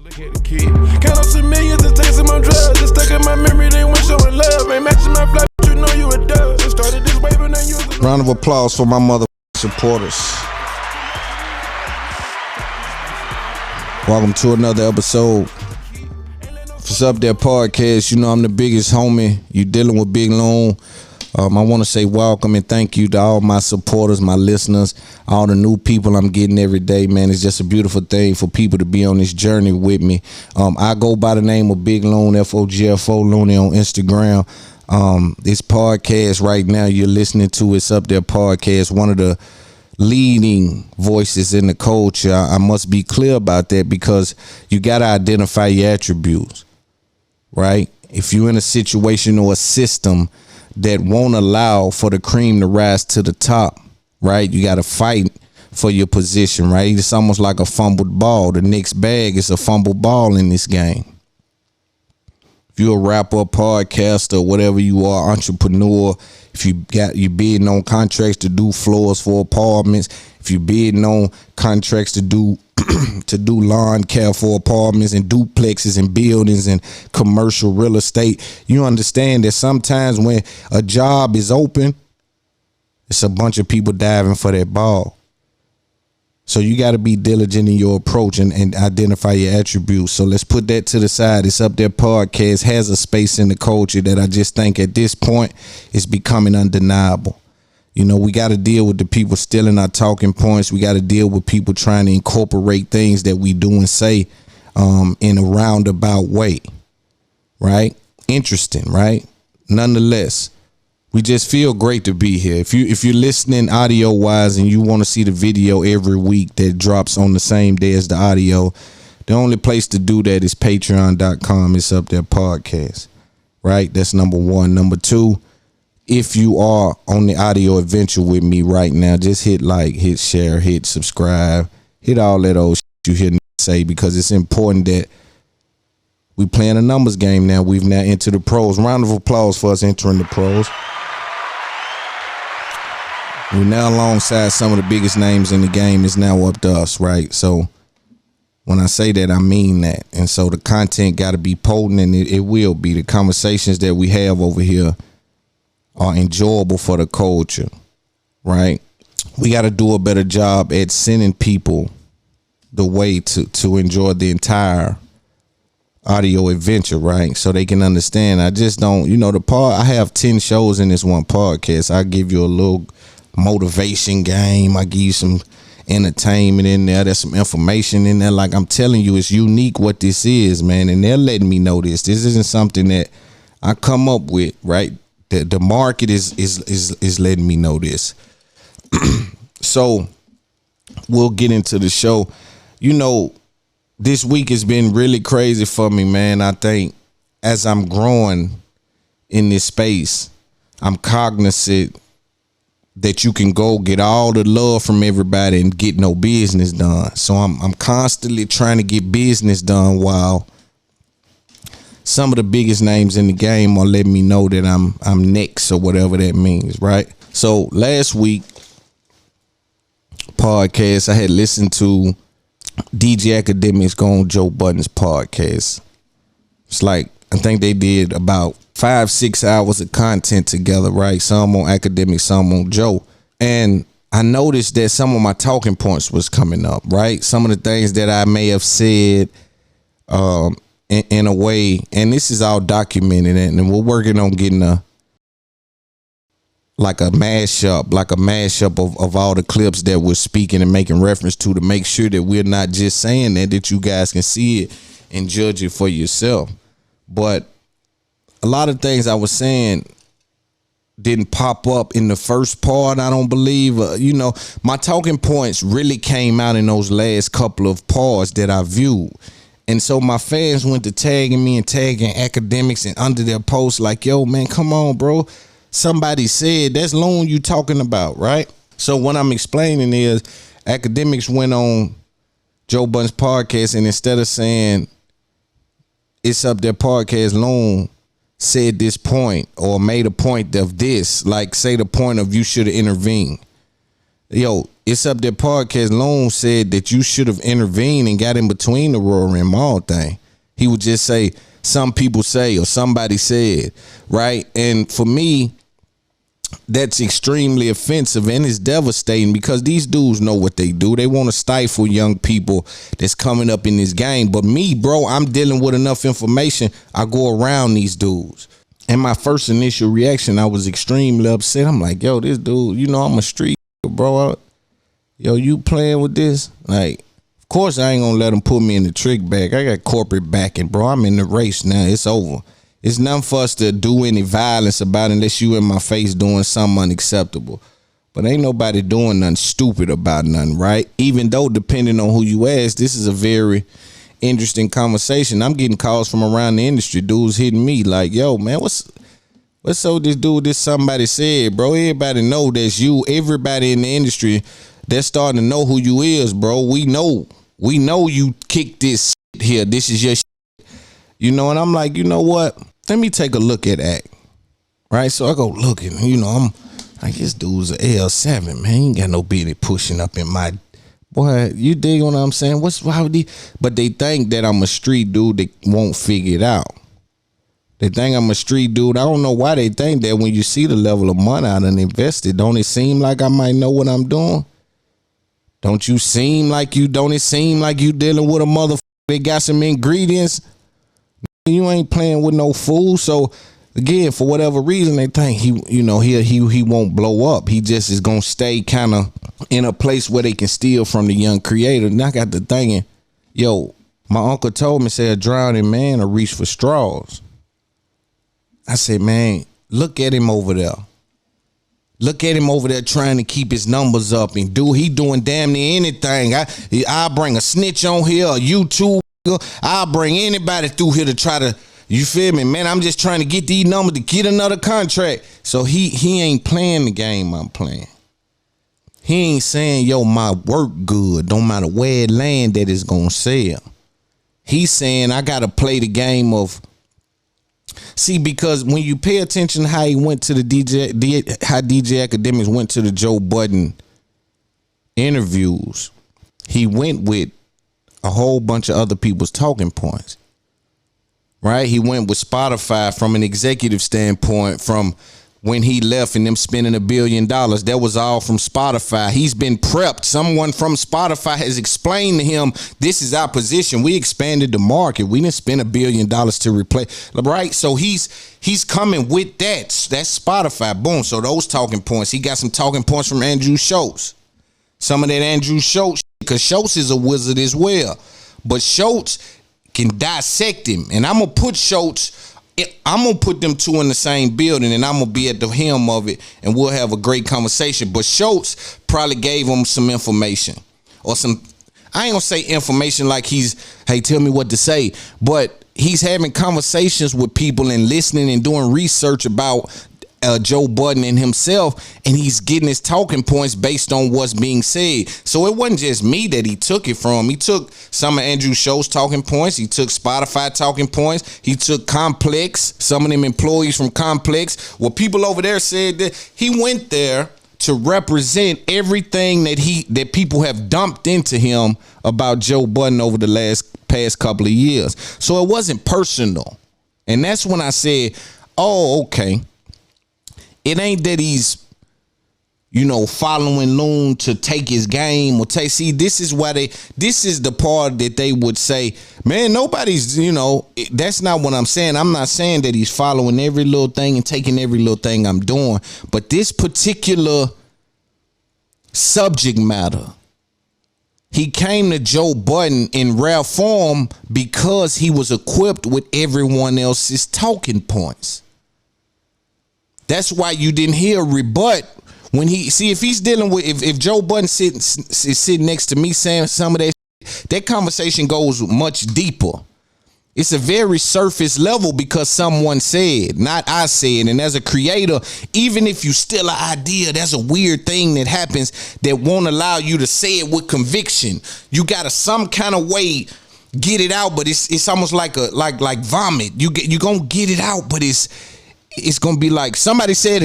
Look at the kid. Count up some millions and take some more drugs. Just stuck in my memory, they weren't showing love. Ain't matching my fly, but you know you a dub. Just started this wave and then you was a... Round of applause for my mother supporters. Welcome to another episode. What's up there, podcast? You know I'm the biggest homie. You dealing with Big Loon. I want to say welcome and thank you to all my supporters, my listeners, all the new people I'm getting every day, man. It's just a beautiful thing for people to be on this journey with me. I go by the name of Big Loon, FOGFO Looney on Instagram. This podcast right now you're listening to, It's Up There podcast, one of the leading voices in the culture. I must be clear about that because you got to identify your attributes, right? If you're in a situation or a system that won't allow for the cream to rise to the top, right? You got to fight for your position, right? It's almost like a fumbled ball. The next bag is a fumbled ball in this game. If you're a rapper, podcaster, whatever you are, entrepreneur, if you bidding on contracts to do floors for apartments, if you bidding on contracts to do lawn care for apartments and duplexes and buildings and commercial real estate, you understand that sometimes when a job is open, it's a bunch of people diving for that ball. So you got to be diligent in your approach and identify your attributes. So let's put that to the side. It's Up There podcast has a space in the culture that I just think at this point is becoming undeniable. You know, we got to deal with the people stealing our talking points. We got to deal with people trying to incorporate things that we do and say in a roundabout way. Right? Interesting, right? Nonetheless, we just feel great to be here. If you're listening audio wise and you want to see the video every week that drops on the same day as the audio, the only place to do that is patreon.com. It's Up There podcast. Right? That's number one. Number two, if you are on the audio adventure with me right now, just hit like, hit share, hit subscribe, hit all that old shit you hear me say, because it's important that we playing a numbers game now. We've now entered the pros. Round of applause for us entering the pros. We're now alongside some of the biggest names in the game. It's now up to us, right? So when I say that, I mean that. And so the content got to be potent, and it will be. The conversations that we have over here are enjoyable for the culture, right? We got to do a better job at sending people the way to enjoy the entire audio adventure, right? So they can understand. I just don't, I have 10 shows in this one podcast. I give you a little motivation game. I give you some entertainment in there. There's some information in there. Like I'm telling you, it's unique what this is, man. And they're letting me know this. This isn't something that I come up with, right? The market is letting me know this. So we'll get into the show. This week has been really crazy for me, man. I think as I'm growing in this space, I'm cognizant that you can go get all the love from everybody and get no business done. So I'm constantly trying to get business done while some of the biggest names in the game are letting me know that I'm next or whatever that means, right? So last week podcast, I had listened to DJ Akademiks go on Joe Budden's podcast. It's like, I think they did about 5-6 hours of content together, right? Some on Akademiks, some on Joe. And I noticed that some of my talking points was coming up, right? Some of the things that I may have said in a way, and this is all documented, and we're working on getting a mashup of all the clips that we're speaking and making reference to make sure that we're not just saying that you guys can see it and judge it for yourself. But a lot of things I was saying didn't pop up in the first part, I don't believe. My talking points really came out in those last couple of parts that I viewed. And so my fans went to tagging me and tagging Akademiks and under their posts like, yo, man, come on, bro. Somebody said that's Loon you talking about, right? So what I'm explaining is Akademiks went on Joe Budden's podcast, and instead of saying It's Up There podcast, Loon said this point or made a point of this, like say the point of you should have intervened. Yo, it's up there podcast. Loon said that you should have intervened and got in between the Rory and Maul thing. He would just say, some people say, or somebody said, right? And for me, that's extremely offensive and it's devastating because these dudes know what they do. They want to stifle young people that's coming up in this game. But me, bro, I'm dealing with enough information. I go around these dudes. And my first initial reaction, I was extremely upset. I'm like, yo, this dude, you know, I'm a street bro. Yo, you playing with this? Like, of course I ain't gonna let them put me in the trick bag. I got corporate backing, bro. I'm in the race now. It's over. It's nothing for us to do any violence about it unless you in my face doing something unacceptable. But ain't nobody doing nothing stupid about nothing, right? Even though, depending on who you ask, this is a very interesting conversation. I'm getting calls from around the industry. Dudes hitting me like, yo, man, what's so this dude, this somebody said, bro? Everybody know that's you. Everybody in the industry, they're starting to know who you is, bro. We know you kicked this shit here. This is your shit. You know, and I'm like, you know what? Let me take a look at that. Right? So I go looking, you know, I'm like, this dude's an L7, man. He ain't got no business pushing up in my boy. You dig what I'm saying? Why would he? But they think that I'm a street dude that won't figure it out. They think I'm a street dude. I don't know why they think that when you see the level of money I done invested. Don't it seem like I might know what I'm doing? Don't it seem like you dealing with a motherfucker that got some ingredients? You ain't playing with no fool. So again, for whatever reason, they think he won't blow up. He just is gonna stay kind of in a place where they can steal from the young creator. And I got to thinking, yo, my uncle told me, say a drowning man will reach for straws. I said, man, look at him over there. Look at him over there trying to keep his numbers up. And he doing damn near anything. I'll bring a snitch on here, a YouTube. I'll bring anybody through here to try to, you feel me, man? I'm just trying to get these numbers to get another contract. So he ain't playing the game I'm playing. He ain't saying, yo, my work good. Don't matter where it land that it's going to sell. He's saying, I got to play the game of, see, because when you pay attention to how he went to how DJ Akademiks went to the Joe Budden interviews, he went with a whole bunch of other people's talking points, right? He went with Spotify from an executive standpoint, from when he left and them spending $1 billion. That was all from Spotify. He's been prepped. Someone from Spotify has explained to him, this is our position. We expanded the market. We didn't spend $1 billion to replace, right? So he's coming with that. That's Spotify. Boom. So those talking points. He got some talking points from Andrew Schultz. Some of that Andrew Schultz, because Schultz is a wizard as well. But Schultz can dissect him. And I'm going to put them two in the same building, and I'm going to be at the helm of it, and we'll have a great conversation. But Schultz probably gave him some information, or some, I ain't going to say information like hey, tell me what to say, but he's having conversations with people and listening and doing research about Joe Budden and himself, and he's getting his talking points based on what's being said. So it wasn't just me that he took it from. He took some of Andrew Schultz's talking points. He took Spotify talking points. He took Complex, some of them employees from Complex. Well, people over there said that he went there to represent everything that people have dumped into him about Joe Budden over the past couple of years. So it wasn't personal. And that's when I said, oh, okay. It ain't that he's, following Loon to take his game or see, this is the part that they would say, man, nobody's, that's not what I'm saying. I'm not saying that he's following every little thing and taking every little thing I'm doing. But this particular subject matter, he came to Joe Budden in rare form because he was equipped with everyone else's talking points. That's why you didn't hear a rebut when if he's dealing with, if Joe Budden is sitting next to me saying some of that conversation goes much deeper. It's a very surface level because someone said, not I said. And as a creator, even if you steal an idea, that's a weird thing that happens that won't allow you to say it with conviction. You gotta some kind of way get it out, but it's almost like like vomit. You gonna get it out, but it's gonna be like somebody said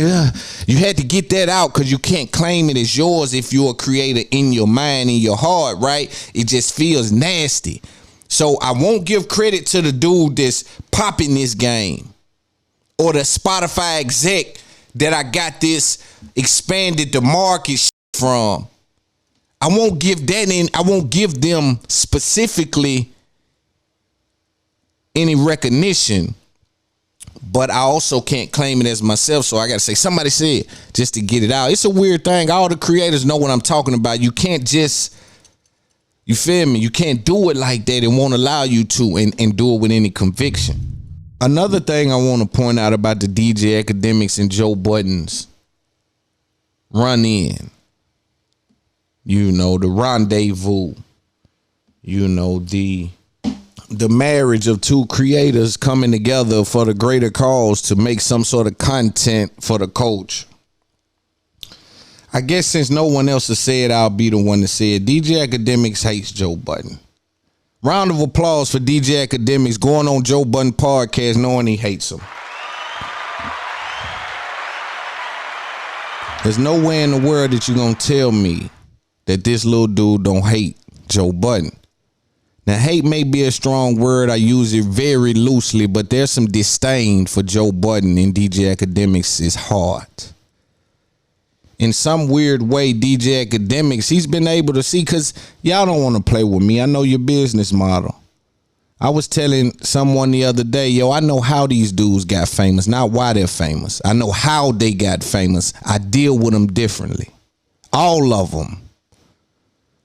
you had to get that out because you can't claim it as yours if you're a creator in your mind, in your heart, right? It just feels nasty. So I won't give credit to the dude that's popping this game or the Spotify exec that I got this expanded the market from. I won't give that in. I won't give them specifically any recognition, but I also can't claim it as myself. So I got to say somebody said just to get it out. It's a weird thing. All the creators know what I'm talking about. You can't just, you feel me? You can't do it like that. It won't allow you to and do it with any conviction. Another thing I want to point out about the DJ Akademiks and Joe Budden's run in, you know, the rendezvous, you know, the marriage of two creators coming together for the greater cause to make some sort of content for the coach. I guess since no one else has said, I'll be the one to say it. DJ Akademiks hates Joe Budden. Round of applause for DJ Akademiks going on Joe Budden podcast knowing he hates him. There's no way in the world that you're going to tell me that this little dude don't hate Joe Budden. Now, hate may be a strong word. I use it very loosely, but there's some disdain for Joe Budden in DJ Akademiks' heart. In some weird way, DJ Akademiks, he's been able to see, because y'all don't want to play with me. I know your business model. I was telling someone the other day, yo, I know how these dudes got famous, not why they're famous. I know how they got famous. I deal with them differently. All of them.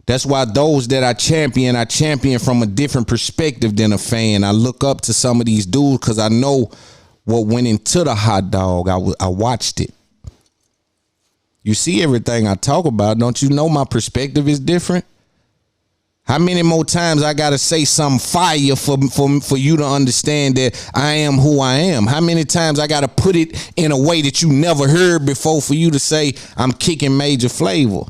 That's why those that I champion from a different perspective than a fan. I look up to some of these dudes because I know what went into the hot dog. I watched it. You see everything I talk about. Don't you know my perspective is different? How many more times I gotta say something fire for you to understand that I am who I am? How many times I gotta put it in a way that you never heard before for you to say I'm kicking major flavor?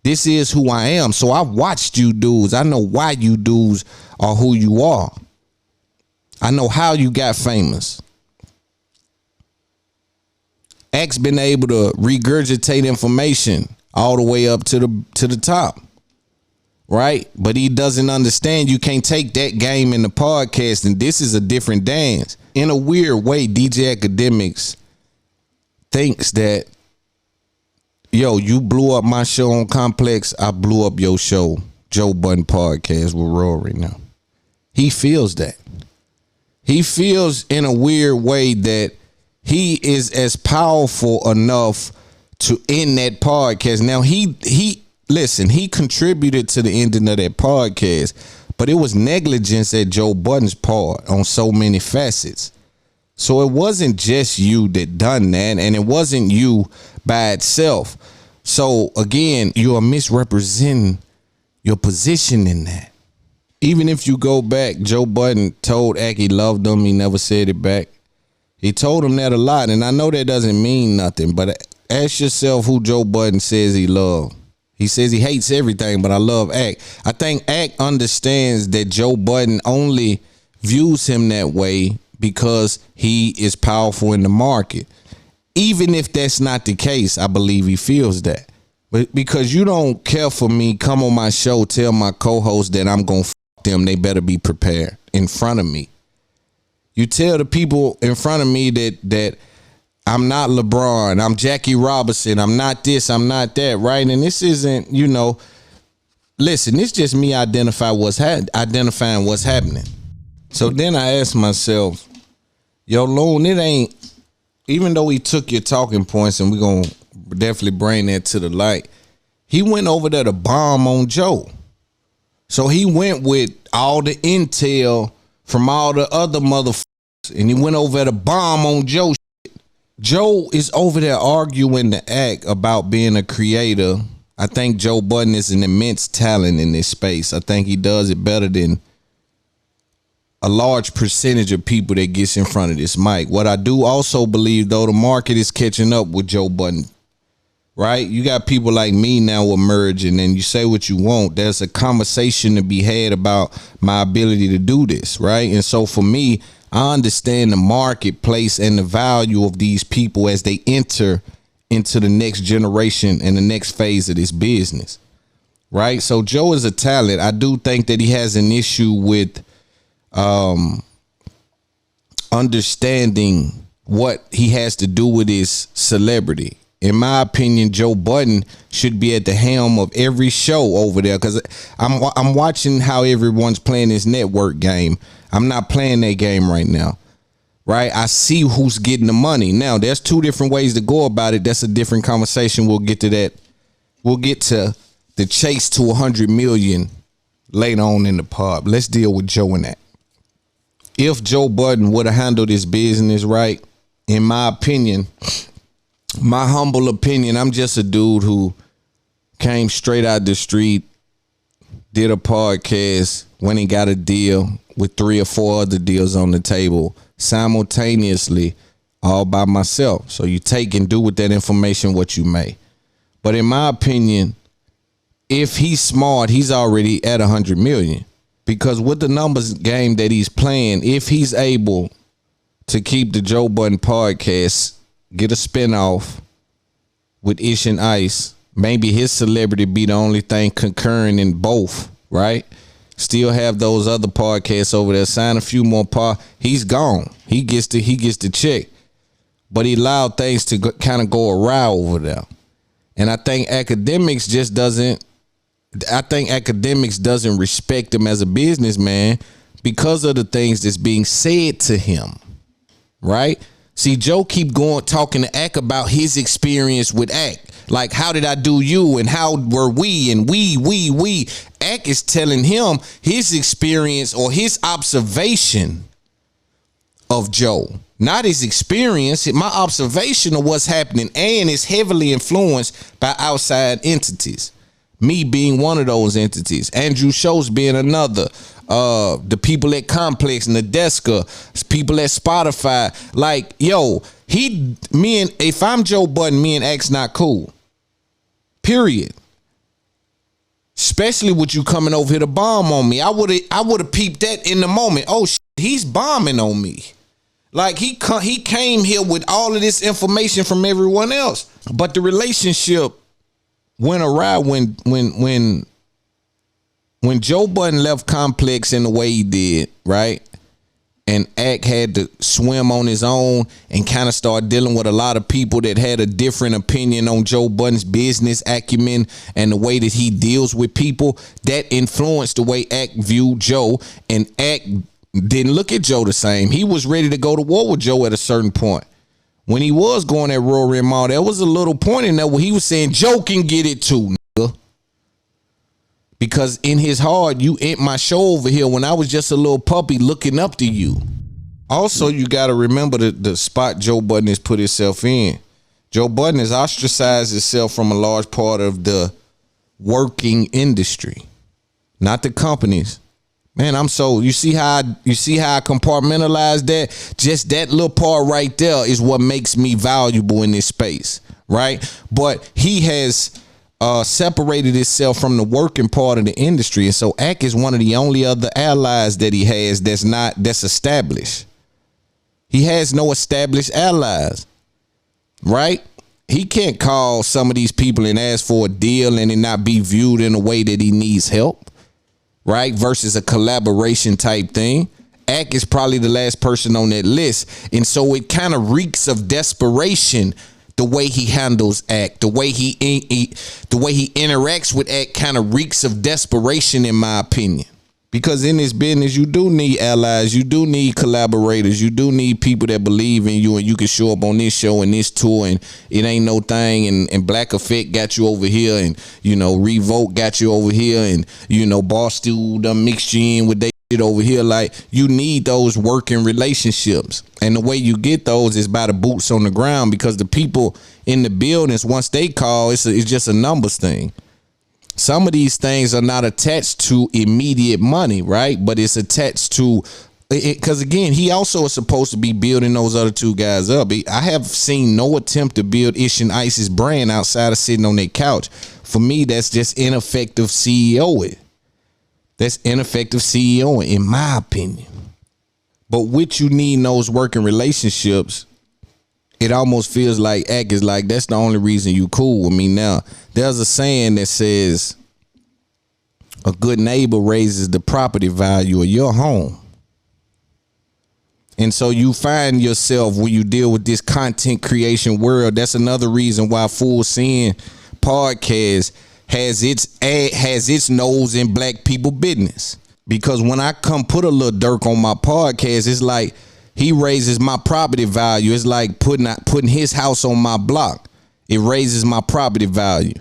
This is who I am. So I've watched you dudes. I know why you dudes are who you are. I know how you got famous. X been able to regurgitate information all the way up to the top. Right? But he doesn't understand you can't take that game in the podcast, and this is a different dance. In a weird way, DJ Akademiks thinks that, yo, you blew up my show on Complex, I blew up your show, Joe Budden podcast with Rory now. He feels that. He feels in a weird way that he is as powerful enough to end that podcast. Now, listen, he contributed to the ending of that podcast, but it was negligence at Joe Budden's part on so many facets. So it wasn't just you that done that, and it wasn't you by itself. So again, you are misrepresenting your position in that. Even if you go back, Joe Budden told Ak he loved him. He never said it back. He told him that a lot, and I know that doesn't mean nothing, but ask yourself who Joe Budden says he loved. He says he hates everything, but I love Ak. I think Ak understands that Joe Budden only views him that way because he is powerful in the market. Even if that's not the case, I believe he feels that. But because you don't care for me, come on my show, tell my co-host that I'm going to f them, they better be prepared in front of me. You tell the people in front of me that I'm not LeBron, I'm Jackie Robinson, I'm not this, I'm not that, right? And this isn't, you know, listen, it's just me identifying what's happening. So then I asked myself, yo, Loon, it ain't, even though he took your talking points, and we're going to definitely bring that to the light, he went over there to bomb on Joe. So he went with all the intel from all the other motherfuckers, and he went over there to bomb on Joe. Joe is over there arguing the Ak about being a creator. I think Joe Budden is an immense talent in this space. I think he does it better than a large percentage of people that gets in front of this mic. What I do also believe, though, the market is catching up with Joe Budden. right? You got people like me now emerging, and you say what you want. There's a conversation to be had about my ability to do this, right? And so for me, I understand the marketplace and the value of these people as they enter into the next generation and the next phase of this business, right? So Joe is a talent. I do think that he has an issue with understanding what he has to do with his celebrity. In my opinion, Joe Budden should be at the helm of every show over there, because I'm watching how everyone's playing this network game. I'm not playing that game right now, right? I see who's getting the money. Now, there's two different ways to go about it. That's a different conversation. We'll get to that. We'll get to the chase to 100 million later on in the pod. Let's deal with Joe and that. If Joe Budden would have handled his business right, in my opinion, my humble opinion, I'm just a dude who came straight out the street, did a podcast, went and got a deal with 3 or 4 other deals on the table simultaneously, all by myself. So you take and do with that information what you may. But in my opinion, if he's smart, he's already at 100 million. Because with the numbers game that he's playing, if he's able to keep the Joe Budden podcast, get a spinoff with Ish and Ice, maybe his celebrity be the only thing concurring in both, right? Still have those other podcasts over there, sign a few more he's gone. He gets the check. But he allowed things to kind of go awry over there. And I think akademiks doesn't respect him as a businessman because of the things that's being said to him, right? See, Joe keep going talking to Ak about his experience with Ak. Like, how did I do you, and how were we, and we. Ak is telling him his experience or his observation of Joe. Not his experience, my observation of what's happening, and is heavily influenced by outside entities. Me being one of those entities. Andrew Schultz being another. The people at Complex, Nadeska, people at Spotify. Like, yo, if I'm Joe Budden, me and Ak's not cool. Period. Especially with you coming over here to bomb on me. I would have peeped that in the moment. Oh, shit, he's bombing on me. Like, he came here with all of this information from everyone else. But the relationship went awry when Joe Budden left Complex in the way he did, right? And Ak had to swim on his own and kind of start dealing with a lot of people that had a different opinion on Joe Budden's business acumen and the way that he deals with people. That influenced the way Ak viewed Joe, and Ak didn't look at Joe the same. He was ready to go to war with Joe at a certain point. When he was going at Rory and Mall, there was a little point in there where he was saying, Joe can get it too, nigga. Because in his heart, you ate my show over here when I was just a little puppy looking up to you. Also, you got to remember the spot Joe Budden has put himself in. Joe Budden has ostracized himself from a large part of the working industry, not the companies. Man, you see how I compartmentalize that? Just that little part right there is what makes me valuable in this space, right? But he has separated himself from the working part of the industry, and so Ak is one of the only other allies that he has that's established. He has no established allies, right? He can't call some of these people and ask for a deal and it not be viewed in a way that he needs help. Right, versus a collaboration type thing. Ak is probably the last person on that list, and so it kind of reeks of desperation. The way he handles Ak, the way he interacts with Ak, kind of reeks of desperation, in my opinion. Because in this business, you do need allies, you do need collaborators, you do need people that believe in you, and you can show up on this show and this tour, and it ain't no thing, and Black Effect got you over here, and Revolt got you over here, and Boss Stew done mixed you in with they shit over here. Like, you need those working relationships, and the way you get those is by the boots on the ground, because the people in the buildings, once they call, it's just a numbers thing. Some of these things are not attached to immediate money, right? But it's attached to Because again, he also is supposed to be building those other two guys up. I have seen no attempt to build Ish and Ice's brand outside of sitting on their couch. For me, that's just ineffective CEOing. That's ineffective CEOing, in my opinion. But what you need in those working relationships, it almost feels like Ack is like, that's the only reason you cool with me now. There's a saying that says, a good neighbor raises the property value of your home. And so you find yourself when you deal with this content creation world. That's another reason why Full Sin Podcast has its nose in black people business. Because when I come put a little Durk on my podcast, it's like he raises my property value. It's like putting his house on my block. It raises my property value.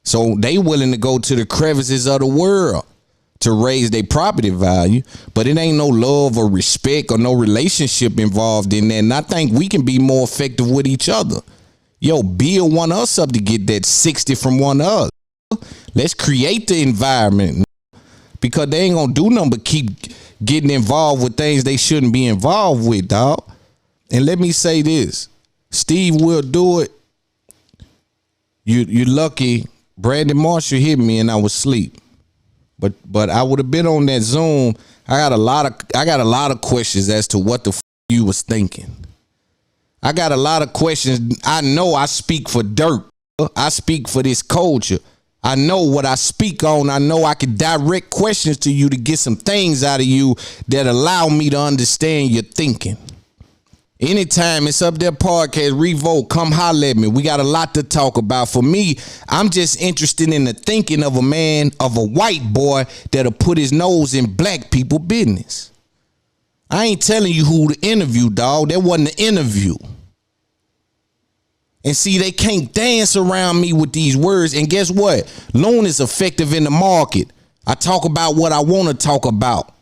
So they willing to go to the crevices of the world to raise their property value, but it ain't no love or respect or no relationship involved in that. And I think we can be more effective with each other. Yo, build one of us up to get that 60 from one of us. Let's create the environment, because they ain't gonna do nothing but keep getting involved with things they shouldn't be involved with, dog. And let me say this, Steve will do it. You lucky Brandon Marshall hit me and I was asleep. But I would have been on that Zoom. I got a lot of questions as to what the you was thinking. I got a lot of questions. I know I speak for Durk. I speak for this culture. I know what I speak on. I know I can direct questions to you to get some things out of you that allow me to understand your thinking. Anytime it's up there podcast, Revolt, come holler at me. We got a lot to talk about. For me, I'm just interested in the thinking of a man, of a white boy that'll put his nose in black people business. I ain't telling you who to interview, dog. That wasn't the interview. And see, they can't dance around me with these words. And guess what? Loon is effective in the market. I talk about what I want to talk about.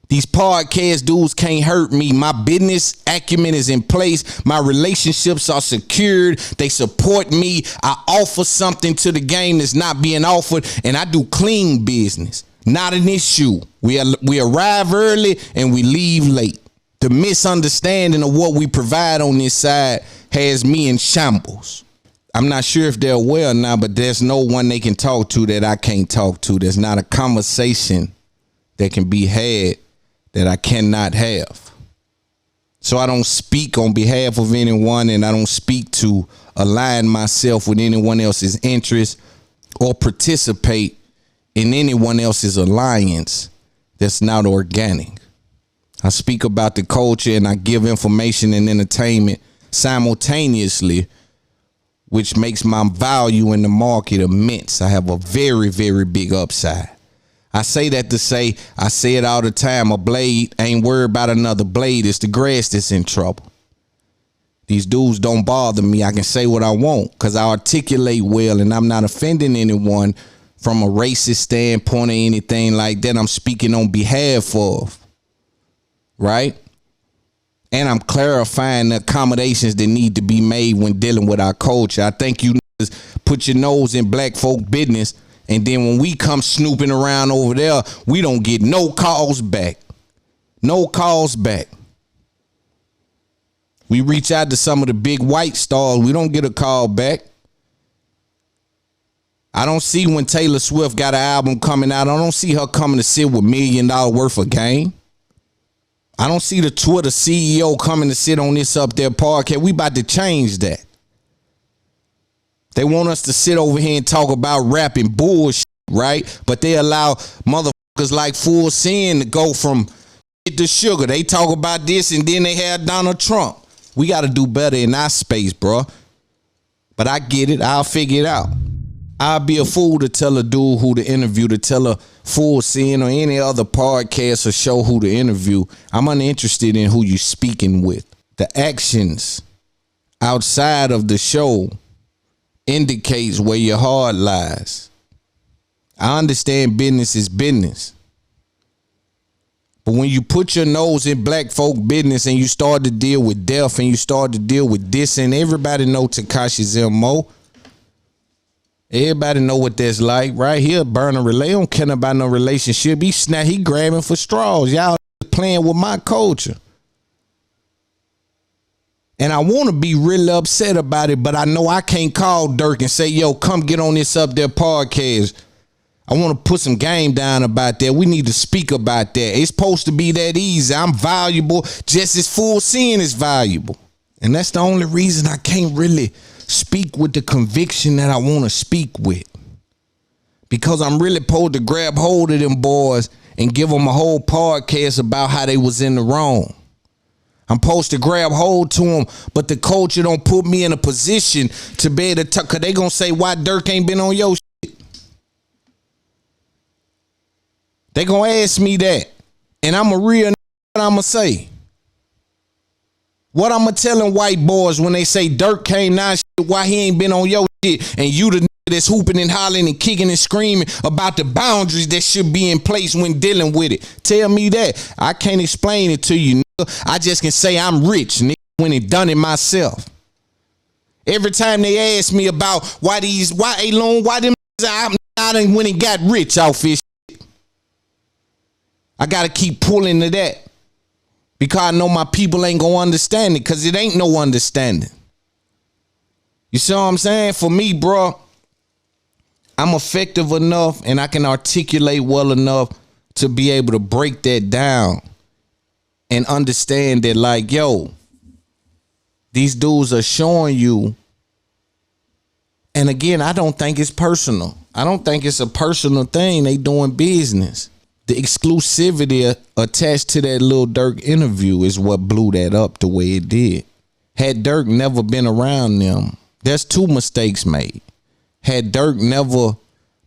These podcast dudes can't hurt me. My business acumen is in place. My relationships are secured. They support me. I offer something to the game that's not being offered, and I do clean business. Not an issue. We arrive early and we leave late. The misunderstanding of what we provide on this side has me in shambles. I'm not sure if they're aware or not, but there's no one they can talk to that I can't talk to. There's not a conversation that can be had that I cannot have. So I don't speak on behalf of anyone, and I don't speak to align myself with anyone else's interest or participate in anyone else's alliance that's not organic. I speak about the culture and I give information and entertainment simultaneously, which makes my value in the market immense. I have a very, very big upside. I say that to say, I say it all the time, a blade ain't worried about another blade. It's the grass that's in trouble. These dudes don't bother me. I can say what I want because I articulate well and I'm not offending anyone from a racist standpoint or anything like that. I'm speaking on behalf of, right? And I'm clarifying the accommodations that need to be made when dealing with our culture. I think you put your nose in black folk business, and then when we come snooping around over there, we don't get no calls back. No calls back. We reach out to some of the big white stars. We don't get a call back. I don't see when Taylor Swift got an album coming out, I don't see her coming to sit with $1 million worth of game. I don't see the Twitter CEO coming to sit on this up there podcast. We about to change that. They want us to sit over here and talk about rapping bullshit, right? But they allow motherfuckers like Full Sin to go from shit to sugar. They talk about this and then they have Donald Trump. We got to do better in our space, bro. But I get it. I'll figure it out. I'll be a fool to tell a dude who to interview, to tell a Full Sin or any other podcast or show who to interview. I'm uninterested in who you're speaking with. The actions outside of the show indicates where your heart lies. I understand business is business. But when you put your nose in black folk business and you start to deal with death and you start to deal with this, and everybody know Tekashi's MO. Everybody know what that's like. Right here, burner relay. Don't care about no relationship. He grabbing for straws. Y'all playing with my culture. And I want to be really upset about it, but I know I can't call Durk and say, yo, come get on this Up There podcast. I want to put some game down about that. We need to speak about that. It's supposed to be that easy. I'm valuable just as Full Sin is valuable. And that's the only reason I can't really speak with the conviction that I want to speak with. Because I'm really supposed to grab hold of them boys and give them a whole podcast about how they was in the wrong. I'm supposed to grab hold to them, but the culture don't put me in a position to be able to talk, because they going to say, why Durk ain't been on your shit? They going to ask me that. And I'm a real what I'm going to say. What I'm going to tell them white boys when they say Durk came now shit, why he ain't been on your shit, and you the nigga that's hooping and hollering and kicking and screaming about the boundaries that should be in place when dealing with it. Tell me that. I can't explain it to you, nigga. I just can say I'm rich, nigga, when it done it myself. Every time they ask me about why Loon, why them I done when it got rich off this shit. I gotta keep pulling to that. Because I know my people ain't gonna understand it, because it ain't no understanding. You see what I'm saying? For me, bro, I'm effective enough and I can articulate well enough to be able to break that down and understand that, like, yo, these dudes are showing you. And again, I don't think it's personal. I don't think it's a personal thing. They doing business. The exclusivity attached to that little Durk interview is what blew that up the way it did. Had Durk never been around them, there's two mistakes made. Had Durk never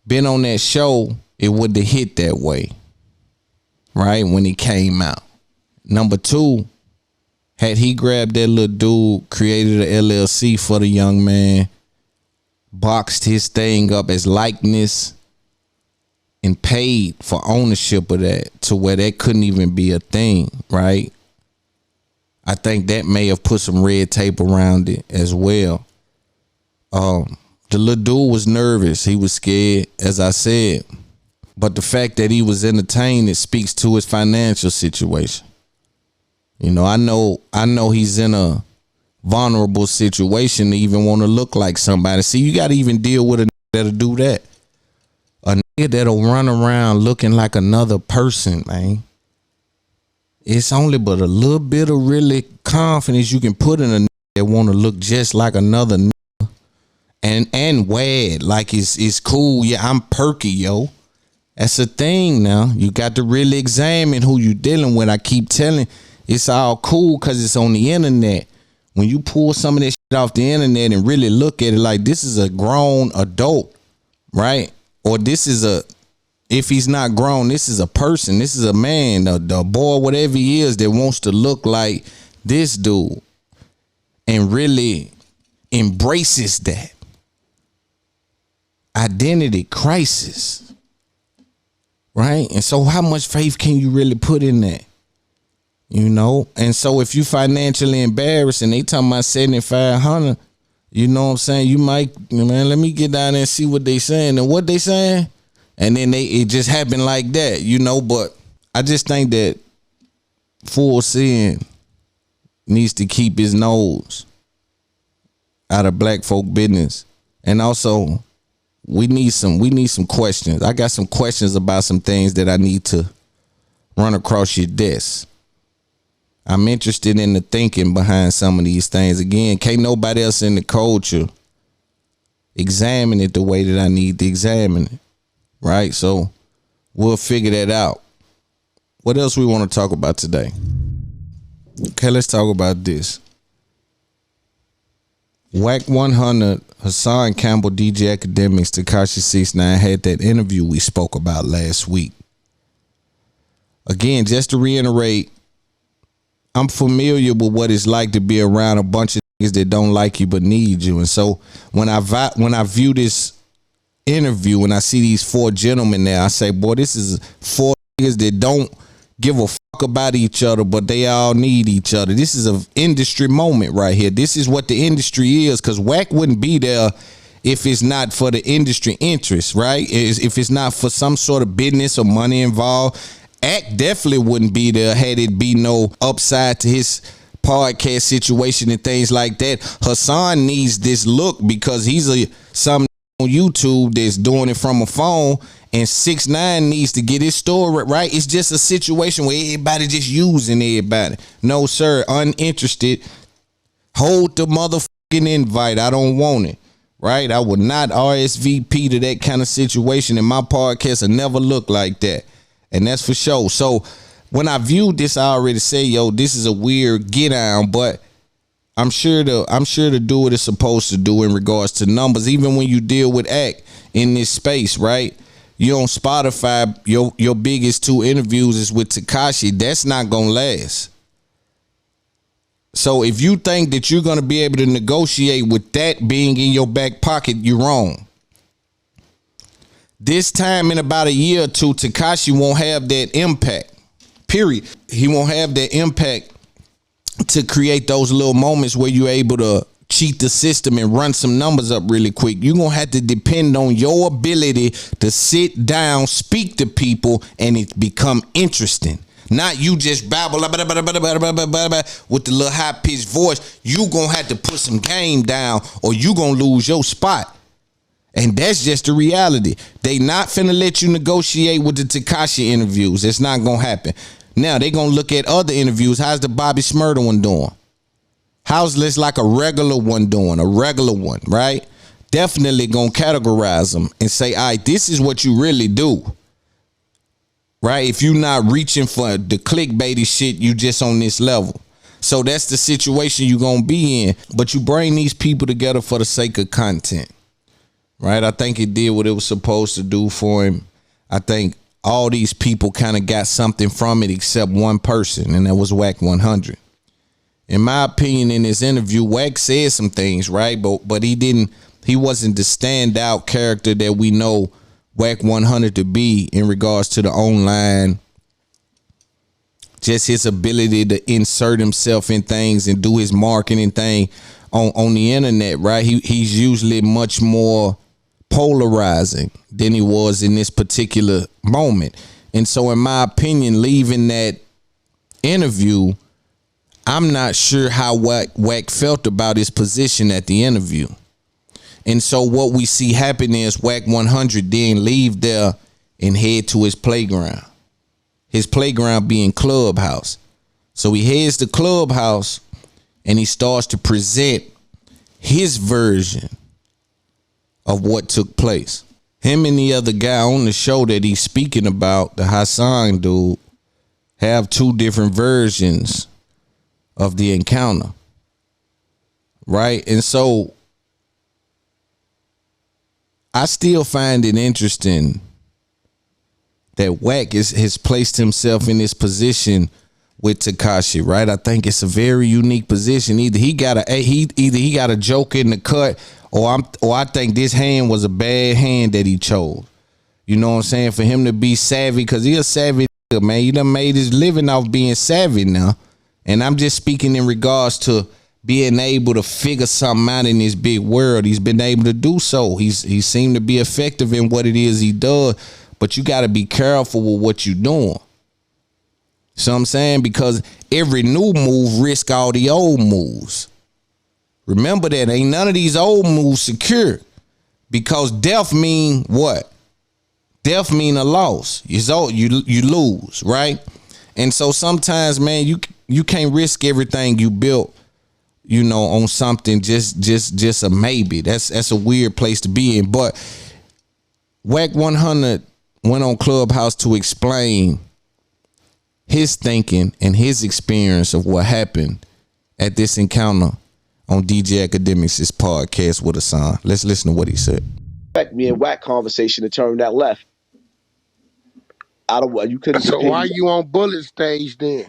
been on that show, it would have hit that way, right, when he came out. Number two, had he grabbed that little dude, created an LLC for the young man, boxed his thing up as likeness, and paid for ownership of that to where that couldn't even be a thing, right? I think that may have put some red tape around it as well. The little dude was nervous. He was scared, as I said. But the fact that he was entertained, it speaks to his financial situation. You know, I know he's in a vulnerable situation to even want to look like somebody. See, you got to even deal with a nigga that'll do that. A nigga that'll run around looking like another person, man. It's only but a little bit of really confidence you can put in a nigga that want to look just like another nigga. And wad, like it's cool. Yeah, I'm perky, yo. That's a thing now. You got to really examine who you dealing with. I keep telling, it's all cool because it's on the internet. When you pull some of this shit off the internet and really look at it like this is a grown adult, right? Or this is if he's not grown, this is a person. This is a man, the boy, whatever he is, that wants to look like this dude and really embraces that identity crisis, right? And so how much faith can you really put in that? You know? And so if you financially embarrassed and they talking about 7,500, you know what I'm saying? You might, man, let me get down there and see what they saying. And what they saying? And then it just happened like that, you know? But I just think that Full Sin needs to keep his nose out of black folk business. And also, we need some questions. I got some questions about some things that I need to run across your desk. I'm interested in the thinking behind some of these things. Again, can't nobody else in the culture examine it the way that I need to examine it, right? So we'll figure that out. What else we want to talk about today? Okay, let's talk about this. Wack 100, Hassan, Campbell, DJ Akademiks, Tekashi 69 had that interview we spoke about last week. Again, just to reiterate, I'm familiar with what it's like to be around a bunch of niggas that don't like you but need you. And so when I view this interview and I see these four gentlemen there, I say, boy, this is four niggas that don't give a fuck about each other, but they all need each other. This is an industry moment right here. This is what the industry is, because Wack wouldn't be there if it's not for the industry interest, right? If it's not for some sort of business or money involved. Act definitely wouldn't be there had it be no upside to his podcast situation and things like that. Hassan needs this look because he's some on YouTube that's doing it from a phone, and 6ix9ine needs to get his story right. It's just a situation where everybody just using everybody. No sir, uninterested. Hold the motherfucking invite. I don't want it. Right? I would not RSVP to that kind of situation, and my podcast will never look like that. And that's for sure. So when I viewed this, I already said, yo, this is a weird get down, but I'm sure to do what it's supposed to do in regards to numbers. Even when you deal with Act in this space, right? You on Spotify, your biggest 2 interviews is with Tekashi. That's not gonna last. So if you think that you're gonna be able to negotiate with that being in your back pocket, you're wrong. This time in about a year or 2, Tekashi won't have that impact. Period. He won't have that impact to create those little moments where you're able to cheat the system and run some numbers up really quick. You're going to have to depend on your ability to sit down, speak to people, and it become interesting. Not you just babble with the little high-pitched voice. You going to have to put some game down or you going to lose your spot. And that's just the reality. They not finna let you negotiate with the Tekashi interviews. It's not gonna happen. Now they gonna look at other interviews. How's the Bobby Shmurda one doing? How's this like a regular one doing? A regular one, right? Definitely gonna categorize them and say, all right, this is what you really do. Right? If you're not reaching for the clickbaity shit, you just on this level. So that's the situation you're gonna be in. But you bring these people together for the sake of content. Right, I think it did what it was supposed to do for him. I think all these people kind of got something from it except one person, and that was Wack 100. In my opinion, in this interview, Wack said some things, right? But he wasn't the standout character that we know Wack 100 to be in regards to the online. Just his ability to insert himself in things and do his marketing thing on the internet, right? He's usually much more polarizing than he was in this particular moment. And so in my opinion, leaving that interview, I'm not sure how Wack felt about his position at the interview. And so what we see happen is Wack 100 then leave there and head to his playground. His playground being Clubhouse. So he heads to Clubhouse and he starts to present his version of what took place. Him and the other guy on the show that he's speaking about, the Hassan dude, have 2 different versions of the encounter. Right? And so I still find it interesting that Wack has placed himself in this position with Tekashi, right? I think it's a very unique position. Either he got a joke in the cut, or I think this hand was a bad hand that he chose. You know what I'm saying? For him to be savvy, because he's a savvy nigga, man. He done made his living off being savvy now. And I'm just speaking in regards to being able to figure something out in this big world. He's been able to do so. He seemed to be effective in what it is he does, but you got to be careful with what you're doing. So I'm saying, because every new move risk all the old moves. Remember that ain't none of these old moves secure, because death mean what? Death mean a loss. You lose, right? And so sometimes, man, you can't risk everything you built, you know, on something just a maybe. That's a weird place to be in. But Wack 100 went on Clubhouse to explain his thinking and his experience of what happened at this encounter on DJ Akademiks' podcast with Hassan. Let's listen to what he said. Me and Wack conversation to turn that left. I don't want you couldn't. So why you on Bullet stage then?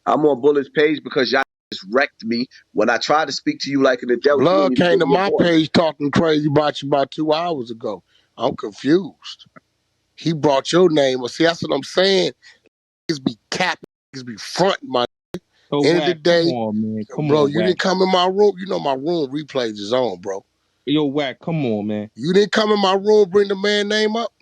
I'm on Bullet's page because y'all just wrecked me when I tried to speak to you like an adult. Blood came to my page talking crazy about you about 2 hours ago. I'm confused. He brought your name. Well, see, that's what I'm saying. Niggas be capping, niggas be fronting my. So End of the day, come on, man. Come bro, on, you didn't come in my room. You know my room replays is on, bro. Yo, Wack, come on, man. You didn't come in my room, bring the man name up.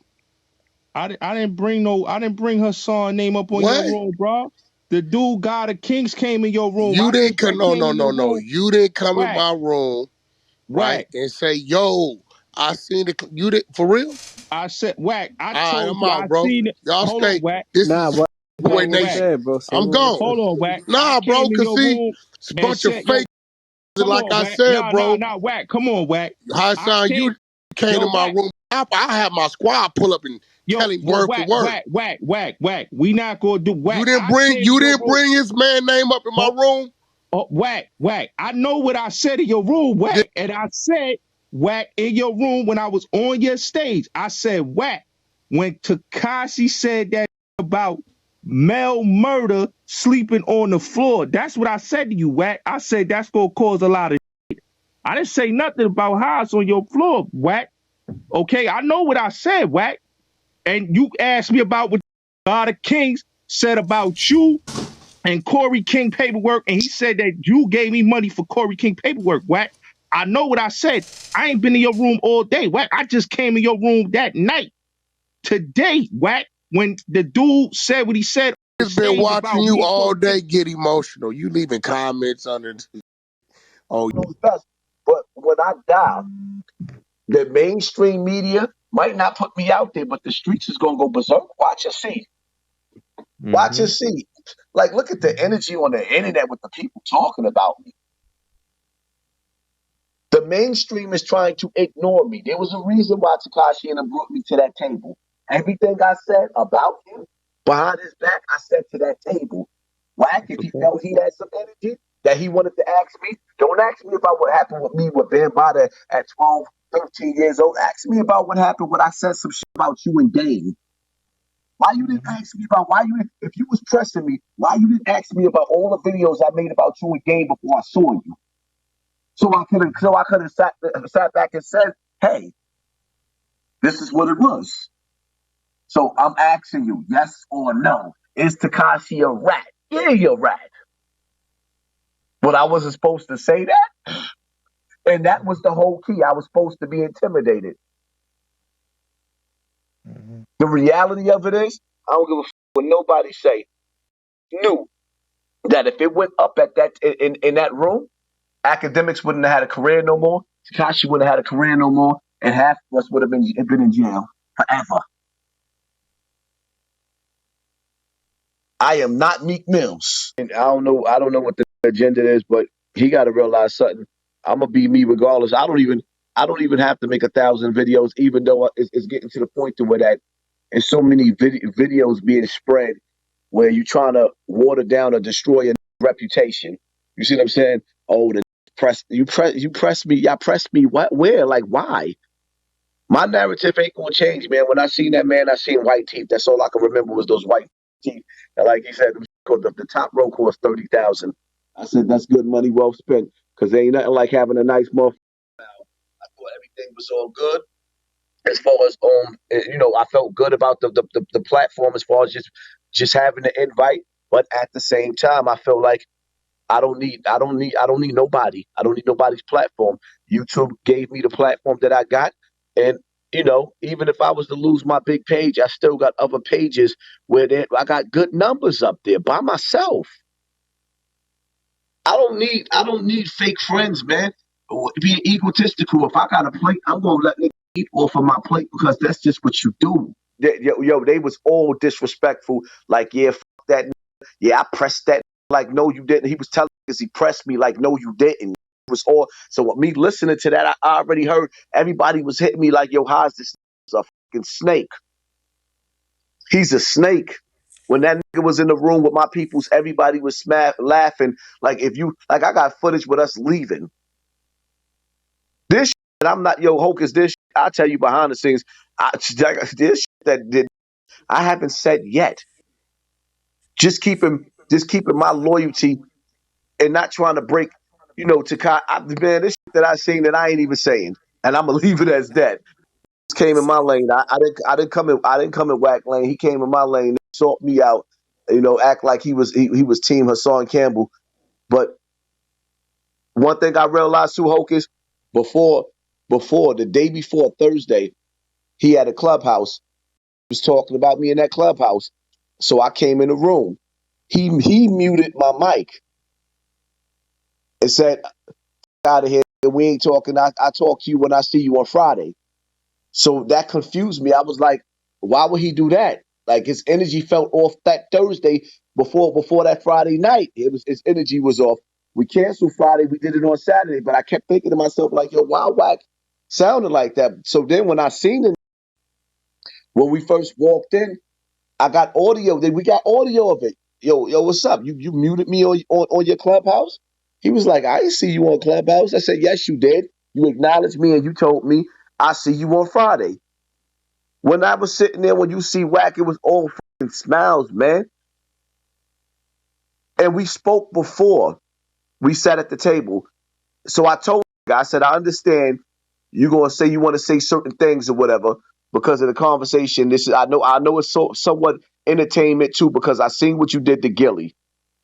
I didn't bring Hassan name up on your What? room, bro. The dude God of Kings came in your room. You I didn't think come. Wack No, came no, in your no, no. room. You didn't come in Wack, my room, right? Wack. And say, "Yo, I seen the." You did for real? I said Wack. I All right, told I'm you out, I bro. seen it. Y'all Hold on, stay. Wack. This Nah, is bro. Say Boy Wack, what you Wack. Nation. said, bro. Say I'm what you gone. said. Hold on, Wack. I Nah, bro. came in Cause your see, room it's a and bunch of said, yo, fake. come Like on, I Wack. said, Nah, bro. Wack. Come on, Wack. I Hassan, came, you came to yo, my Wack. room. I had my squad pull up and tell him Yo, word for Wack, word. Wack, Wack, Wack, Wack. We not gonna do You Wack. didn't I bring came in you your didn't room. bring his man name up in my Oh, room. oh, Wack, Wack. I know what I said in your room, Wack. And I said, Wack, in your room when I was on your stage. I said, Wack, when Tekashi said that about male murder sleeping on the floor, that's what I said to you, Wack. I said that's gonna cause a lot of shit. I didn't say nothing about how it's on your floor, Wack. Okay, I know what I said, Wack. And you asked me about what God of Kings said about you and Corey King paperwork, and he said that you gave me money for Corey King paperwork, Wack. I know what I said. I ain't been in your room all day, Wack. I just came in your room that night. Today, Wack, when the dude said what he said on the Just been stage watching about you me and all Corey King. day get emotional. You leaving comments under. Oh, Knows best. But when I die, the mainstream media might not put me out there, but the streets is gonna go berserk. Watch and see. Watch Mm-hmm. and see. Like, look at the energy on the internet with the people talking about me. The mainstream is trying to ignore me. There was a reason why Tekashi and him brought me to that table. Everything I said about him behind his back, I said to that table. Wack, if he Okay. felt he had some energy that he wanted to ask me, don't ask me about what happened with me with Bambada at 12, 13 years old. Ask me about what happened when I said some shit about you and Dane. Why you didn't ask me about why you didn't, if you was pressing me, why you didn't ask me about all the videos I made about you and Game before I saw you? So I could have sat back and said, hey, this is what it was. So I'm asking you, yes or no. Is Tekashi a rat? Yeah, you're a rat. But I wasn't supposed to say that. And that was the whole key. I was supposed to be intimidated. Mm-hmm. The reality of it is, I don't give a what nobody say. Knew that if it went up at that in that room, akademiks wouldn't have had a career no more. Tekashi wouldn't have had a career no more, and half of us would have been in jail forever. I am not Meek Mills. And I don't know what the agenda is, but he got to realize something. I'm gonna be me regardless. I don't even have to make 1,000 videos, even though it's getting to the point to where that there's so many videos being spread where you're trying to water down or destroy your reputation. You see what I'm saying? Oh, the press me, y'all press me. What? Where? Like why? My narrative ain't gonna change, man. When I seen that man, I seen white teeth. That's all I can remember was those white teeth. And like he said, the top row cost 30,000. I said that's good money well spent because there ain't nothing like having a nice month. I thought everything was all good as far as I felt good about the platform as far as just having the invite. But at the same time, I felt like I don't need nobody. I don't need nobody's platform. YouTube gave me the platform that I got. And even if I was to lose my big page, I still got other pages where I got good numbers up there by myself. I don't need fake friends, man. Being egotistical. If I got a plate, I'm gonna let niggas eat off of my plate because that's just what you do. They was all disrespectful. Like, yeah, fuck that. Yeah, I pressed that. Like, no, you didn't. He was telling us he pressed me. Like, no, you didn't. It was all. So with me listening to that, I already heard everybody was hitting me like, yo, how's this a fucking snake? He's a snake. When that nigga was in the room with my peoples, everybody was laughing. Like I got footage with us leaving. This shit, I'm not Hocus. This shit, I'll tell you behind the scenes. This shit I haven't said yet. Just keeping my loyalty and not trying to break. Tekashi, man, this shit that I seen that I ain't even saying, and I'm gonna leave it as that. Just came in my lane. I didn't come in Wack lane. He came in my lane, sought me out. Act like he was Team Hassan Campbell. But one thing I realized too, Hocus, before the day before Thursday, he had a clubhouse. was talking about me in that clubhouse. So I came in the room. He muted my mic and said, out of here, we ain't talking. I talk to you when I see you on Friday. So that confused me. I was like, why would he do that? Like his energy felt off that Thursday before that Friday night. His energy was off. We canceled Friday. We did it on Saturday. But I kept thinking to myself, like, yo, why Wack sounded like that? So then when I seen him, when we first walked in, I got audio. Then we got audio of it. Yo, what's up? You muted me on your Clubhouse? He was like, I didn't see you on Clubhouse. I said, yes, you did. You acknowledged me and you told me I see you on Friday. When I was sitting there, when you see Wack, it was all fucking smiles, man. And we spoke before we sat at the table. So I told him, I said, I understand you're gonna say you want to say certain things or whatever because of the conversation. I know it's somewhat entertainment too because I seen what you did to Gillie.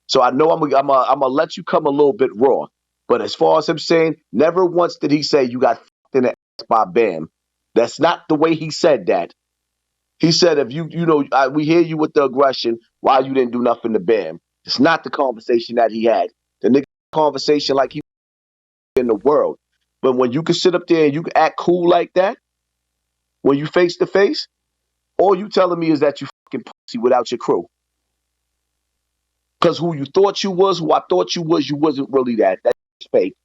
So I know I'm gonna let you come a little bit raw. But as far as him saying, never once did he say you got fucked in the ass by Bam. That's not the way he said that. He said, if we hear you with the aggression, why you didn't do nothing to Bam? It's not the conversation that he had. The nigga conversation like he in the world. But when you can sit up there and you can act cool like that, when you face to face, all you telling me is that you fucking pussy without your crew. Because who you thought you was, who I thought you wasn't really that. That's fake.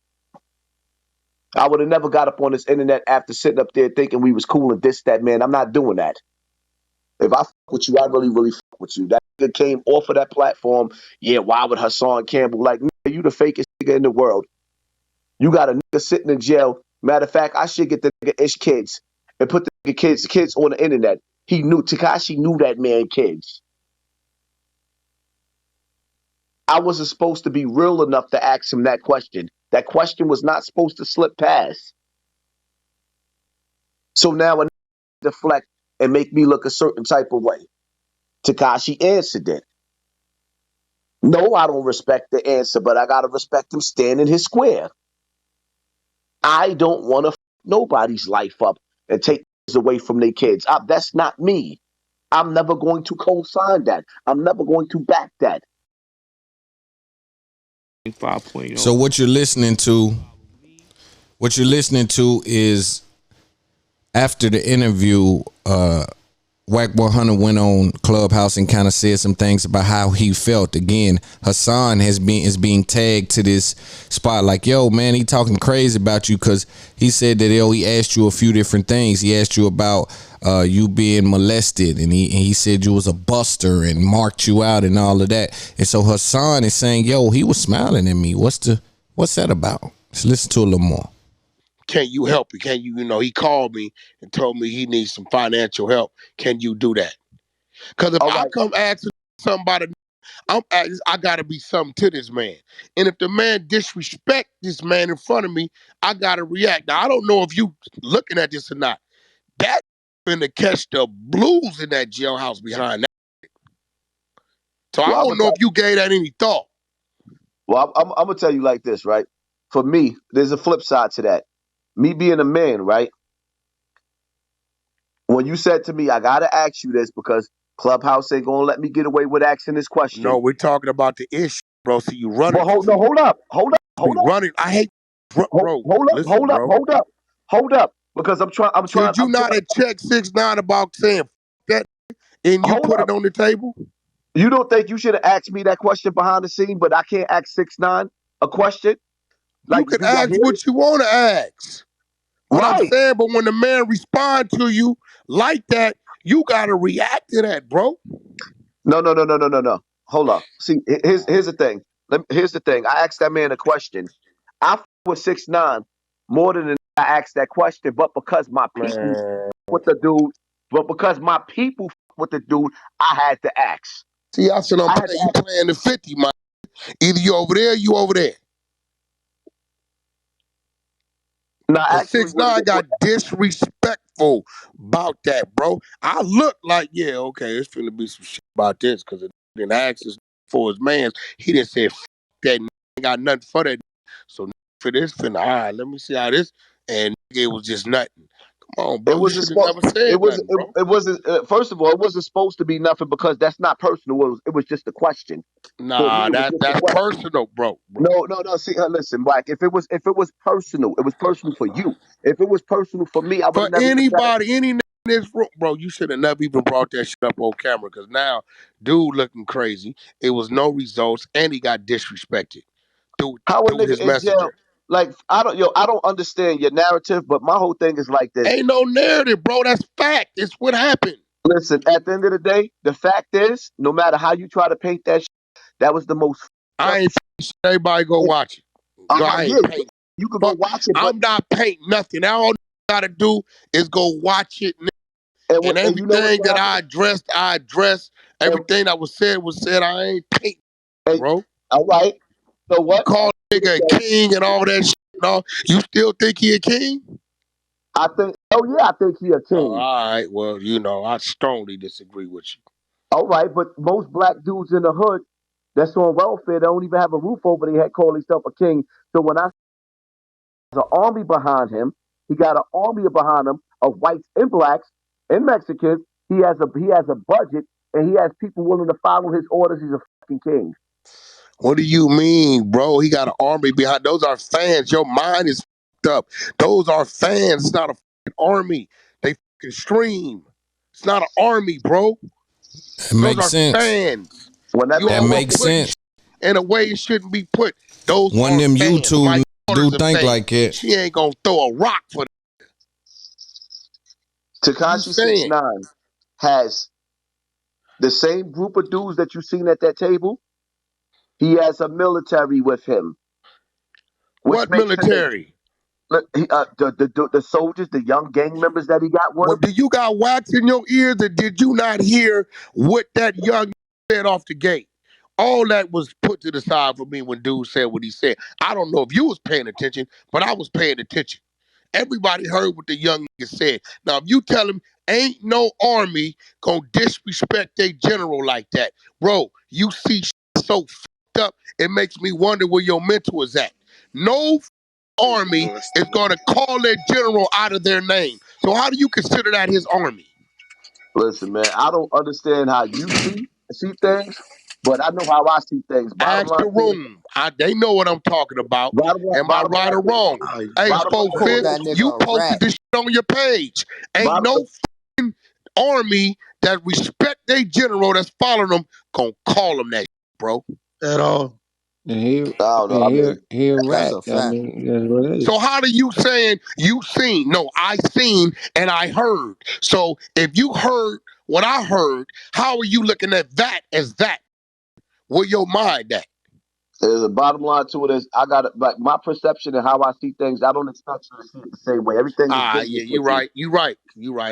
I would have never got up on this internet after sitting up there thinking we was cool and this, that, man. I'm not doing that. If I fuck with you, I really, really fuck with you. That nigga came off of that platform. Yeah, why would Hassan Campbell? Like, nigga, you the fakest nigga in the world. You got a nigga sitting in jail. Matter of fact, I should get the nigga Ish Kids and put the nigga kids on the internet. Tekashi knew that man kids. I wasn't supposed to be real enough to ask him that question. That question was not supposed to slip past. So now I deflect and make me look a certain type of way. Tekashi answered it. No, I don't respect the answer, but I gotta respect him standing his square. I don't want to f nobody's life up and take away from their kids. That's not me. I'm never going to co-sign that. I'm never going to back that. 5.0. So what you're listening to is after the interview, Wack 100 went on Clubhouse and kind of said some things about how he felt. Again, Hassan is being tagged to this spot like, yo, man, he talking crazy about you because he said that he asked you a few different things. He asked you about you being molested, and he said you was a buster and marked you out and all of that. And so Hassan is saying, yo, he was smiling at me. What's that about? Let's listen to a little more. Can you help me? Can you, he called me and told me he needs some financial help. Can you do that? Because if I come asking somebody, I got to be something to this man. And if the man disrespect this man in front of me, I got to react. Now, I don't know if you looking at this or not. That finna catch the blues in that jailhouse behind that. So I don't know if you gave that any thought. Well, I'm going to tell you like this, right? For me, there's a flip side to that. Me being a man, right? When you said to me, I got to ask you this because Clubhouse ain't going to let me get away with asking this question. No, we're talking about the issue, bro. So you running. Well, hold up. Running. I hate, bro. Hold up. Because I'm trying. Did you not check 6ix9ine about saying that and you put it on the table? You don't think you should have asked me that question behind the scene, but I can't ask 6ix9ine a question? Like, you can ask what you want to ask. What I'm saying, but when the man respond to you like that, you got to react to that, bro. No. Hold up. See, here's the thing. Here's the thing. I asked that man a question. I with 6ix9ine more than I asked that question, but because my people with the dude, I had to ask. See, I said you playing the 50, man. Either you over there, or you over there. Now, 6ix9ine got disrespectful about that, bro. I look like, yeah, okay, it's finna be some shit about this because it didn't ask us for his mans. He didn't say, f that, ain't got nothing for that. So for this, finna, all right, let me see how this, and it was just nothing. Come Come on, bro. You should have never said nothing, bro. It wasn't. First of all, it wasn't supposed to be nothing because that's not personal. It was just a question. Nah, that's personal, bro. No. See, listen, Wack. If it was personal, it was personal for you. If it was personal for me, I would For never. anybody, any in this room, bro, you should have never even brought that shit up on camera because now, dude looking crazy. It was no results, and he got disrespected through his messenger. Like I don't understand your narrative, but my whole thing is like this. Ain't no narrative, bro. That's fact. It's what happened. Listen, at the end of the day, the fact is, no matter how you try to paint that, that was the most. I ain't everybody go watch it. You can go watch it. I'm not painting nothing. All you gotta do is go watch it. And everything that I addressed. Everything that was said. I ain't painting, bro. All right. So what? Call a nigga a king and all that shit. No, you still think he a king? I think he a king. Oh, all right. Well, I strongly disagree with you. All right, but most black dudes in the hood that's on welfare, they don't even have a roof over their head, call themselves a king. So when I an army behind him, he got an army behind him of whites and blacks and Mexicans. He has a budget and he has people willing to follow his orders. He's a fucking king. What do you mean, bro? He got an army behind. Those are fans. Your mind is fucked up. Those are fans. It's not a fucking army. They fucking stream. It's not an army, bro. It makes sense. Fans. That makes sense. In a way it shouldn't be put. Those one of them fans. YouTube do think like it. She ain't gonna throw a rock for that. Tekashi 6ix9ine has the same group of dudes that you seen at that table. He has a military with him. What military? The soldiers, the young gang members that he got with him. Do you got wax in your ears, or did you not hear what that young said off the gate? All that was put to the side for me when dude said what he said. I don't know if you was paying attention, but I was paying attention. Everybody heard what the young nigga said. Now, if you tell him ain't no army gonna disrespect their general like that, bro, you see so fucked up, it makes me wonder where your mentor is at. No army is gonna call their general out of their name. So how do you consider that his army? Listen, man, I don't understand how you see things, but I know how I see things. Ask the room. They know what I'm talking about. Am I right or wrong? Hey, Spoke Fifth, you posted this shit on your page. Ain't no army that respect their general that's following them gonna call them that shit, bro. At all. And he a rat. I mean, that's what it is. So how do you saying you seen? No, I seen and I heard. So if you heard what I heard, how are you looking at that as that? Where your mind at? There's a bottom line to it is I got like my perception and how I see things. I don't expect you to see it the same way. Everything is business. Yeah, you're right. You're right.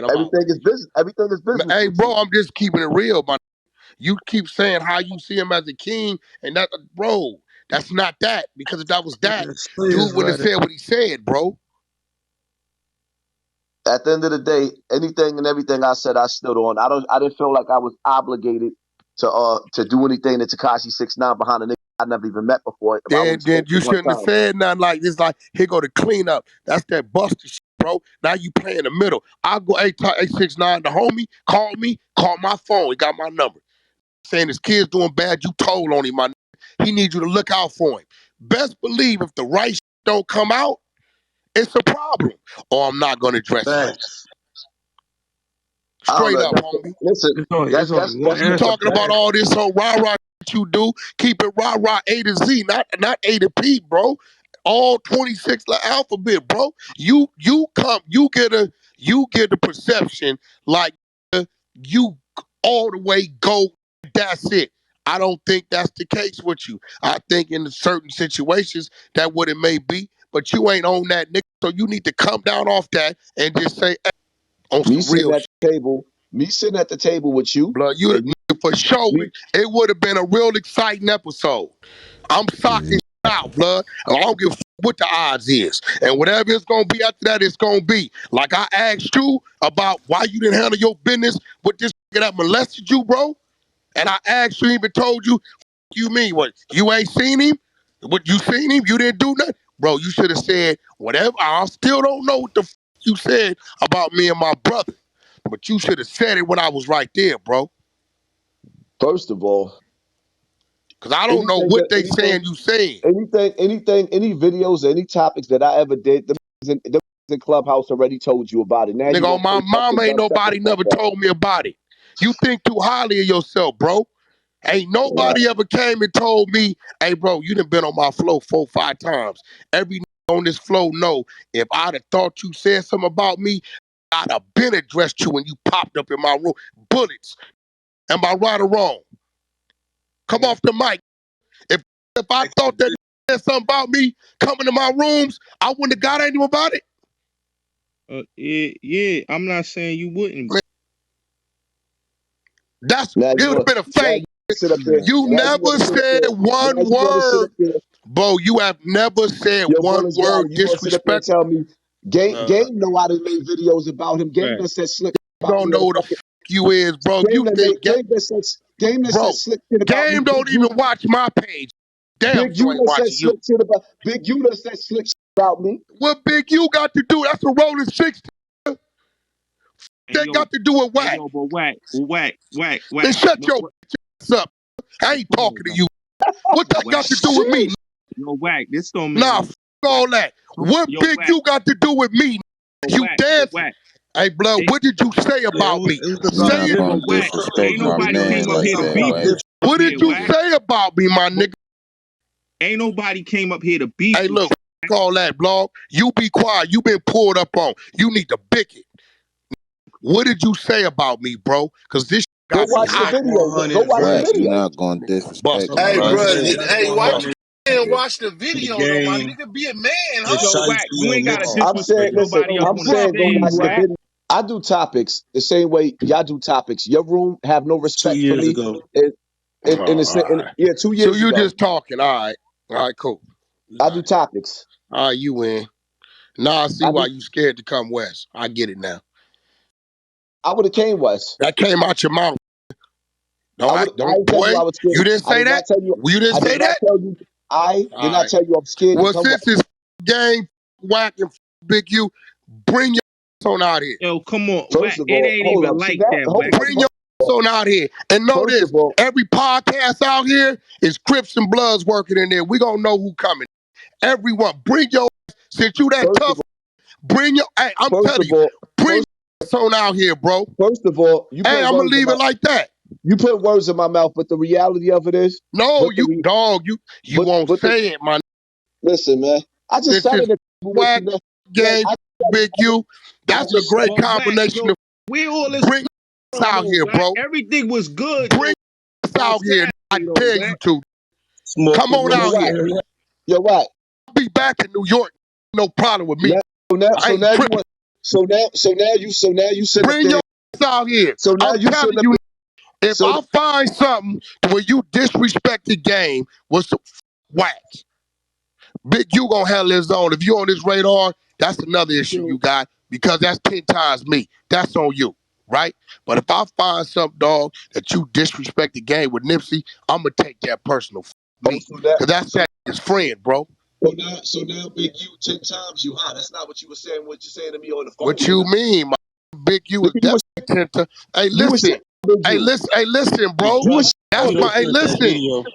Everything is business. Everything is business. Hey, bro, I'm just keeping it real, man. You keep saying how you see him as a king, and that, bro, that's not that. Because if that was that, dude wouldn't have said what he said, bro. At the end of the day, anything and everything I said, I stood on. I didn't feel like I was obligated to do anything to Tekashi 6ix9ine behind a nigga I never even met before. Then you shouldn't have said nothing like this. Like, here go the cleanup. That's that buster shit, bro. Now you play in the middle. I'll go 6ix9ine, the homie, call my phone. He got my number. Saying his kid's doing bad, you told on him, my nigga. He needs you to look out for him. Best believe if the right shit don't come out, it's a problem. Or I'm not going to address it. Straight up, homie. Listen, you talking about all this so rah-rah you do. Keep it rah-rah A to Z, not A to P, bro. All 26 alphabet, bro. You get the perception like you all the way go, that's it. I don't think that's the case with you. I think in certain situations that what it may be, but you ain't on that, nigga. So you need to come down off that and just say, hey, on some real shit. Me sitting at the table with you, blood, for sure. It would have been a real exciting episode. I'm socking out, blood. I don't give a what the odds is, and whatever it's gonna be after that, it's gonna be. Like I asked you about why you didn't handle your business with this nigga that molested you, bro. And I asked you, even told you, you mean what? You ain't seen him? What, you seen him? You didn't do nothing, bro. You should have said whatever. I still don't know what the you said about me and my brother. But you should have said it when I was right there, bro. First of all, because I don't know what they saying you said. Any videos, any topics that I ever did, the Clubhouse already told you about it. Now nigga, on my mama, ain't nobody never told me about it. You think too highly of yourself, bro. Ain't nobody ever came and told me, hey, bro, you done been on my flow 4 or 5 times. Every nigga on this flow know if I'd have thought you said something about me, I'd have been addressed you when you popped up in my room. Bullets. Am I right or wrong? Come off the mic. If I thought that said something about me coming to my rooms, I wouldn't have got anything about it. Yeah, I'm not saying you wouldn't. It would have been a fake. You never said one word. Bro, you have never said one word disrespect. Tell me, Game know I done made videos about him. Game that said slick. You don't know who the fuck you is, bro. Game that said slick shit about Game don't even watch my page. Damn, Bg U that said slick shit about Bg U that said slick shit about me. What Bg U got to do? That's a rolling 60. That got to do with Wack. Yo, but Wack. Then shut your ass up. I ain't talking to you. What that got to do with me? Yo, Wack, this don't mean. Nah, f all that. What Bg U got to do with me? You dancing. Hey, blood, what did you say about me? Say it. Ain't nobody came up here to beef. What did you say about me, my nigga? Ain't nobody came up here to beef. Hey, look, f all that, blog. You be quiet. You been pulled up on. You need to bick it. What did you say about me, bro? Because this got me hot. Go watch the video. You're not going to disrespect. Hey, bro. Watch the video, though, my nigga. Be a man, huh? Wack, you ain't got to disrespect nobody else. I'm saying go watch the video. I do topics the same way y'all do topics. Your room have no respect 2 years for me. ago. Yeah, 2 years ago. So you just talking. All right, cool. I do topics. All right, you win. Now I see why you scared to come west. I get it now. I would have came west. That came out your mouth. Boy, you didn't say that? You didn't say that? I did not tell you I'm scared to come west. Well, since it's game, Wack and Bg U, bring your on out here. Yo, come on. Wack, it ain't even like that. Bring your on out here. And know this, every podcast out here is Crips and Bloods working in there. We gonna know who coming. Everyone, bring your since you that tough, bring your I'm telling you, bring your on out here, bro. First of all, I'm gonna leave it like that. You put words in my mouth, but the reality of it is no, you won't say it, man. Listen, man. I just said it. Wack, game, Bg U. That's a great combination of we all bring out here, bro. Everything was good. Bring out here. I dare you to. Come on out here. You're right. I'll be back in New York. No problem with me. So now you sit bring your out here. So now I'm telling you, if I find something where you disrespect the game, what's the Wack? Bg U gonna handle his own. If you on this radar, that's another issue you got because that's 10 times me. That's on you, right? But if I find something, dog, that you disrespect the game with Nipsey, I'm gonna take that personal me because that's his friend, bro. So now, Bg U 10 times you hot. That's not what you were saying. What you're saying to me on the phone. What you mean, my Bg U is definitely 10 times. Hey, listen. Hey, listen, bro.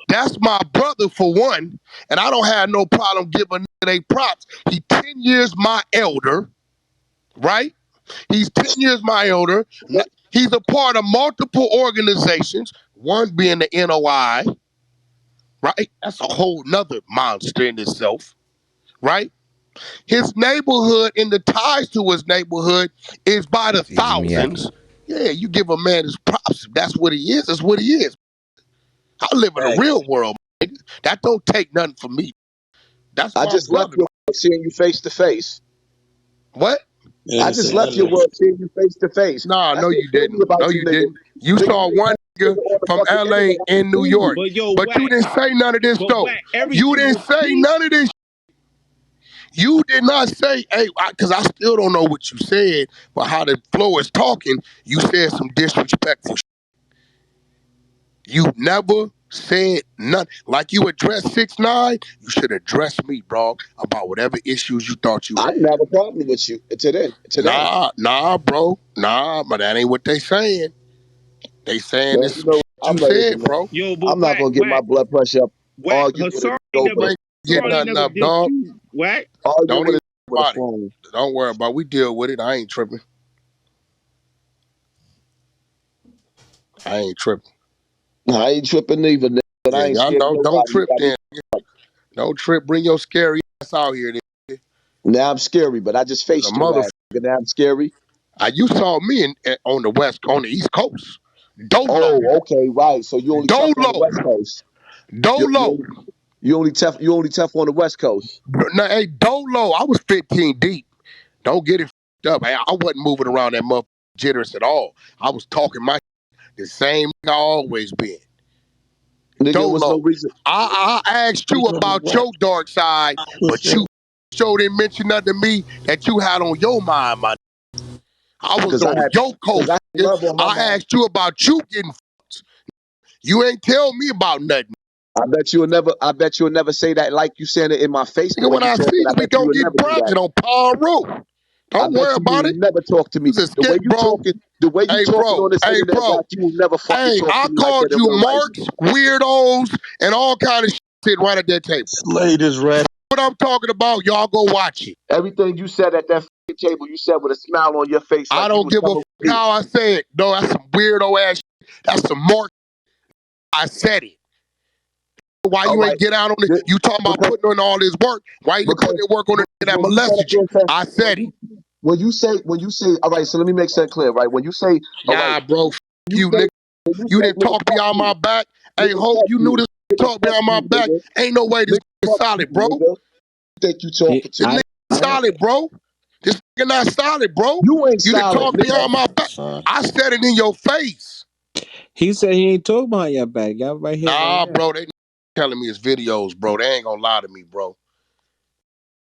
That's my brother for one, and I don't have no problem giving they props. He 10 years my elder, right? He's 10 years my elder. He's a part of multiple organizations, one being the NOI, right? That's a whole nother monster in itself, right? His neighborhood and the ties to his neighborhood is by the thousands. Yeah, you give a man his props. If that's what he is, that's what he is. I live in the real world, man. That don't take nothing from me. That's I just left your world seeing you face to face. What? I just left your world seeing you face to face. Nah, no, you didn't. No, you didn't. You saw one nigga from LA in New York. But you didn't say none of this, though. You didn't say none of this. You did not say, hey, because I still don't know what you said, but how the flow is talking, you said some disrespectful shit. You never said nothing. Like you addressed 6ix9ine, you should address me, bro, about whatever issues you thought you had. I didn't have a problem with you today. Nah, bro. Nah, but that ain't what they saying. They saying this you said, bro. Yo, but I'm not gonna get my blood pressure up. Argue with Hassan it. never Get nothing up, dog. Wack. Don't even worry about it. Don't worry about it. We deal with it. I ain't tripping. I ain't tripping either, nigga, but I ain't scared of nobody. Don't trip then. Don't trip. Bring your scary ass out here. Then. Now I'm scary, but I just faced your ass. Now I'm scary. You saw me on the East Coast. Dolo. Oh, okay, right. So you only tough on the West Coast. Dolo. You only tough on the West Coast. No, hey, Dolo. I was 15 deep. Don't get it up. I wasn't moving around that motherfucker jitters at all. I was talking the same I always been. Nigga, was no reason. I asked you about your dark side, but you didn't mention nothing to me that you had on your mind, my. I was on your coast. I asked you about you getting fucked. You ain't tell me about nothing. I bet you'll never say that like you saying it in my face. Nigga, when I see you, we gonna get private on Palm Road. Don't worry about it. Never talk to me. The way you talking on this internet, you will never fucking talk to me. I called you marks, weirdos, and all kind of shit right at that table. Slaters, right? What I'm talking about, y'all go watch it. Everything you said at that table, you said with a smile on your face. I don't give a fuck how I say it. No, that's some weirdo ass shit. That's some mark. I said it. Why you ain't get out on it? You talking about putting in all this work. Why you putting in work on it that molested you? I said it. When you say, all right, so let me make that clear, right? When you say, bro, you nigga, you didn't talk behind my back. Hey, hope you knew this talk behind my back. Ain't no way this is solid, bro. Think you talking to me? This solid, bro. This nigga not solid, bro. You ain't solid. You didn't talk behind my back. I said it in your face. He said he ain't talk behind your back. Y'all right here. Nah, bro, they telling me it's videos, bro. They ain't gonna lie to me, bro.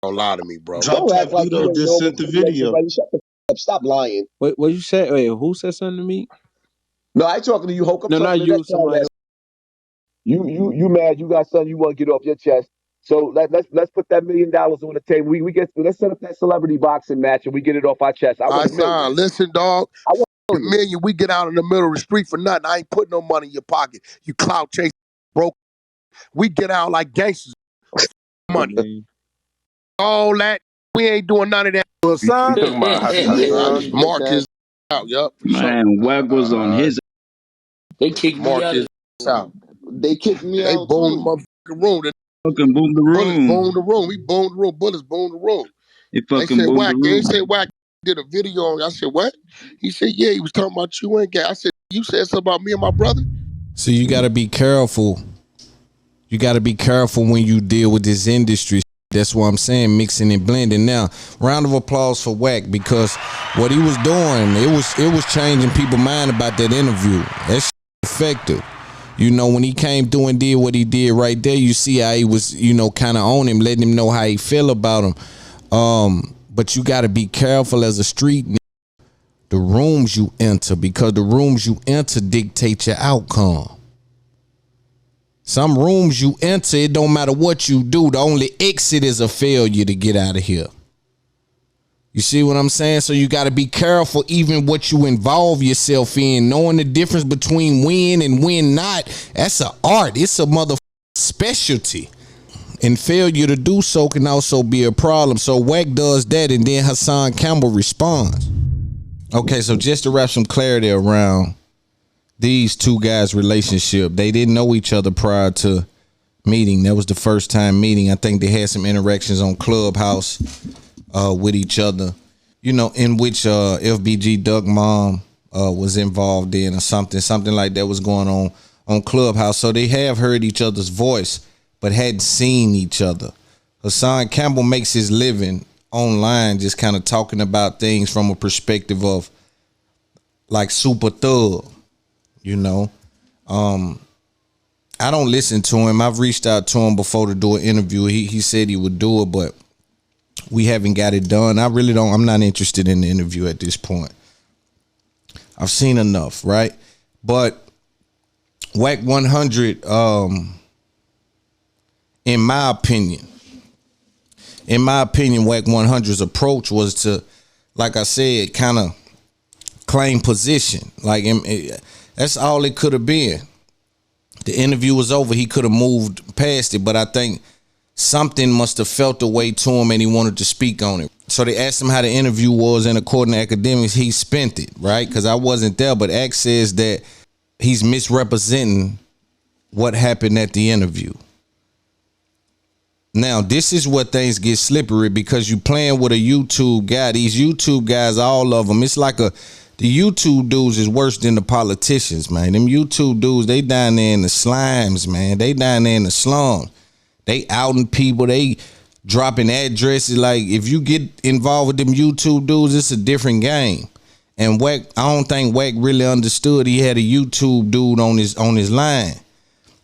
Don't lie to me, bro. Don't act like you just sent the video. Shut the up. Stop lying. Wait, what you say? Wait, who said something to me? No, I ain't talking to you, Hoke. No, not you. Somebody else. You mad? You got something you want to get off your chest. So let's put that $1 million on the table. Let's set up that celebrity boxing match and we get it off our chest. Hassan, listen, dog. I want $1 million. We get out in the middle of the street for nothing. I ain't putting no money in your pocket. You clout chase broke. We get out like gangsters. Money. All that. We ain't doing none of that. Marcus out, yup. Man, Wack was on his. They kicked Marcus out. They kicked me out. They boomed the motherfucking room. Fucking boomed the room. Bullets boomed the room. We boomed the room. Bullets boomed the room. They said Wack. They said Wack did a video on. I said, what? He said, yeah, he was talking about you and gay. I said, you said something about me and my brother? So you got to be careful. You got to be careful when you deal with this industry. That's what I'm saying, mixing and blending. Now, round of applause for Wack, because what he was doing, it was changing people's mind about that interview. That's effective. You know, when he came through and did what he did right there, you see how he was, kind of on him, letting him know how he feel about him. But you got to be careful as a street nigga, the rooms you enter, because the rooms you enter dictate your outcome. Some rooms you enter, it don't matter what you do. The only exit is a failure to get out of here. You see what I'm saying? So you got to be careful even what you involve yourself in. Knowing the difference between win and win not, that's an art. It's a motherfucking specialty. And failure to do so can also be a problem. So Wack does that, and then Hassan Campbell responds. Okay, so just to wrap some clarity around these two guys' relationship, they didn't know each other prior to meeting. That was the first time meeting. I think they had some interactions on Clubhouse with each other, in which FBG Duck mom was involved in, or something like that was going on Clubhouse. So they have heard each other's voice, but hadn't seen each other. Hassan Campbell makes his living online just kind of talking about things from a perspective of like super thug. I don't listen to him. I've reached out to him before to do an interview. He said he would do it, but we haven't got it done. I'm not interested in the interview at this point. I've seen enough, right? But Wack 100, in my opinion, Wack 100's approach was to, like I said, kind of claim position. Like, that's all it could have been. The interview was over. He could have moved past it, but I think something must have felt the way to him and he wanted to speak on it. So they asked him how the interview was, and according to Akademiks, he spent it, right? Because I wasn't there, but Ak says that he's misrepresenting what happened at the interview. Now, this is where things get slippery, because you playing with a YouTube guy. These YouTube guys, all of them, it's like the YouTube dudes is worse than the politicians, man. Them YouTube dudes, they down there in the slimes, man. They down there in the slums. They outing people. They dropping addresses. Like, if you get involved with them YouTube dudes, it's a different game. And Wack, I don't think Wack really understood he had a YouTube dude on his line.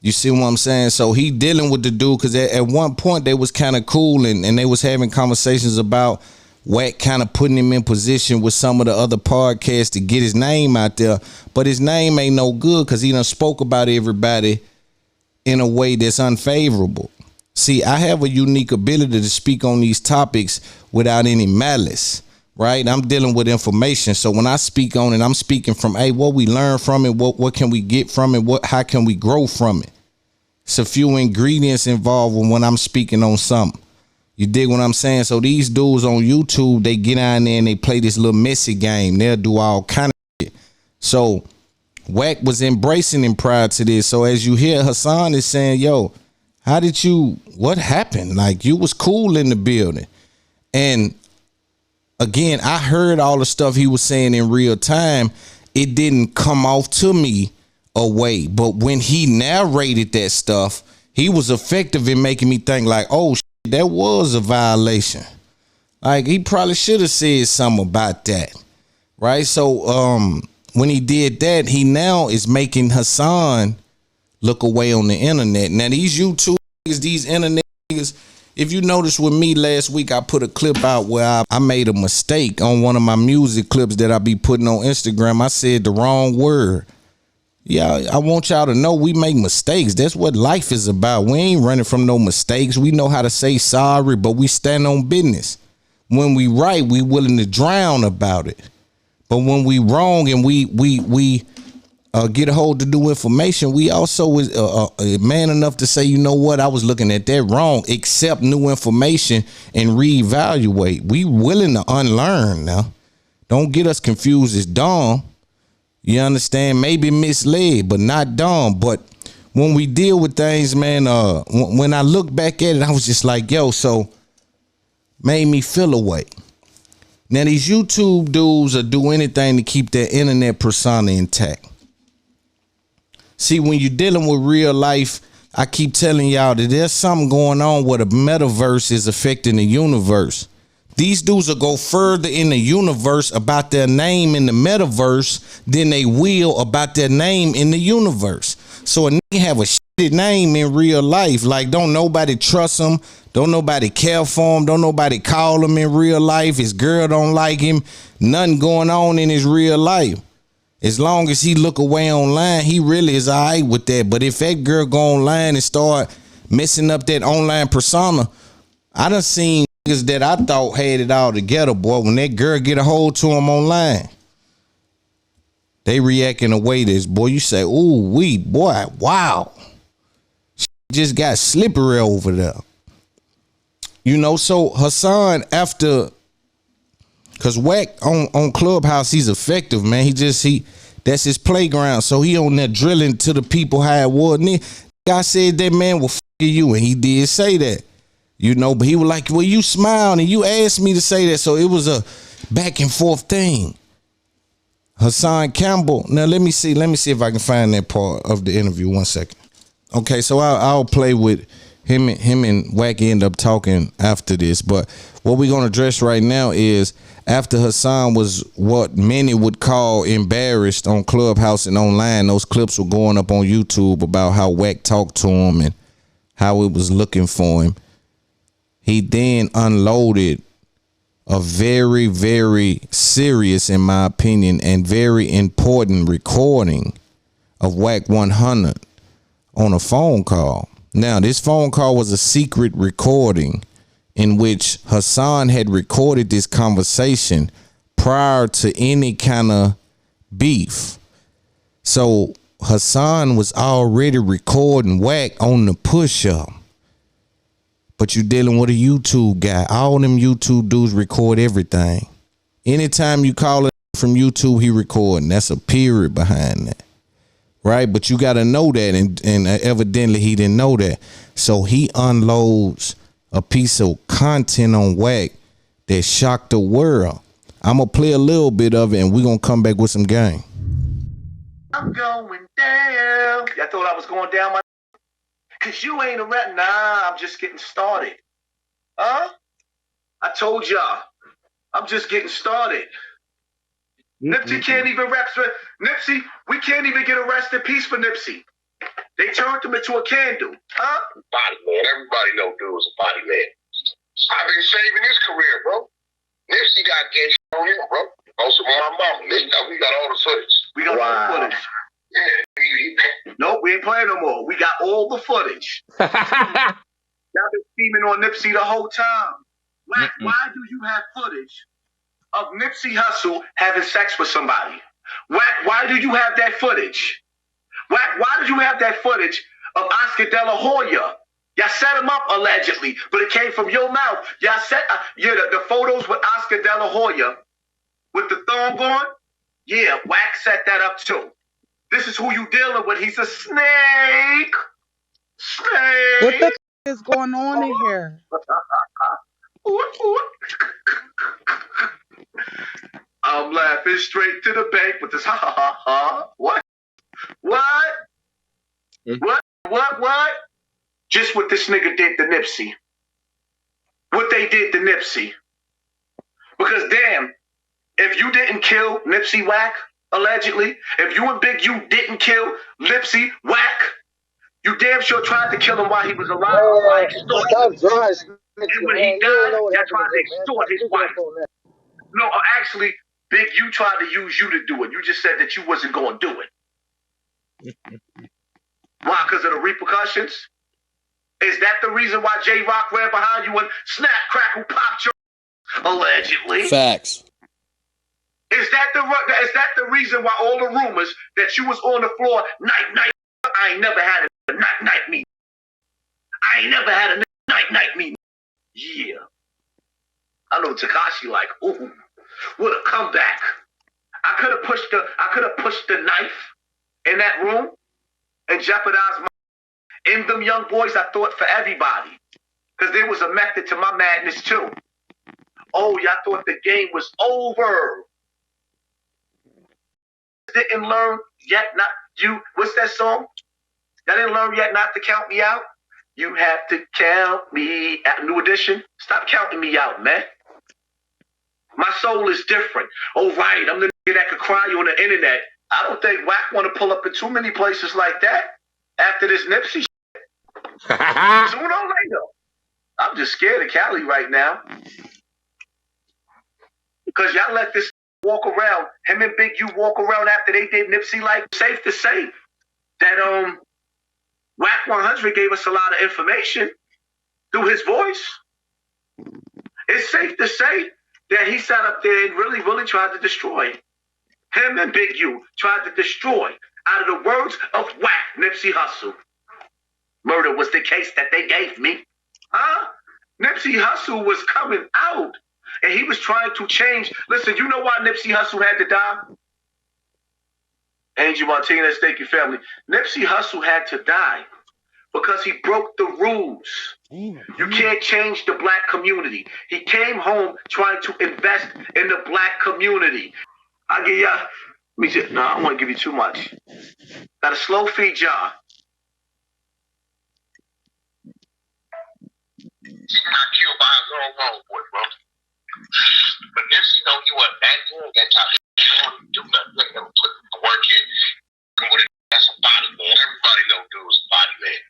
You see what I'm saying? So he dealing with the dude, because at one point they was kind of cool and they was having conversations about Wack kind of putting him in position with some of the other podcasts to get his name out there. But his name ain't no good, because he done spoke about everybody in a way that's unfavorable. See, I have a unique ability to speak on these topics without any malice, right? I'm dealing with information. So when I speak on it, I'm speaking from, hey, what we learn from it, what can we get from it, how can we grow from it? It's a few ingredients involved when I'm speaking on something. You dig what I'm saying? So these dudes on YouTube, they get on there and they play this little messy game. They'll do all kind of shit. So Wack was embracing him prior to this. So as you hear, Hassan is saying, yo, what happened? Like, you was cool in the building. And again, I heard all the stuff he was saying in real time. It didn't come off to me away. But when he narrated that stuff, he was effective in making me think like, oh, shit, that was a violation. Like, he probably should have said something about that. Right? So when he did that, he now is making Hassan look away on the internet. Now, these YouTube niggas, these internet niggas, if you notice with me last week, I put a clip out where I made a mistake on one of my music clips that I be putting on Instagram. I said the wrong word. Yeah, I want y'all to know we make mistakes. That's what life is about. We ain't running from no mistakes. We know how to say sorry, but we stand on business. When we right, we willing to drown about it. But when we wrong and we get a hold to do information, we also is man enough to say, you know what, I was looking at that wrong, accept new information and reevaluate. We willing to unlearn now. Don't get us confused as dumb. You understand? Maybe misled, but not dumb. But when we deal with things, man, when I look back at it, I was just like, yo, so made me feel away. Now, these YouTube dudes will do anything to keep their internet persona intact. See, when you're dealing with real life, I keep telling y'all that there's something going on where the metaverse is affecting the universe. These dudes will go further in the universe about their name in the metaverse than they will about their name in the universe. So a nigga have a shitty name in real life. Like, don't nobody trust him. Don't nobody care for him. Don't nobody call him in real life. His girl don't like him. Nothing going on in his real life. As long as he look away online, he really is all right with that. But if that girl go online and start messing up that online persona, I done seen niggas that I thought had it all together, boy. When that girl get a hold to him online, they react in a way that's, boy, you say, ooh, boy, wow. Just got slippery over there. You know, so Hassan, after, cause Wack on Clubhouse, he's effective, man. That's his playground. So he on there drilling to the people how it was. And guy said that man will f you, and he did say that. You know, but he was like, well, you smiled and you asked me to say that. So it was a back and forth thing. Hassan Campbell. Now let me see if I can find that part of the interview. 1 second. Okay, so I'll play with him and Wack end up talking after this. But what we're gonna address right now is after Hassan was what many would call embarrassed on Clubhouse and online. Those clips were going up on YouTube about how Wack talked to him and how it was looking for him. He then unloaded a very, very serious, in my opinion, and very important recording of Wack 100 on a phone call. Now, this phone call was a secret recording in which Hassan had recorded this conversation prior to any kind of beef. So Hassan was already recording Wack on the push-up. But you dealing with a YouTube guy. All them YouTube dudes record everything. Anytime you call it from YouTube, he recording. That's a period behind that. Right? But you got to know that. And evidently he didn't know that. So he unloads a piece of content on Wack that shocked the world. I'm going to play a little bit of it and we're going to come back with some game. I'm going down. Y'all thought I was going down my... Cause you ain't a rep. Nah, I'm just getting started. Huh? I told y'all. I'm just getting started. Nipsey can't even rep for Nipsey. We can't even get a rest in peace for Nipsey. They turned him into a candle. Huh? Body man. Everybody know dude was a body man. I've been saving his career, bro. Nipsey got gang on him, bro. Also, my mama. We got all the footage. We got all the footage. Yeah. Nope, we ain't playing no more. We got all the footage. Y'all been scheming on Nipsey the whole time. Why do you have footage of Nipsey Hussle having sex with somebody? Why do you have that footage? Why did you have that footage of Oscar De La Hoya? Y'all set him up allegedly, but it came from your mouth. Y'all set the photos with Oscar De La Hoya with the thong on. Yeah, Wack set that up too. This is who you dealing with. He's a snake. Snake. What the is going on in here? I'm laughing straight to the bank with this ha ha ha ha. What? What? Just what this nigga did to Nipsey. What they did to Nipsey. Because damn, if you didn't kill Nipsey Wack, allegedly, if you and Bg U didn't kill Nipsey Wack, you damn sure tried to kill him while he was alive. And when he died, y'all tried to extort his wife. No, actually, Bg U tried to use you to do it. You just said that you wasn't going to do it. Why? Because of the repercussions? Is that the reason why J-Rock ran behind you and snap, crackle, popped your allegedly? Facts. Is that the reason why all the rumors that you was on the floor night? I ain't never had a night meeting. I ain't never had a night meeting. Yeah. I know Tekashi like, ooh, what a comeback. I could have pushed the knife in that room and jeopardized in them young boys. I thought for everybody. Because there was a method to my madness too. Oh, y'all thought the game was over. Didn't learn yet not you. What's that song? Y'all didn't learn yet not to count me out. You have to count me out. New edition. Stop counting me out, man. My soul is different. Oh, right. I'm the nigga that could cry you on the internet. I don't think Wack want to pull up in too many places like that after this Nipsey shit. Sooner or later. I'm just scared of Cali right now. Because y'all let this walk around, him and Bg U walk around after they did Nipsey. Like, safe to say that Wack 100 gave us a lot of information through his voice. It's safe to say that he sat up there and really tried to destroy. Him and Bg U tried to destroy, out of the words of Wack, Nipsey Hussle. Murder was the case that they gave me. Huh? Nipsey Hussle was coming out. And he was trying to change. Listen, you know why Nipsey Hussle had to die? Angie Martinez, thank you, family. Nipsey Hussle had to die because he broke the rules. You can't change the black community. He came home trying to invest in the black community. I give y'all, no, I don't want to give you too much. Gotta slow feed y'all. He got killed by his own homeboy, bro. But Nipsey know you wasn't that good that time. You don't do nothing. Let him put the work in. That's a body man. Everybody know dude was a body man.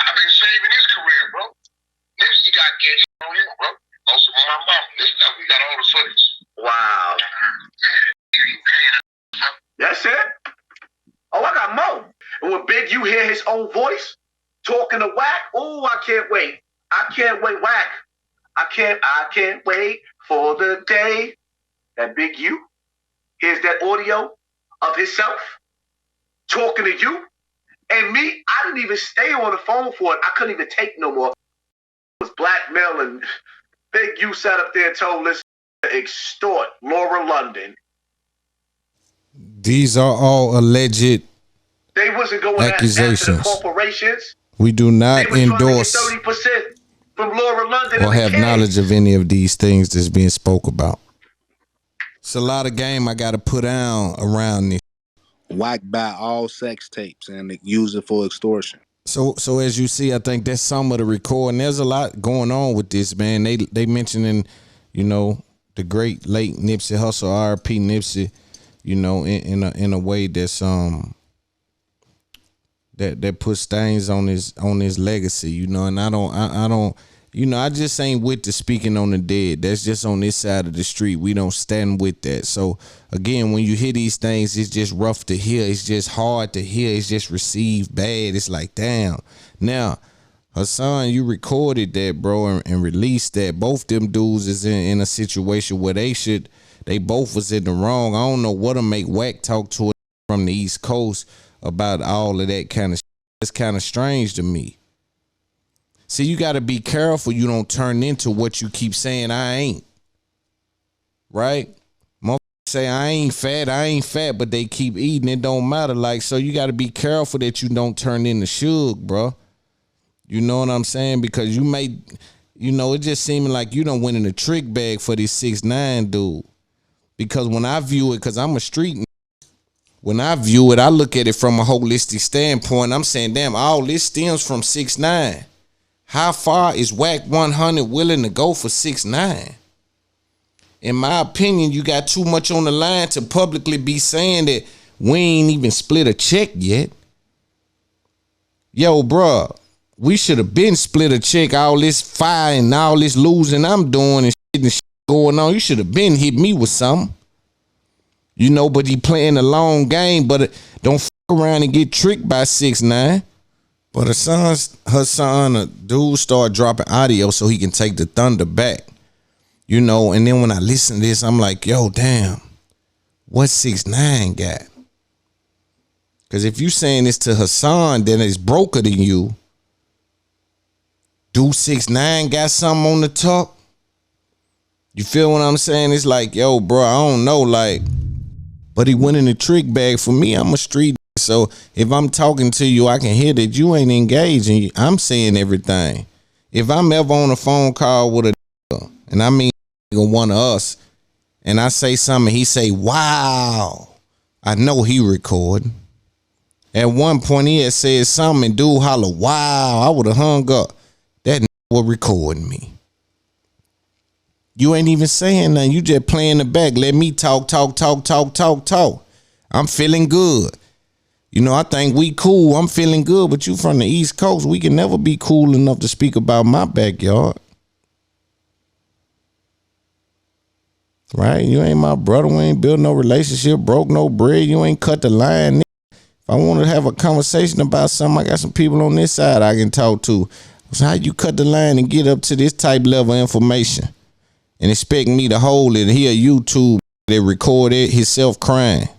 I've been saving his career, bro. Nipsey got gang on him, bro. Also, my mom. We got all the footage. Wow. That's it? Oh, I got more. And when Big U hear his own voice talking to Wack, oh, I can't wait. I can't wait, Wack. I can't wait for the day that Big U hears that audio of himself talking to you. And me, I didn't even stay on the phone for it. I couldn't even take no more. It was blackmail, and Big U sat up there and told us to extort Laura London. These are all alleged They wasn't going accusations. after the corporations. We do not endorse 30% from Laura London or have knowledge of any of these things that's being spoke about. It's a lot of game I got to put down around this. Wack buy all sex tapes and use it for extortion. So as you see, I think that's some of the recording. There's a lot going on with this, man. They mentioning, you know, the great late Nipsey Hussle, R.I.P. Nipsey, you know, in a way that's that puts stains on his legacy, you know. And I don't, you know, I just ain't with the speaking on the dead. That's just on this side of the street. We don't stand with that. So again, when you hear these things, it's just rough to hear. It's just hard to hear. It's just received bad. It's like, damn. Now, Hassan, you recorded that, bro, and released that. Both them dudes is in a situation where they both was in the wrong. I don't know what'll make Wack talk to it from the East Coast about all of that kind of shit. It's kind of strange to me. See, you got to be careful you don't turn into what you keep saying I ain't. Right? Motherfuckers say I ain't fat, but they keep eating. It don't matter. Like, so you got to be careful that you don't turn into Suge, bro. You know what I'm saying? Because you may, you know, it just seeming like you done went in a trick bag for this 6ix9ine dude. Because when I view it, because I'm a street nigga, when I view it, I look at it from a holistic standpoint. I'm saying, damn, all this stems from 6ix9ine. How far is Wack 100 willing to go for 6ix9ine? In my opinion, you got too much on the line to publicly be saying that we ain't even split a check yet. Yo, bruh, we should have been split a check. All this fire and all this losing I'm doing and shit going on. You should have been hit me with something. You know, but he playing a long game, but don't fuck around and get tricked by 6ix9ine. But Hassan, a dude started dropping audio so he can take the thunder back. You know, and then when I listen to this, I'm like, yo, damn, what 6ix9ine got? Because if you saying this to Hassan, then it's broker than you. Do 6ix9ine got something on the talk? You feel what I'm saying? It's like, yo, bro, I don't know, like, but he went in the trick bag. For me, I'm a street. So if I'm talking to you, I can hear that you ain't engaging. I'm saying everything. If I'm ever on a phone call with a nigga, and I mean one of us, and I say something, he say, wow, I know he recording. At one point he had said something and dude holler, wow, I would have hung up. That nigga was recording me. You ain't even saying nothing. You just playing the back. Let me talk. I'm feeling good. You know, I think we cool. I'm feeling good, but you from the East Coast. We can never be cool enough to speak about my backyard. Right? You ain't my brother. We ain't built no relationship, broke no bread. You ain't cut the line. If I want to have a conversation about something, I got some people on this side I can talk to. So how you cut the line and get up to this type level of information and expect me to hold it? He a YouTube that recorded himself crying.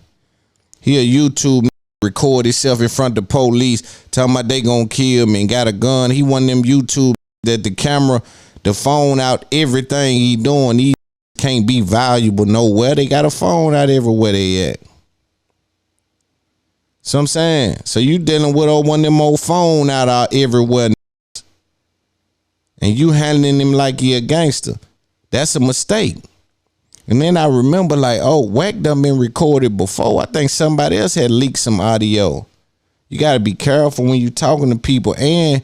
He a YouTube record himself in front of the police talking about they gonna kill me and got a gun. He one of them YouTube that the camera, the phone out, everything he doing, he can't be valuable nowhere. They got a phone out everywhere they at. So I'm saying, so you dealing with one of them old phone out everywhere and you handling him like he a gangster. That's a mistake. And then I remember like, oh, Wack done been recorded before. I think somebody else had leaked some audio. You got to be careful when you talking to people. And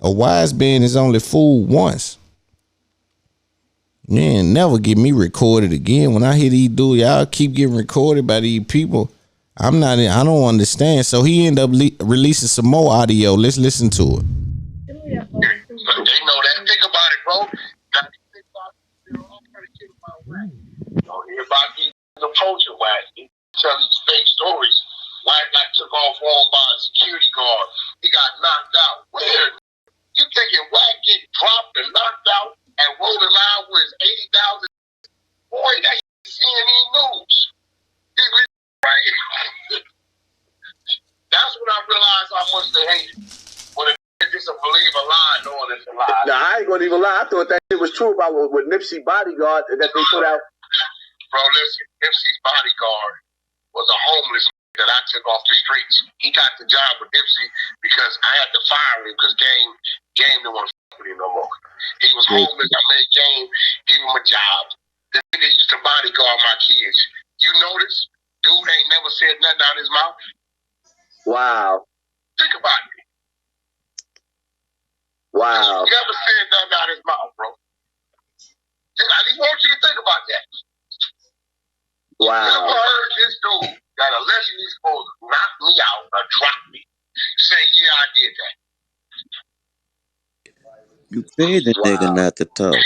a wise man is only fooled once. You ain't never get me recorded again. When I hear these dudes, y'all keep getting recorded by these people. I don't understand. So he ended up releasing some more audio. Let's listen to it. They know that. Think about it, bro. Everybody approaching Wack. He tell these fake stories. Wack Wack got took off on by a security guard. He got knocked out. Weird. You thinking Wack get dropped and knocked out and rolling out with 80,000? Boy, that's CNN News. He was crazy. That's when I realized how much they hate it. When a just believe a lie, knowing it's a lie. Nah, I ain't gonna even lie. I thought that shit was true about what Nipsey bodyguard that they put out. Bro, listen, Nipsey's bodyguard was a homeless that I took off the streets. He got the job with Nipsey because I had to fire him because Game didn't want to fuck with him no more. He was homeless. I made Game give him a job. The nigga used to bodyguard my kids. You notice? Dude ain't never said nothing out his mouth. Wow. Think about it. Wow. He never said nothing out his mouth, bro. I just want you to think about that. Wow. You never heard this dude that allegedly supposed to knock me out or drop me say, yeah, I did that. You paid the nigga not to talk. He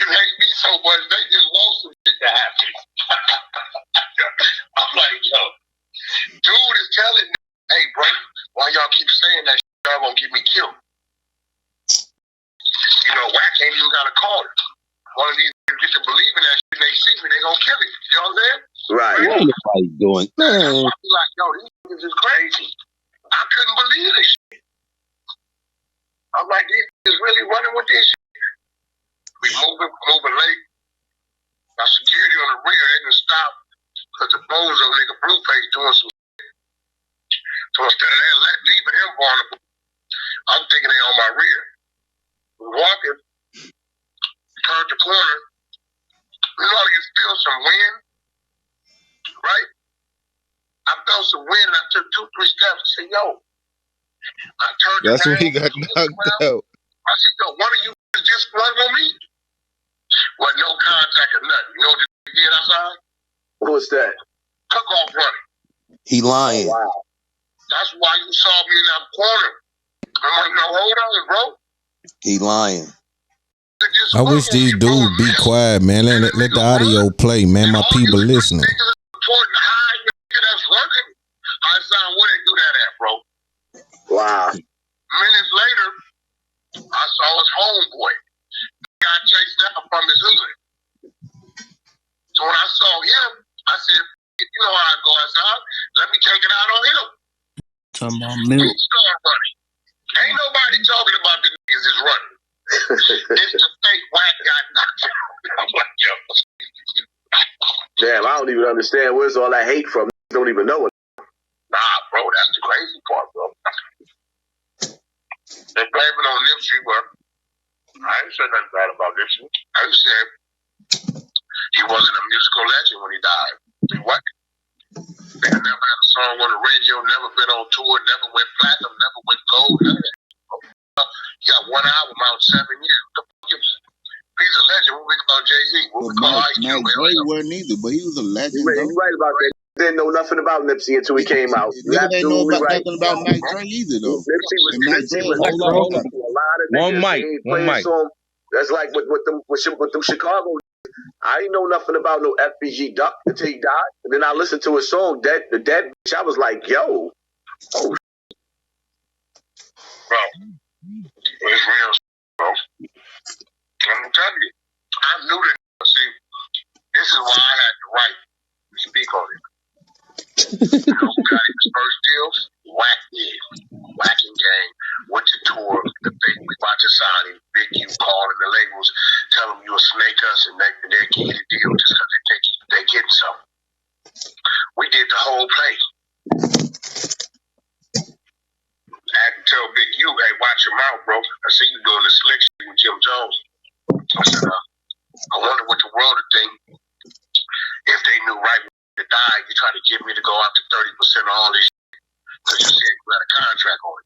hate me so much, they just want some shit to happen. I'm like, yo, dude is telling me, hey, bro, why y'all keep saying that shit, y'all gonna get me killed? You know, Wack ain't even got a call. One of these niggas get to believe in that shit, they see me, they gonna kill it. You know what I'm saying? Right. What anybody doing? Man. I be like, yo, these niggas is crazy. I couldn't believe this shit. I'm like, these niggas really running with this shit. We moving late. Got security on the rear, they didn't stop because the bozo nigga Blueface doing some shit. So instead of that, leaving him vulnerable, I'm thinking they on my rear. We walking, turned the corner. You know, you feel some wind, right? I felt some wind and I took 2-3 steps and said, yo. I turned That's when he got knocked out. I said, yo, one of you just flung on me. Well, no contact or nothing. You know what he did outside? What's that? Took off running. He lying. Oh, wow. That's why you saw me in that corner. I'm like, no, hold on, bro. He lying. I wish these dudes be quiet, man. Let the audio play, man. My people listening. That's running. Hassan, where they do that at, bro? Wow. Minutes later, I saw his homeboy. He got chased out from his hood. So when I saw him, I said, you know how I go, Hassan. Let me take it out on him. Talking about milk. He started running. Ain't nobody talking about the niggas is running. It's the fake Wack got knocked out. I'm like, yo. Damn, I don't even understand where's all that hate from. Don't even know it. Nah, bro, that's the crazy part, bro. They blame it on Nipsey, but I ain't said nothing bad about Nipsey. I just said he wasn't a musical legend when he died. He wasn't. They never had a song on the radio, never been on tour, never went platinum, never went gold, none of that. He got one album out 7 years. He's a legend. What we call Jay-Z? What we call Ice Cube? Mike wasn't either, but he was a legend. You're right about that. Didn't know nothing about Nipsey until he came out. They didn't know nothing about Night Dre either, though. Nipsey was a lot of niggas. One mic. That's like with them Chicago. I didn't know nothing about no FBG Duck until he died. And then I listened to his song, The Dead Bitch. I was like, yo. Oh, bro. It's real, bro. Let me tell you. I knew that. See, this is why I had the right to speak on it. You know who got his first deals? Wack did. Wack and Gang went to tour. The thing we about to sign him. Bg U calling the labels, tell them you'll snake us and they'll give you the deal just because they getting something. We did the whole play. I had to tell Bg U, hey, watch your mouth, bro. I see you doing the slick shit with Jim Jones. I said, I wonder what the world would think if they knew right when to die, you try to get me to go out to 30% of all this shit because you said you had a contract on it.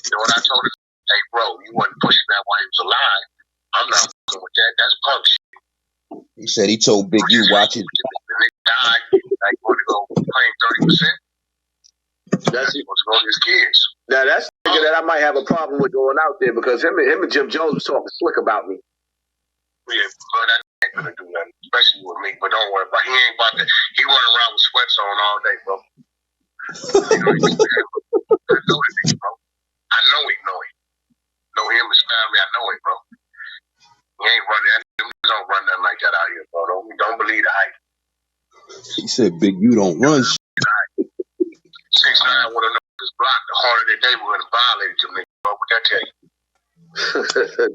You know what I told him? Hey, bro, you wasn't pushing that while he was alive. I'm not fucking with that. That's punk shit. He said he told Bg U, watch it. The nigga died, like, want to go claim 30%? That's it. What's going to his kids. Now, that's the nigga that I might have a problem with going out there because him and Jim Jones was talking slick about me. Yeah, but that ain't gonna do nothing, especially with me. But don't worry about it. He ain't about to. He running around with sweats on all day, bro. I know the nigga, bro. I know him. Know him, his family. I know him, bro. He ain't running. Them niggas don't run nothing like that out here, bro. Don't believe the hype. He said, "Big U don't run shit." 6ix9ine would have known this block the harder that they would have violated them niggas, bro. What that tell you?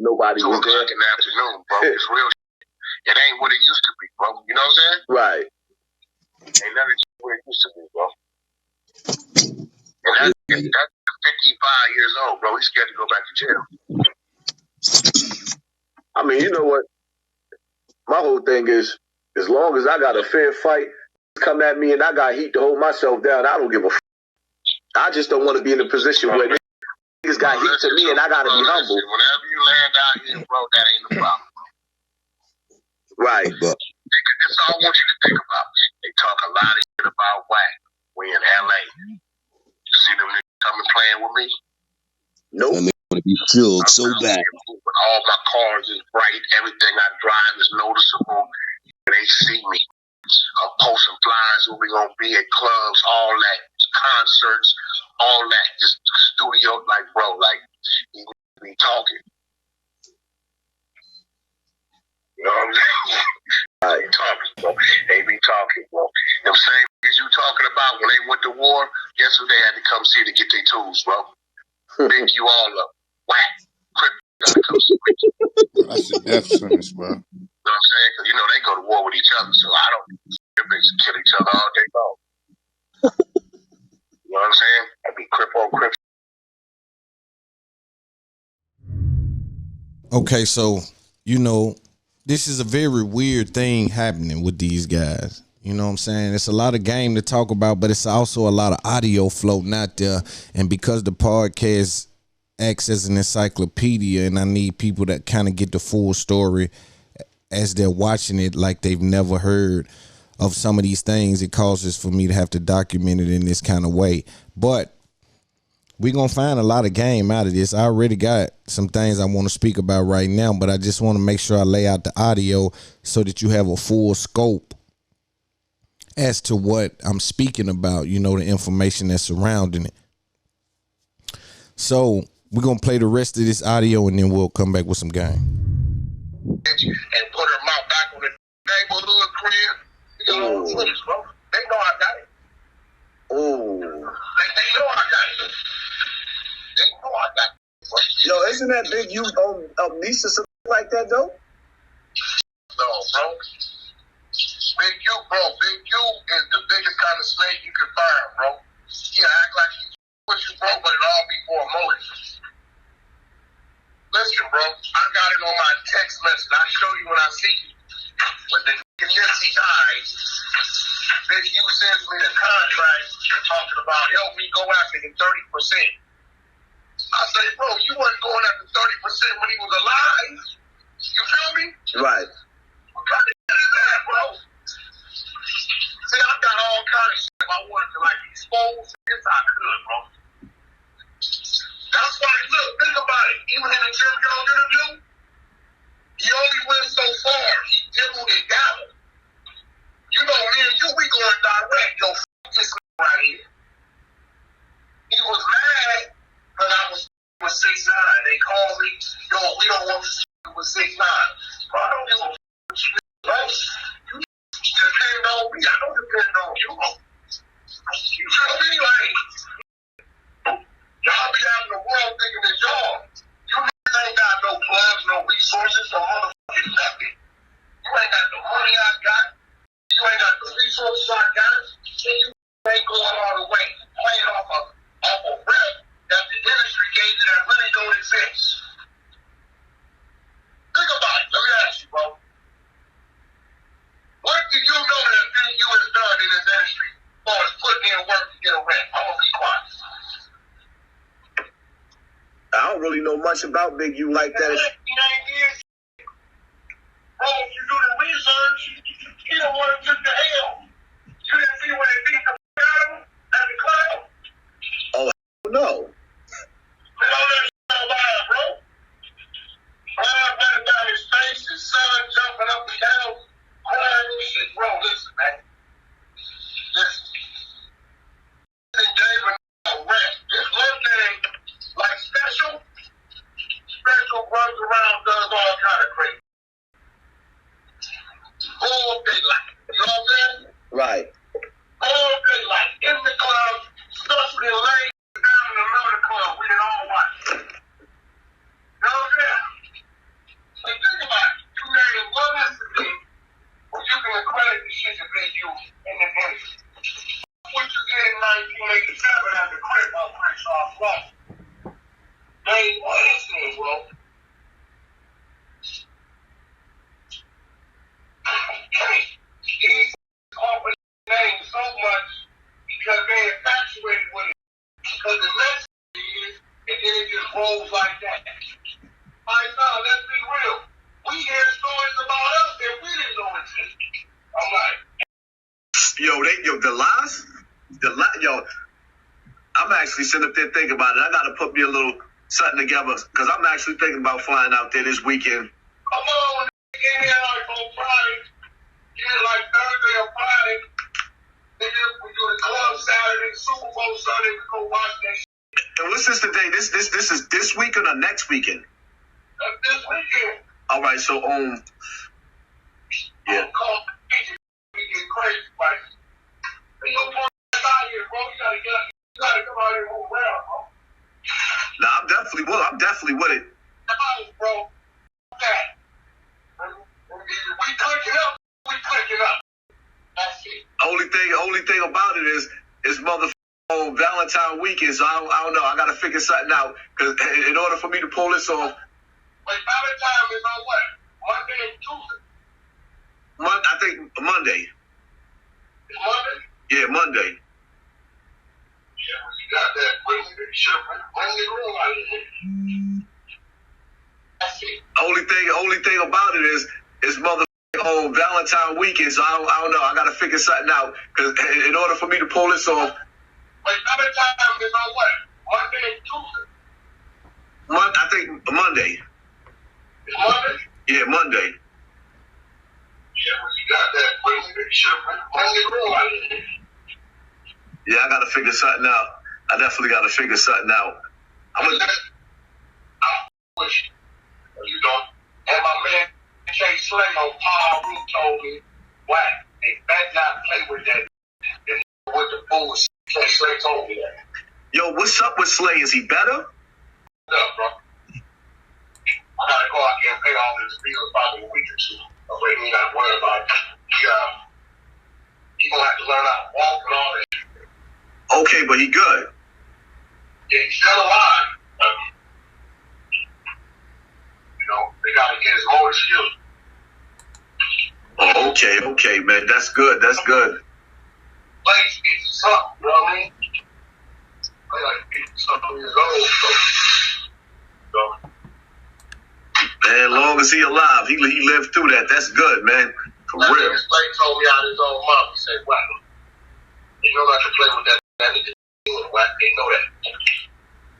Nobody was there. 2 o'clock in the afternoon, bro. It's real shit. It ain't what it used to be, bro. You know what I'm saying? Right. Ain't none of it what it used to be, bro. And that's 55 years old, bro. He's scared to go back to jail. I mean, you know what? My whole thing is, as long as I got a fair fight, come at me and I got heat to hold myself down, I don't give a f. I just don't want to be in a position where niggas got heat to me and I got to be humble. Whenever you land out here, bro, that ain't the problem, bro. Right, but that's all I want you to think about. They talk a lot of shit about Wack. We in LA. You see them niggas coming playing with me? Nope. And they want to be killed so bad. All my cars is bright. Everything I drive is noticeable. They see me. I'm posting flyers where we gonna be at clubs, all that, concerts, all that. Just studio, like, bro, like, he be talking. You know what I'm saying? They talking, bro. They be talking, bro. Them same niggas you talking about when they went to war, guess who they had to come see to get their tools, bro? Big U all up. Wack. Crip gotta come see me. That's a death sentence, bro. You know what I'm saying? Because, you know, they go to war with each other, so I don't. Them niggas kill each other all day long. You know what I'm saying? I be crip on crip. Okay, so, you know, this is a very weird thing happening with these guys. You know what I'm saying? It's a lot of game to talk about, but it's also a lot of audio floating out there. And because the podcast acts as an encyclopedia, and I need people that kind of get the full story as they're watching it, like they've never heard of some of these things, it causes for me to have to document it in this kind of way. But we're going to find a lot of game out of this. I already got some things I want to speak about right now, but I just want to make sure I lay out the audio so that you have a full scope as to what I'm speaking about, you know, the information that's surrounding it. So we're going to play the rest of this audio and then we'll come back with some game. And put her mouth back on the neighborhood crib. You know, footage, bro. They know I got it. oh, They know I got it. They know I got it. yo, isn't that Big U niece or something like that though? No, bro. Big U, bro. Big U is the biggest kind of snake you can find, bro. He act like he push you, bro, but it all be for a motive. Listen, bro. I got it on my text message. I'll show you when I see you. When the Nipsey died, Big U sends me the contract talking about help me go after the 30%. I say, bro, you wasn't going after 30% when he was alive. You feel me? Right. What kind of shit is that, bro? See, I got all kind of shit if I wanted to, like, expose this, I could, bro. That's why, look, think about it. Even in the Jim Jones interview, he only went so far. He dibbled and dabbled. You know, me and you, we going direct. Yo, f*** this right here. He was mad because I was with 6ix9ine. They called me, yo, we don't want to with 6ix9ine. Bro, I don't give a f*** with you, bro. You depend on me. I don't depend on you. You feel me? Like, y'all be out in the world thinking it's y'all. You niggas ain't got no plugs, no resources, no motherfucking nothing. You ain't got the money I got. You ain't got the resources I got. And you ain't going all the way. Playing off a rep that the industry gave you that really don't exist. Think about it. Let me ask you, bro. What do you know that Bg U has done in this industry as far as putting in work to get a rep? I'm going to be quiet. I don't really know much about Big U like that. Bro, if you do the research, he don't want to took the hell. You didn't see where they beat the out of him at the club? Oh, no. Man, all that shit on live, bro. Live running down his face, his son jumping up and down, crying and shit. Bro, listen, man. Listen. Yo, I'm actually sitting up there thinking about it. I got to put me a little something together because I'm actually thinking about flying out there this weekend. Come on, get here like on Friday. Get here like Thursday or Friday. Then we do the club Saturday, Super Bowl Sunday. We go watch that shit. And what's this today? This is this weekend or next weekend? That's this weekend. All right, so yeah. We get crazy, like. Hey, yo, boy, out here, bro. You gotta come out here and move around, bro. Nah, I'm definitely with it. Bro. That. We click it up. That's it. Only thing about it is motherfucking Valentine weekend, so I don't know. I gotta figure something out. Cause in order for me to pull this off. Wait, Valentine is on what? Monday and Tuesday? I think Monday. It's Monday? Yeah, Monday. Yeah, well, you got that. Bring the room out here. That's it. Only thing about it is motherfucking Valentine weekend, so I don't know. I gotta figure something out. Cause in order for me to pull this off. Wait, Valentine is on what? Monday and Tuesday? I think Monday. It's Monday? Yeah, Monday. Yeah, well, you got that. Bring the room out here. Yeah, I gotta figure something out. I definitely gotta figure something out. I'm with you know, and my man K Slay on Paul Root told me, Wack, they better not play with that. And with the bullshit, K Slay told me that. Yo, what's up with Slay? Is he better? What's up, bro? I gotta go out here and pay all his bills probably in a week or two. I'm afraid he not worried about it. He gonna have to learn how to walk and all that shit. Okay, but he good. Yeah, he's still alive. You know, they gotta get his motor skills. Oh, okay, man. That's good. Place needs something, you know what I mean? They like 50-something years old, so. Man, as long as he alive, he lived through that. That's good, man. For real. Slay told me out of his own mouth. He said, Wack, you know not to play with that nigga and Wack. They know that.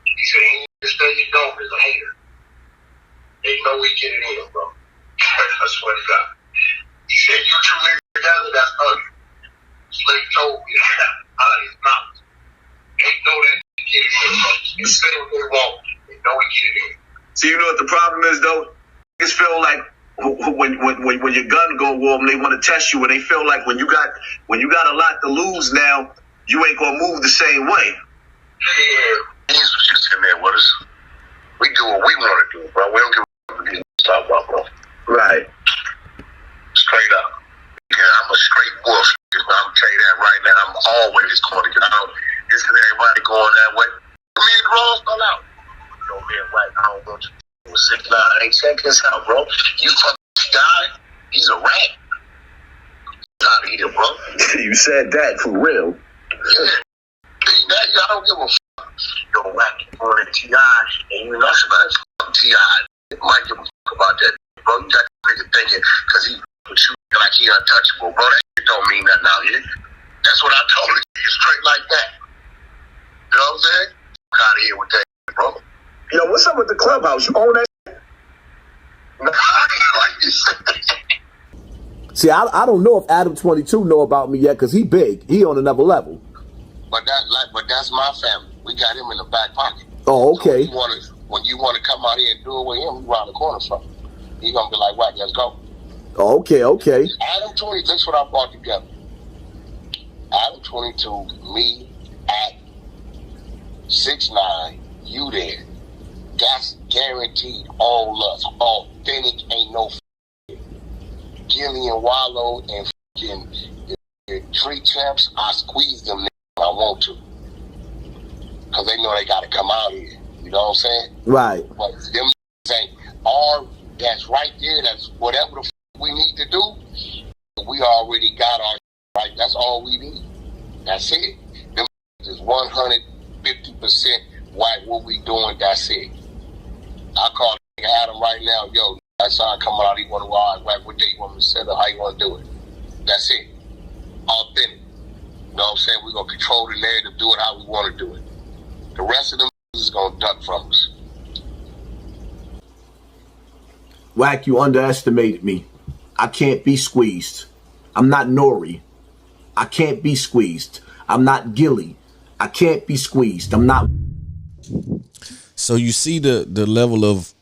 He said, any mistake you don't is a hater. They know we get it in, bro. I swear to God. He said, you two niggas together, that's ugly. Slay told me that out of his mouth. They know that we get it in, bro. They say what they want. They know we get it in. See, you know what the problem is, though? Niggas feel like when your gun go warm, they want to test you, and they feel like when you got a lot to lose now, you ain't gonna move the same way. Yeah, he's just in there with us. We do what we want to do, bro. We don't give a fuck what these talk about, bro. Right. Straight up. Yeah, I'm a straight wolf. I'm gonna tell you that right now. I'm always going to get out. This is everybody going that way. Me and Gross fell out. You know, man, Wack, I don't want you to 6'9". Hey, check this out, bro. You fucking guy, he's a rat. Out of here, bro. You said that for real. Yeah. I don't give a fuck. Yo, Wack, you're going to T.I. and you're not supposed to fuck T.I. Might give a fuck about that, bro. You got that nigga thinking, because he put you like he untouchable, bro. That shit don't mean nothing out here. That's what I told him. He's straight like that. You know what I'm saying? Fuck out of here with that, bro. Yo, what's up with the clubhouse? You own that? Like you said. See, I don't know if Adam 22 know about me yet because he big. He on another level. But that's my family. We got him in the back pocket. Oh, okay. So when you want to come out here and do it with him, you around the corner from him. He gonna be like, Wack, let's go. Oh, okay. Adam 20, that's what I brought together. Adam 22, me at 6'9", you there. That's guaranteed all us. Authentic, ain't no Gillie and Walo and the Tree Champs. I squeeze them when I want to. Because they know they got to come out here. You know what I'm saying? Right. But them ain't all that's right there. That's whatever the we need to do. We already got our right. That's all we need. That's it. Them is 150% white. What we doing, that's it. I call Adam right now. Yo, Hassan coming out. He want to ride. What day you want me to set up? How you want to do it? That's it. Authentic. know what I'm saying? We're going to control the narrative, do it how we want to do it. The rest of them is going to duck from us. Wack, you underestimated me. I can't be squeezed. I'm not Nore. I can't be squeezed. I'm not Gillie. I can't be squeezed. I'm not. So you see the level of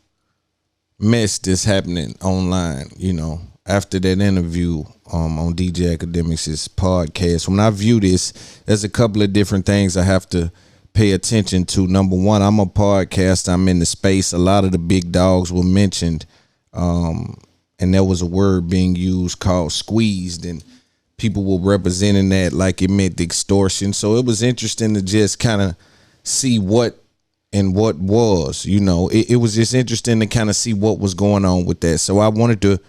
mess that's happening online, you know, after that interview on DJ Akademiks' podcast. When I view this, there's a couple of different things I have to pay attention to. Number one, I'm a podcaster. I'm in the space. A lot of the big dogs were mentioned, and there was a word being used called squeezed, and people were representing that like it meant extortion. So it was interesting to just kind of see what and what was, you know, it was just interesting to kind of see what was going on with that. So I wanted to,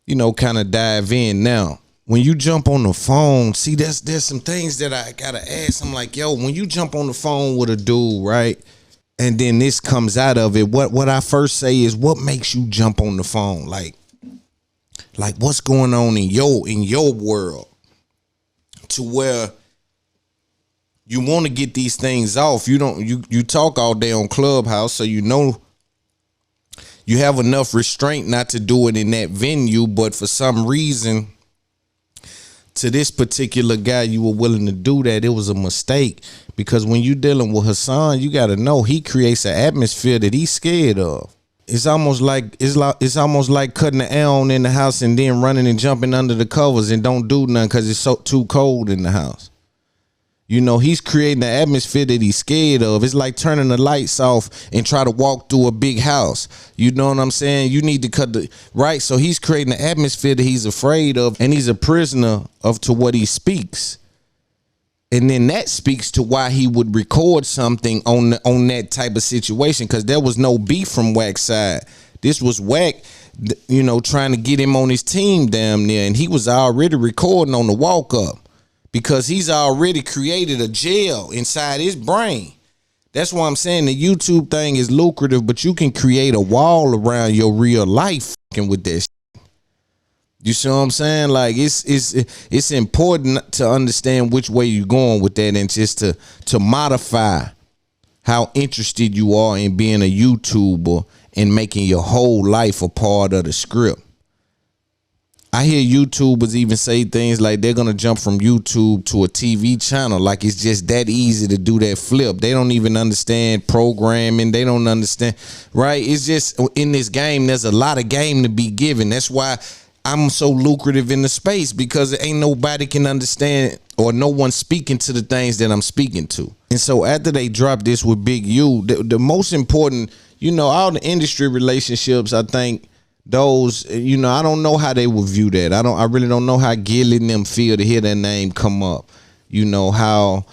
you know, kind of dive in. Now, when you jump on the phone, see, there's some things that I gotta ask. I'm like, yo, when you jump on the phone with a dude, right, and then this comes out of it, what I first say is, what makes you jump on the phone? Like what's going on in your world to where you want to get these things off? You talk all day on Clubhouse, so you know you have enough restraint not to do it in that venue, but for some reason to this particular guy you were willing to do that. It was a mistake, because when you dealing with Hassan, you got to know he creates an atmosphere that he's scared of. It's almost like cutting the air on in the house and then running and jumping under the covers and don't do nothing because it's so too cold in the house. You know, he's creating an atmosphere that he's scared of. It's like turning the lights off and try to walk through a big house. You know what I'm saying? You need to cut the right. So he's creating an atmosphere that he's afraid of, and he's a prisoner to what he speaks. And then that speaks to why he would record something on that type of situation, because there was no beef from Wack's side. This was Wack, you know, trying to get him on his team damn near, and he was already recording on the walk up, because he's already created a jail inside his brain. That's why I'm saying the YouTube thing is lucrative, but you can create a wall around your real life fucking with this. You see what I'm saying? Like it's important to understand which way you're going with that, and just to modify how interested you are in being a YouTuber and making your whole life a part of the script. I hear YouTubers even say things like they're going to jump from YouTube to a TV channel. Like it's just that easy to do that flip. They don't even understand programming. They don't understand, right? It's just in this game, there's a lot of game to be given. That's why I'm so lucrative in the space, because ain't nobody can understand, or no one speaking to the things that I'm speaking to. And so after they dropped this with Bg U, the most important, you know, all the industry relationships, I think, those, you know, I don't know how they would view that. I really don't know how Gillie and them feel to hear their name come up. You know, how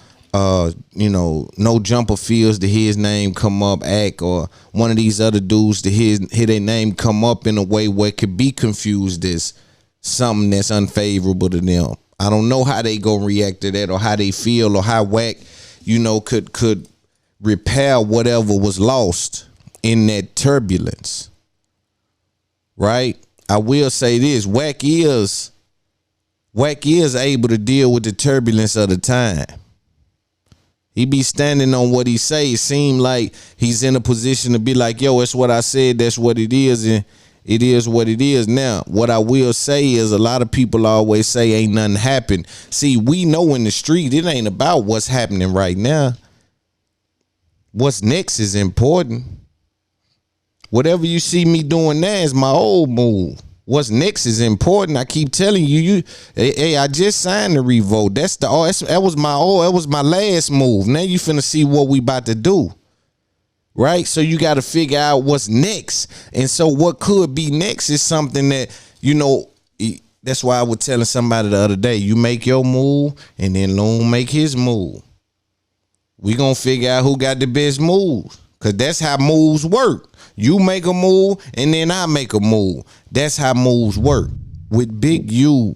you know, No Jumper feels to hear his name come up, Act, or one of these other dudes to hear their name come up in a way where it could be confused as something that's unfavorable to them. I don't know how they gonna react to that, or how they feel, or how Wack, you know, could repair whatever was lost in that turbulence. Right? I will say this, Wack is able to deal with the turbulence of the time. He be standing on what he say. It seem like he's in a position to be like, yo, it's what I said, that's what it is, and it is what it is. Now, what I will say is, a lot of people always say ain't nothing happened. See, we know in the street, it ain't about what's happening right now. What's next is important. Whatever you see me doing now is my old move. What's next is important. I keep telling you, hey, I just signed the revolt. That was my last move. Now you finna see what we about to do. Right? So you got to figure out what's next. And so what could be next is something that, you know, that's why I was telling somebody the other day, you make your move and then Loon make his move. We gonna figure out who got the best moves, because that's how moves work. You make a move and then I make a move. That's how moves work. With Bg U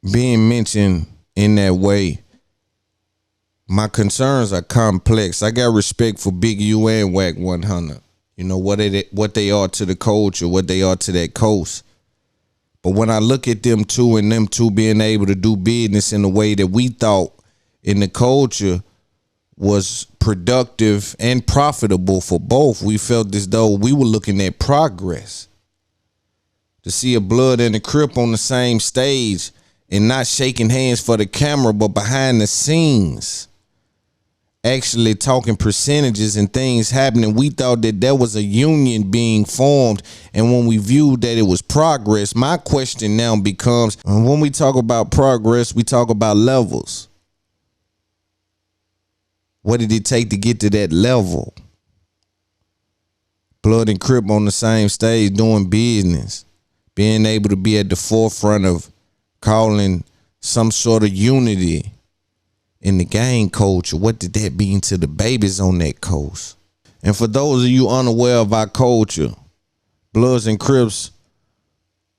being mentioned in that way, my concerns are complex. I got respect for Bg U and Wack 100. You know, what they are to the culture, what they are to that coast. But when I look at them two, and them two being able to do business in a way that we thought in the culture was productive and profitable for both. We felt as though we were looking at progress. To see a Blood and a Crip on the same stage and not shaking hands for the camera, but behind the scenes, actually talking percentages and things happening, we thought that there was a union being formed. And when we viewed that it was progress, my question now becomes, when we talk about progress, we talk about levels. What did it take to get to that level? Blood and Crip on the same stage doing business, being able to be at the forefront of calling some sort of unity in the gang culture. What did that mean to the babies on that coast? And for those of you unaware of our culture, Bloods and Crips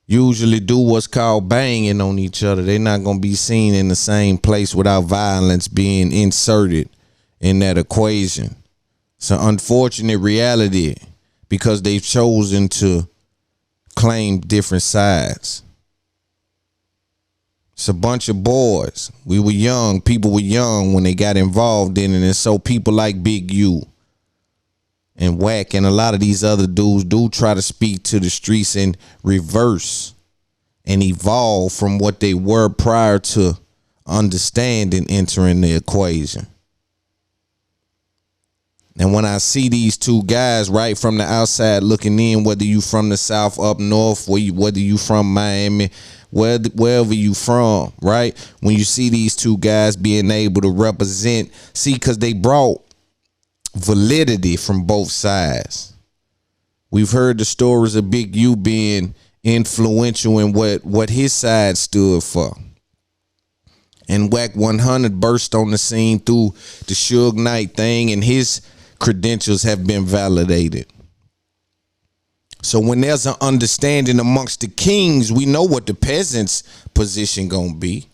usually do what's called banging on each other. They're not going to be seen in the same place without violence being inserted in that equation. It's an unfortunate reality because they've chosen to claim different sides. It's a bunch of boys. We were young. People were young when they got involved in it. And so people like Bg U and Wack and a lot of these other dudes do try to speak to the streets and reverse and evolve from what they were prior to understanding entering the equation. And when I see these two guys right from the outside looking in, whether you from the South, up north, whether you from Miami, wherever you from, right? When you see these two guys being able to represent, see, because they brought validity from both sides. We've heard the stories of Bg U being influential in what his side stood for. And Wack 100 burst on the scene through the Suge Knight thing, and his credentials have been validated. So when there's an understanding amongst the kings, we know what the peasants' position gonna be.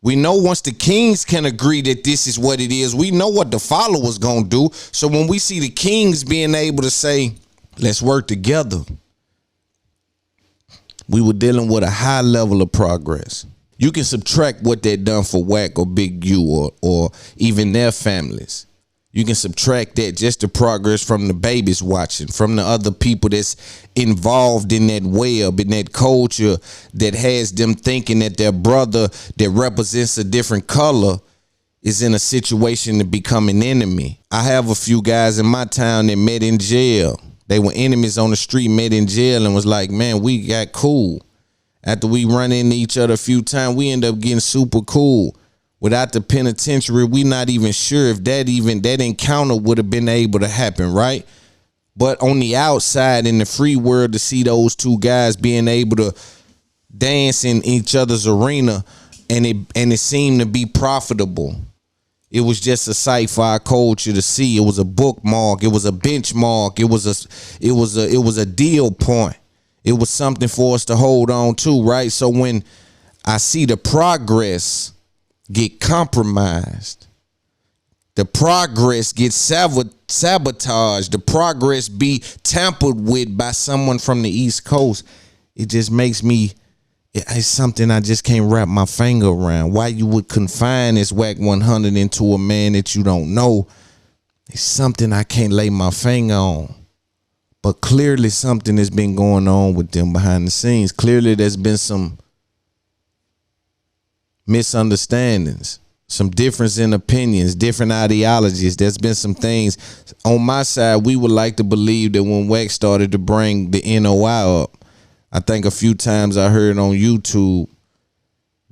We know once the kings can agree that this is what it is, we know what the followers gonna do. So when we see the kings being able to say, let's work together, we were dealing with a high level of progress. You can subtract what they done for Wack or Bg U or even their families. You can subtract that, just the progress from the babies watching, from the other people that's involved in that web, in that culture that has them thinking that their brother that represents a different color is in a situation to become an enemy. I have a few guys in my town that met in jail. They were enemies on the street, met in jail, and was like, man, we got cool. After we run into each other a few times, we end up getting super cool. Without the penitentiary, we not even sure if that encounter would have been able to happen, right? But on the outside in the free world, to see those two guys being able to dance in each other's arena, and it seemed to be profitable. It was just a sight for our culture to see. It was a bookmark. It was a benchmark. It was a deal point. It was something for us to hold on to, right? So when I see the progress get compromised, the progress gets sabotaged, the progress be tampered with by someone from the East Coast, it just makes me, it's something I just can't wrap my finger around. Why you would confine this Wack 100 into a man that you don't know, it's something I can't lay my finger on. But clearly something has been going on with them behind the scenes. Clearly there's been some misunderstandings, some difference in opinions, different ideologies. There's been some things on my side. We would like to believe that when Wack started to bring the NOI up, I think a few times I heard on YouTube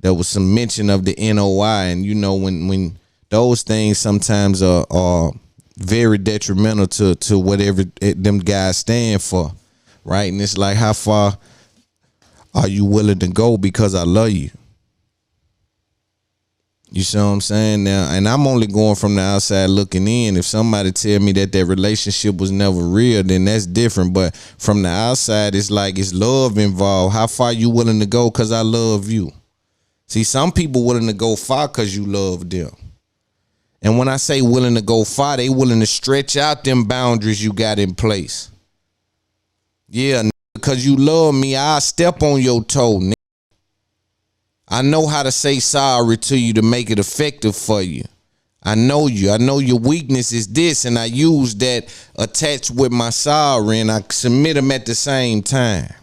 there was some mention of the NOI, and you know when those things sometimes are very detrimental to whatever them guys stand for, right? And it's like, how far are you willing to go because I love you? You see what I'm saying now? And I'm only going from the outside looking in. If somebody tell me that relationship was never real, then that's different. But from the outside, it's like it's love involved. How far you willing to go because I love you? See, some people willing to go far because you love them. And when I say willing to go far, they willing to stretch out them boundaries you got in place. Yeah, because you love me, I'll step on your toe, nigga. I know how to say sorry to you to make it effective for you. I know you. I know your weakness is this, and I use that attached with my sorry, and I submit them at the same time.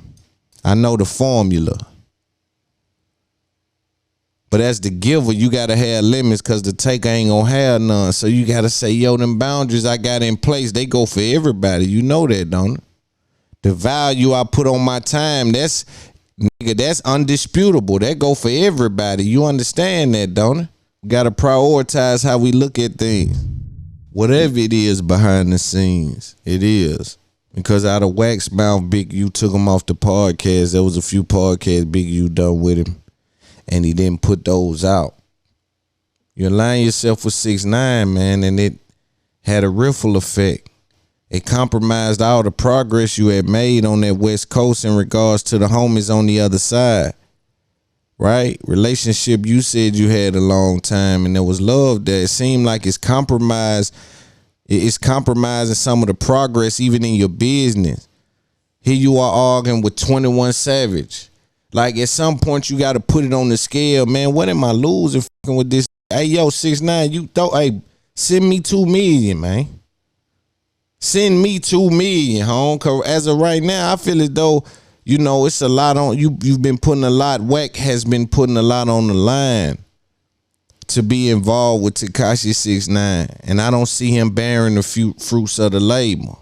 I know the formula. But as the giver, you got to have limits because the taker ain't going to have none. So you got to say, yo, them boundaries I got in place, they go for everybody. You know that, don't it? The value I put on my time, that's undisputable. That go for everybody. You understand that, don't it? We got to prioritize how we look at things. Whatever it is behind the scenes, it is. Because out of Wack's mouth, Bg U took him off the podcast. There was a few podcasts Bg U done with him, and he didn't put those out. You align yourself with 6ix9ine, man, and it had a ripple effect. It compromised all the progress you had made on that West Coast in regards to the homies on the other side. Right? Relationship you said you had a long time, and there was love there. It seemed like it's compromised. It's compromising some of the progress even in your business. Here you are arguing with 21 Savage. Like at some point you got to put it on the scale, man. What am I losing fucking with this? Hey, yo, 6ix9ine, you thought, hey, send me $2 million, man. Send me $2 million, home. Cause as of right now, I feel as though, you know, it's a lot on you. You've been putting a lot. Wack has been putting a lot on the line to be involved with Tekashi 6ix9ine, and I don't see him bearing the fruits of the labor.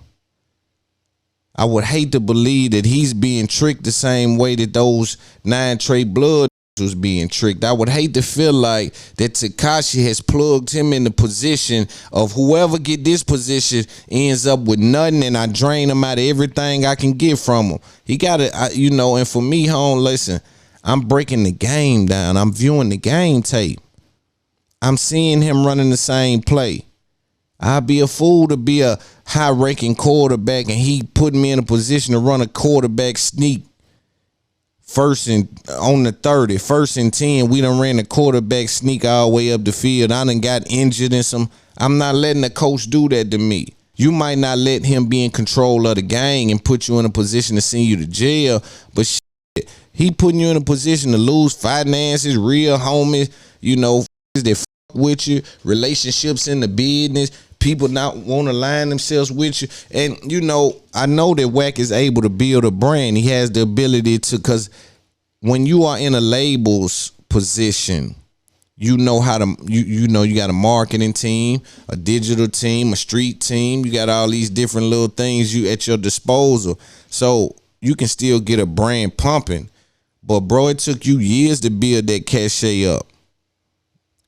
I would hate to believe that he's being tricked the same way that those 9 Trey Blood was being tricked. I would hate to feel like that Tekashi has plugged him in the position of whoever get this position ends up with nothing, and I drain him out of everything I can get from him. He got to, you know, and for me, home, listen, I'm breaking the game down. I'm viewing the game tape. I'm seeing him running the same play. I'd be a fool to be a high-ranking quarterback and he put me in a position to run a quarterback sneak. First and on the 30, 1st and 10, we done ran the quarterback sneak all the way up the field. I done got injured in some. I'm not letting the coach do that to me. You might not let him be in control of the game and put you in a position to send you to jail, but shit, he putting you in a position to lose finances, real homies, you know, that fuck with you, relationships in the business, people not want to align themselves with you. And, you know, I know that Wack is able to build a brand. He has the ability to, because when you are in a label's position, you know how to, you know, you got a marketing team, a digital team, a street team. You got all these different little things you at your disposal. So you can still get a brand pumping. But, bro, it took you years to build that cachet up.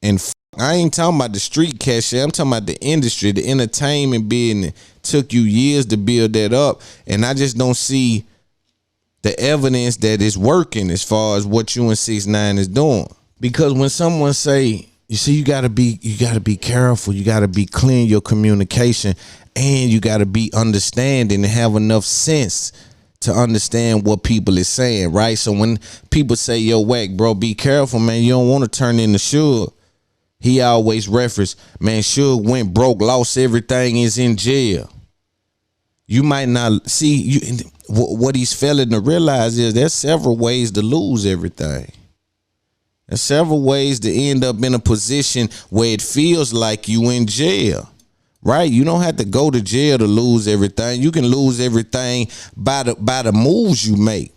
And I ain't talking about the street cachet. I'm talking about the industry, the entertainment business. Took you years to build that up, and I just don't see the evidence that it's working as far as what you and 6ix9ine is doing. Because when someone say, you see, you gotta be careful, you gotta be clean your communication, and you gotta be understanding and have enough sense to understand what people is saying, right? So when people say, yo, Wack, bro, be careful, man, you don't want to turn into Suge. He always reference, man, Suge went broke, lost everything, is in jail. You might not see, what he's failing to realize is there's several ways to lose everything. There's several ways to end up in a position where it feels like you in jail, right? You don't have to go to jail to lose everything. You can lose everything by the moves you make.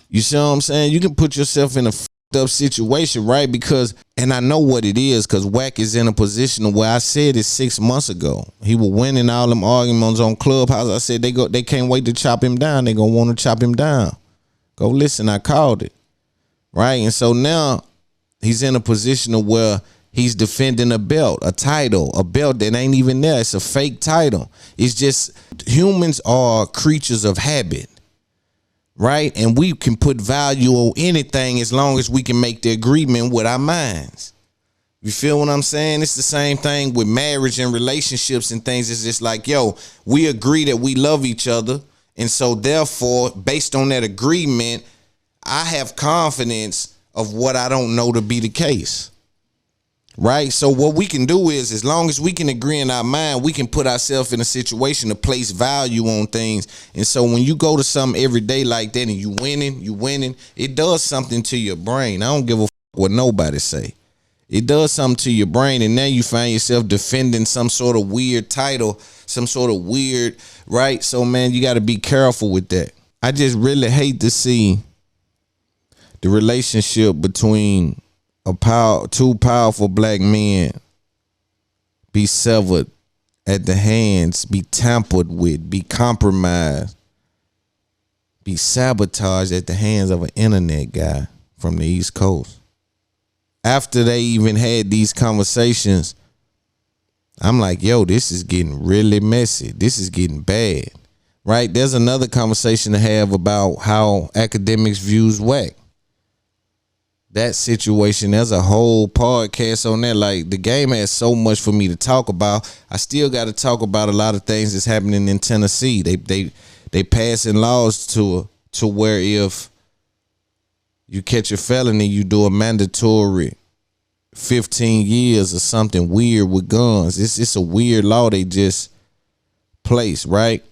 You see what I'm saying? You can put yourself in a up situation, right? Because, and I know what it is, because Wack is in a position where I said it 6 months ago. He was winning all them arguments on Clubhouse. I said they can't wait to chop him down. They gonna want to chop him down. Go listen, I called it. Right? And so now he's in a position of where he's defending a belt, a title, a belt that ain't even there. It's a fake title. It's just humans are creatures of habit. Right? And we can put value on anything as long as we can make the agreement with our minds. You feel what I'm saying? It's the same thing with marriage and relationships and things. It's just like, yo, we agree that we love each other. And so therefore, based on that agreement, I have confidence of what I don't know to be the case. Right? So what we can do is, as long as we can agree in our mind, we can put ourselves in a situation to place value on things. And so when you go to something every day like that and you winning, it does something to your brain. I don't give a what nobody say. It does something to your brain, and now you find yourself defending some sort of weird title, some sort of weird, right? So, man, you got to be careful with that. I just really hate to see the relationship between two powerful black men be severed at the hands, be tampered with, be compromised, be sabotaged at the hands of an internet guy from the East Coast. After they even had these conversations, I'm like, yo, this is getting really messy. This is getting bad, right? There's another conversation to have about how akademiks views Wack. That situation, there's a whole podcast on that. Like, the game has so much for me to talk about. I still got to talk about a lot of things that's happening in Tennessee. They passing laws to where if you catch a felony, you do a mandatory 15 years or something weird with guns. It's a weird law they just placed, right?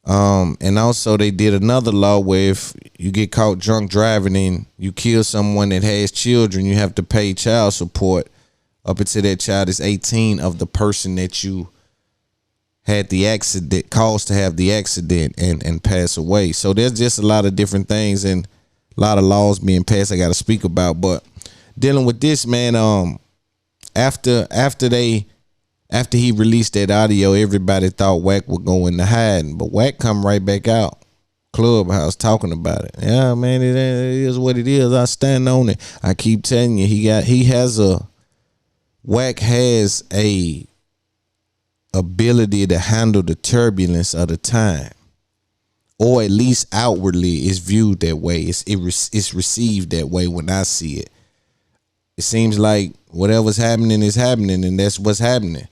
And also they did another law where if you get caught drunk driving and you kill someone that has children, you have to pay child support up until that child is 18 of the person that you had the accident, caused to have the accident and pass away. So there's just a lot of different things and a lot of laws being passed I got to speak about. But dealing with this, man, after he released that audio, everybody thought Wack would go into hiding, but Wack come right back out Clubhouse talking about it. Yeah, man, it is what it is. I stand on it. I keep telling you, Wack has a ability to handle the turbulence of the time, or at least outwardly it's viewed that way. It's received that way when I see it. It seems like whatever's happening is happening, and that's what's happening.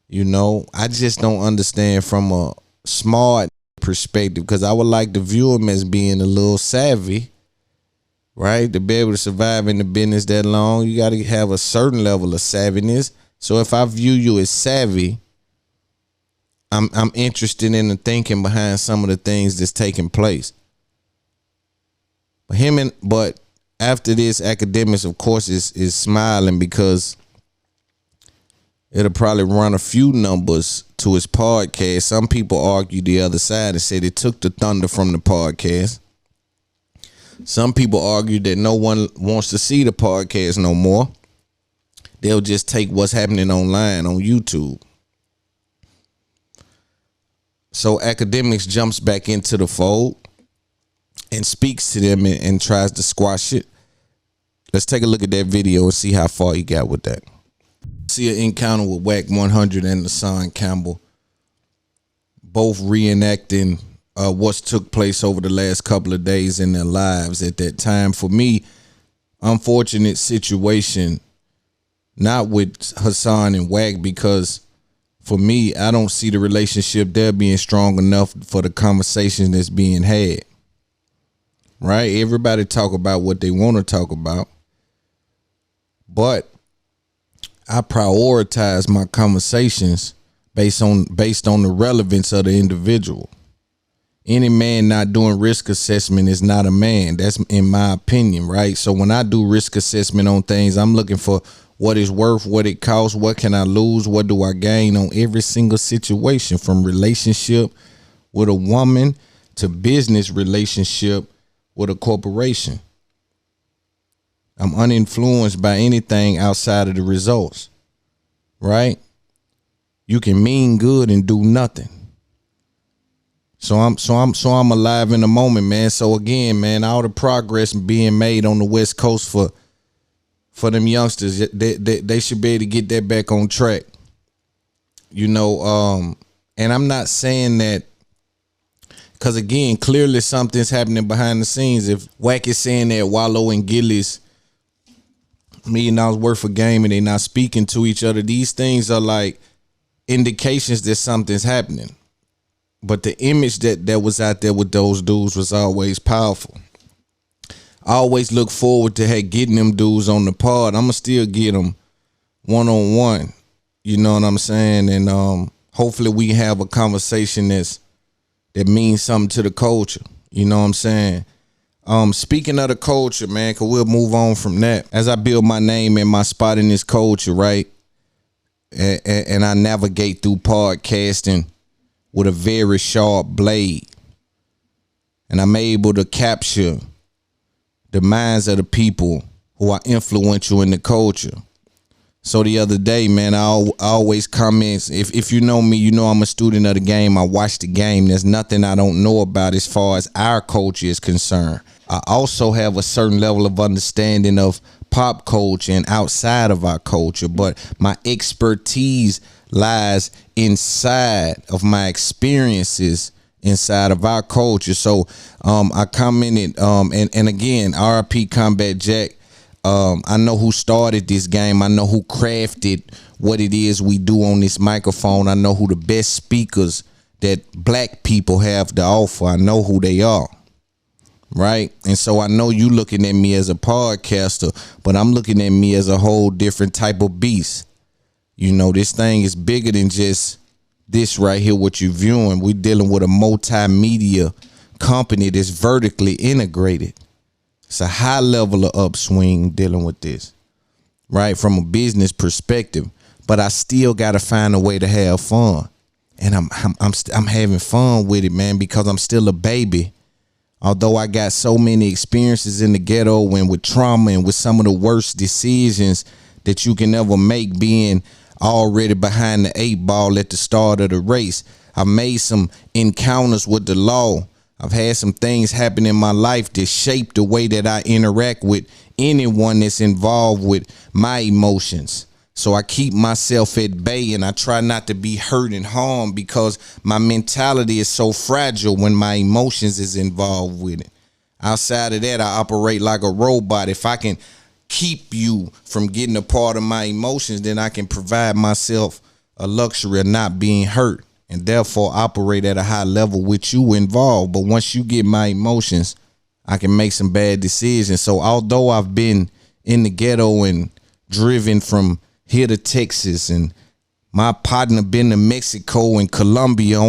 You know, I just don't understand from a smart perspective, because I would like to view him as being a little savvy, right? To be able to survive in the business that long, you got to have a certain level of savviness. So if I view you as savvy, I'm interested in the thinking behind some of the things that's taking place. But after this, akademiks, of course, is smiling because it'll probably run a few numbers to his podcast. Some people argue the other side and said it took the thunder from the podcast. Some people argue that no one wants to see the podcast no more. They'll just take what's happening online on YouTube. So akademiks jumps back into the fold and speaks to them and tries to squash it. Let's take a look at that video and see how far he got with that. See an encounter with Wack 100 and Hassan Campbell, both reenacting what's took place over the last couple of days in their lives at that time. For me, unfortunate situation, not with Hassan and Wack, because for me, I don't see the relationship there being strong enough for the conversation that's being had. Right? Everybody talk about what they want to talk about, but I prioritize my conversations based on the relevance of the individual. Any man not doing risk assessment is not a man. That's in my opinion, right? So when I do risk assessment on things, I'm looking for what it's worth, what it costs, what can I lose, what do I gain on every single situation, from relationship with a woman to business relationship with a corporation. I'm uninfluenced by anything outside of the results, right? You can mean good and do nothing. So I'm alive in the moment, man. So again, man, all the progress being made on the West Coast for them youngsters, they should be able to get that back on track. You know, and I'm not saying that because, again, clearly something's happening behind the scenes. If Wack is saying that Walo and Gillie's $1 million worth of game and they're not speaking to each other, these things are like indications that something's happening. But the image that was out there with those dudes was always powerful. I always look forward to getting them dudes on the pod. I'm going to still get them one-on-one. You know what I'm saying? And hopefully we can have a conversation that means something to the culture. You know what I'm saying? Speaking of the culture, man, cause we'll move on from that. As I build my name and my spot in this culture, right? And I navigate through podcasting with a very sharp blade. And I'm able to capture the minds of the people who are influential in the culture. So the other day, man, I always comment, if you know me, you know I'm a student of the game. I watch the game. There's nothing I don't know about as far as our culture is concerned. I also have a certain level of understanding of pop culture and outside of our culture, but my expertise lies inside of my experiences inside of our culture. So I commented, and again, RIP Combat Jack. I know who started this game. I know who crafted what it is we do on this microphone. I know who the best speakers that black people have to offer. I know who they are. Right? And so I know you looking at me as a podcaster, but I'm looking at me as a whole different type of beast. You know, this thing is bigger than just this right here, what you're viewing. We're dealing with a multimedia company that's vertically integrated. It's a high level of upswing dealing with this, right? From a business perspective, but I still got to find a way to have fun. And I'm having fun with it, man, because I'm still a baby. Although I got so many experiences in the ghetto and with trauma and with some of the worst decisions that you can ever make, being already behind the 8 ball at the start of the race. I've made some encounters with the law. I've had some things happen in my life that shape the way that I interact with anyone that's involved with my emotions. So I keep myself at bay and I try not to be hurt and harmed because my mentality is so fragile when my emotions is involved with it. Outside of that, I operate like a robot. If I can keep you from getting a part of my emotions, then I can provide myself a luxury of not being hurt and therefore operate at a high level with you involved. But once you get my emotions, I can make some bad decisions. So although I've been in the ghetto and driven from here to Texas, and my partner been to Mexico and Colombia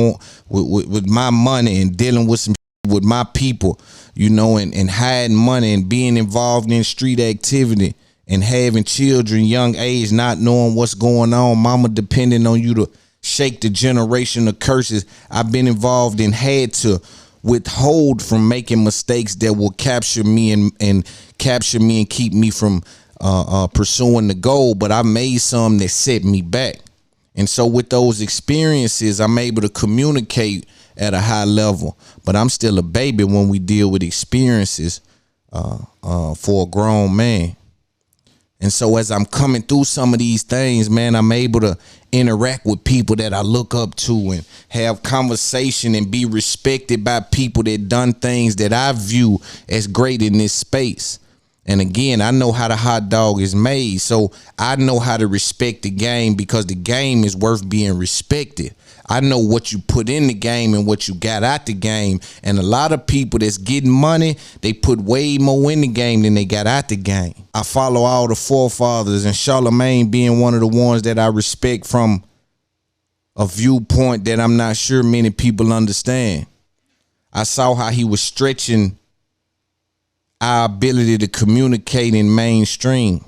with my money and dealing with some with my people, you know, and hiding money and being involved in street activity and having children young age, not knowing what's going on, mama depending on you to shake the generation of curses. I've been involved and had to withhold from making mistakes that will capture me and capture me and keep me from pursuing the goal, but I made some that set me back. And so with those experiences, I'm able to communicate at a high level, but I'm still a baby when we deal with experiences for a grown man. And so as I'm coming through some of these things, man, I'm able to interact with people that I look up to and have conversation and be respected by people that done things that I view as great in this space. And again, I know how the hot dog is made, so I know how to respect the game because the game is worth being respected. I know what you put in the game and what you got out the game. And a lot of people that's getting money, they put way more in the game than they got out the game. I follow all the forefathers, and Charlamagne being one of the ones that I respect from a viewpoint that I'm not sure many people understand. I saw how he was stretching our ability to communicate in mainstream.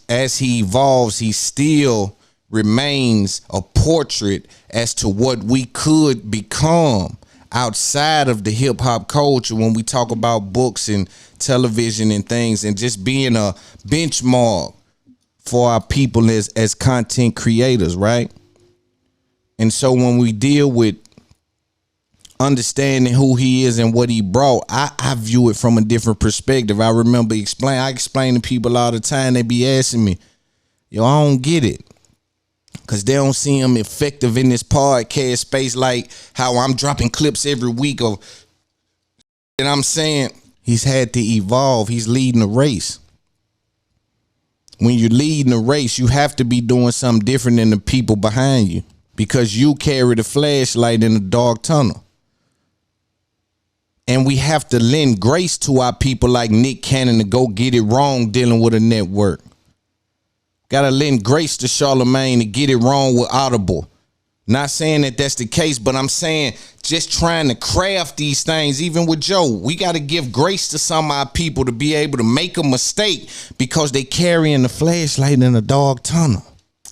As he evolves, he still remains a portrait as to what we could become outside of the hip hop culture when we talk about books and television and things, and just being a benchmark for our people as content creators, right? And so when we deal with understanding who he is and what he brought, I view it from a different perspective. I remember I explain to people all the time, they be asking me, yo, I don't get it. Because they don't see him effective in this podcast space like how I'm dropping clips every week of, and I'm saying he's had to evolve. He's leading a race. When you're leading a race, you have to be doing something different than the people behind you because you carry the flashlight in the dark tunnel. And we have to lend grace to our people like Nick Cannon to go get it wrong dealing with a network. Got to lend grace to Charlamagne to get it wrong with Audible. Not saying that that's the case, but I'm saying just trying to craft these things. Even with Joe, we got to give grace to some of our people to be able to make a mistake because they carrying the flashlight in a dark tunnel.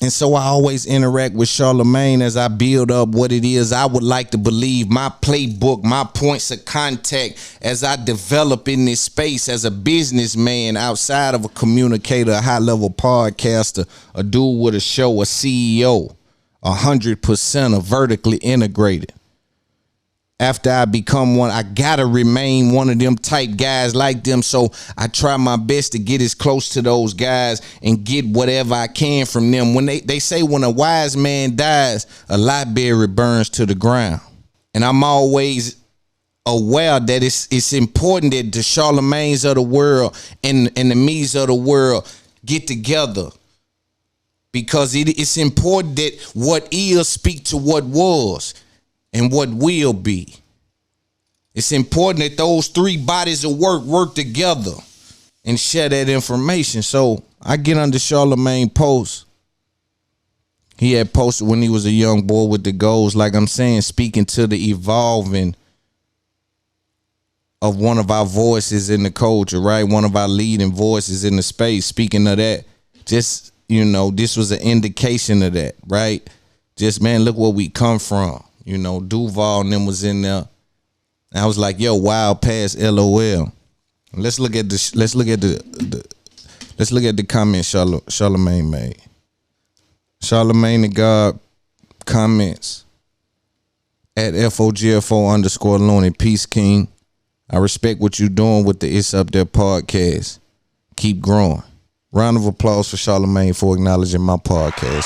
And so I always interact with Charlamagne as I build up what it is I would like to believe, my playbook, my points of contact as I develop in this space as a businessman outside of a communicator, a high-level podcaster, a dude with a show, a CEO, 100% vertically integrated. After I become one, I gotta remain one of them type guys like them. So I try my best to get as close to those guys and get whatever I can from them. When they say when a wise man dies, a library burns to the ground. And I'm always aware that it's important that the Charlamagnes of the world and the me's of the world get together. Because it's important that what is speak to what was and what will be. It's important that those three bodies of work together and share that information. So I get under Charlamagne posts. He had posted when he was a young boy with the goals, like I'm saying, speaking to the evolving of one of our voices in the culture, right? One of our leading voices in the space. Speaking of that, just, you know, this was an indication of that, right? Just, man, look where we come from. You know, Duval and them was in there. And I was like, yo, wild past LOL. Let's look at the comment Charlamagne made. Charlamagne the God comments at FOGFO_Loon, Peace King. I respect what you're doing with the It's Up There podcast. Keep growing. Round of applause for Charlamagne for acknowledging my podcast,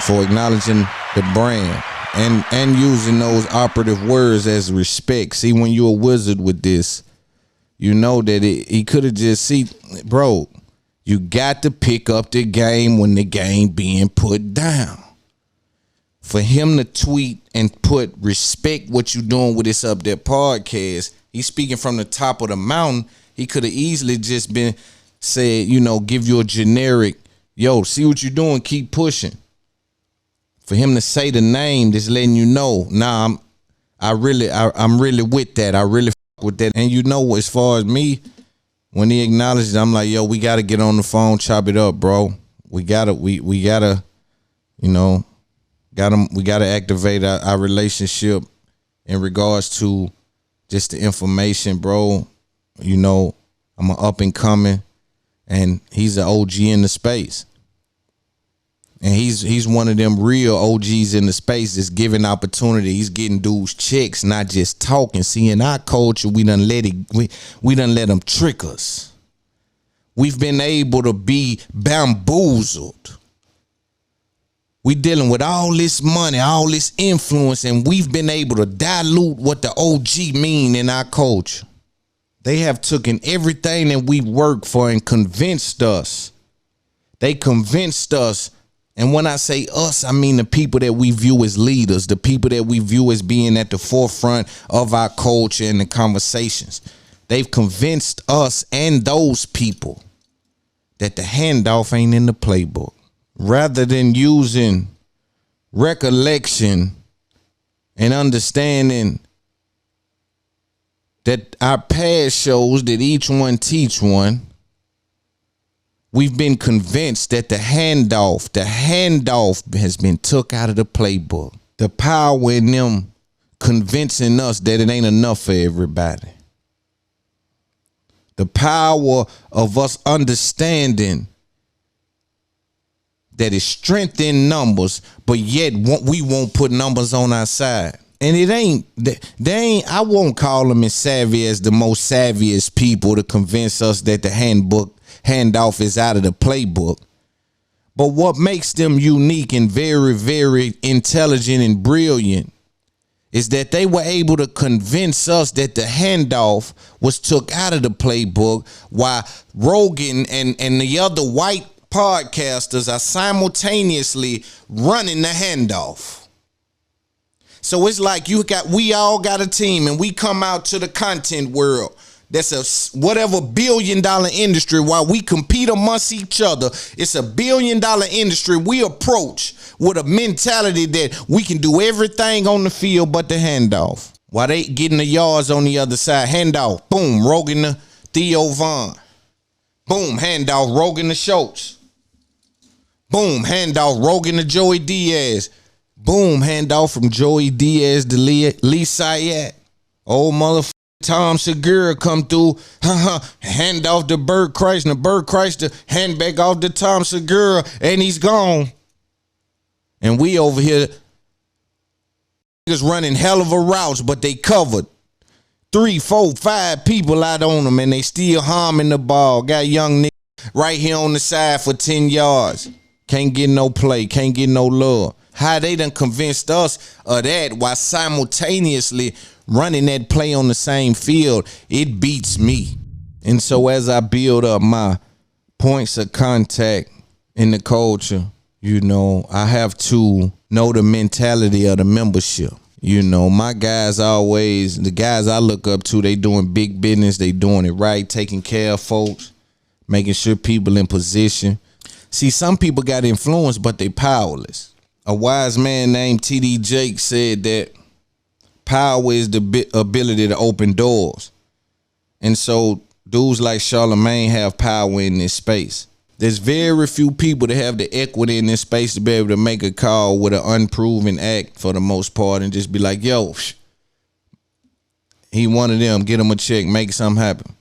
for acknowledging the brand. And using those operative words as respect. See, when you're a wizard with this, you know that he could have just bro, you got to pick up the game when the game being put down. For him to tweet and put respect what you doing with this Up There podcast, he's speaking from the top of the mountain. He could have easily just been said, you know, give you a generic, yo, see what you're doing, keep pushing. For him to say the name, just letting you know, nah, I'm really with that. I really fuck with that. And you know, as far as me, when he acknowledged it, I'm like, yo, we gotta get on the phone, chop it up, bro. We gotta, you know, we gotta activate our relationship in regards to just the information, bro. You know, I'm an up and coming, and he's an OG in the space. And he's one of them real OGs in the space that's giving opportunity. He's getting dudes checks, not just talking. See, in our culture, we done let them trick us. We've been able to be bamboozled. We dealing with all this money, all this influence, and we've been able to dilute what the OG mean in our culture. They have taken everything that we worked for and convinced us. They convinced us. And when I say us, I mean the people that we view as leaders, the people that we view as being at the forefront of our culture and the conversations. They've convinced us and those people that the handoff ain't in the playbook. Rather than using recollection and understanding that our past shows that each one teach one, we've been convinced that the handoff has been took out of the playbook. The power in them convincing us that it ain't enough for everybody. The power of us understanding that it's strength in numbers, but yet we won't put numbers on our side. And I won't call them as savvy as the most savviest people to convince us that the handoff is out of the playbook. But what makes them unique and very, very intelligent and brilliant is that they were able to convince us that the handoff was took out of the playbook while Rogan and the other white podcasters are simultaneously running the handoff. So it's like we all got a team and we come out to the content world that's a whatever $1 billion industry. While we compete amongst each other, it's a $1 billion industry we approach with a mentality that we can do everything on the field but the handoff. While they getting the yards on the other side, handoff, boom, Rogan to Theo Vaughn. Boom, handoff, Rogan to Schultz. Boom, handoff, Rogan to Joey Diaz. Boom, handoff from Joey Diaz to Lee Syatt. Old motherfucker Tom Segura come through. Hand off to Bert Chrysler. Bert Chrysler hand back off to Tom Segura, and he's gone. And we over here niggas running hell of a routes, but they covered 3, 4, 5 people out on them, and they still harming the ball. Got young niggas right here on the side for 10 yards. Can't get no play, can't get no love. How they done convinced us of that while simultaneously running that play on the same field, it beats me. And so as I build up my points of contact in the culture, you know, I have to know the mentality of the membership. You know, my guys always, the guys I look up to, they doing big business, they doing it right, taking care of folks, making sure people in position. See, some people got influence, but they powerless. A wise man named T.D. Jakes said that power is the ability to open doors. And so dudes like Charlamagne have power in this space. There's very few people that have the equity in this space to be able to make a call with an unproven act for the most part and just be like, yo, he one of them, get him a check, make something happen.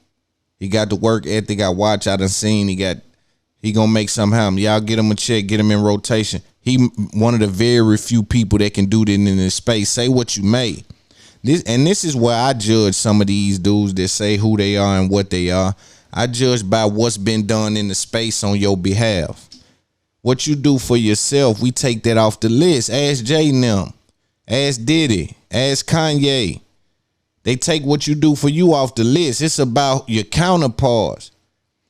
He got the work ethic, I watch, I done seen, he gonna make something happen. Y'all get him a check, get him in rotation. He one of the very few people that can do that in this space. Say what you may. This is where I judge some of these dudes that say who they are and what they are. I judge by what's been done in the space on your behalf. What you do for yourself, we take that off the list. Ask Jay and them. Ask Diddy. Ask Kanye. They take what you do for you off the list. It's about your counterparts.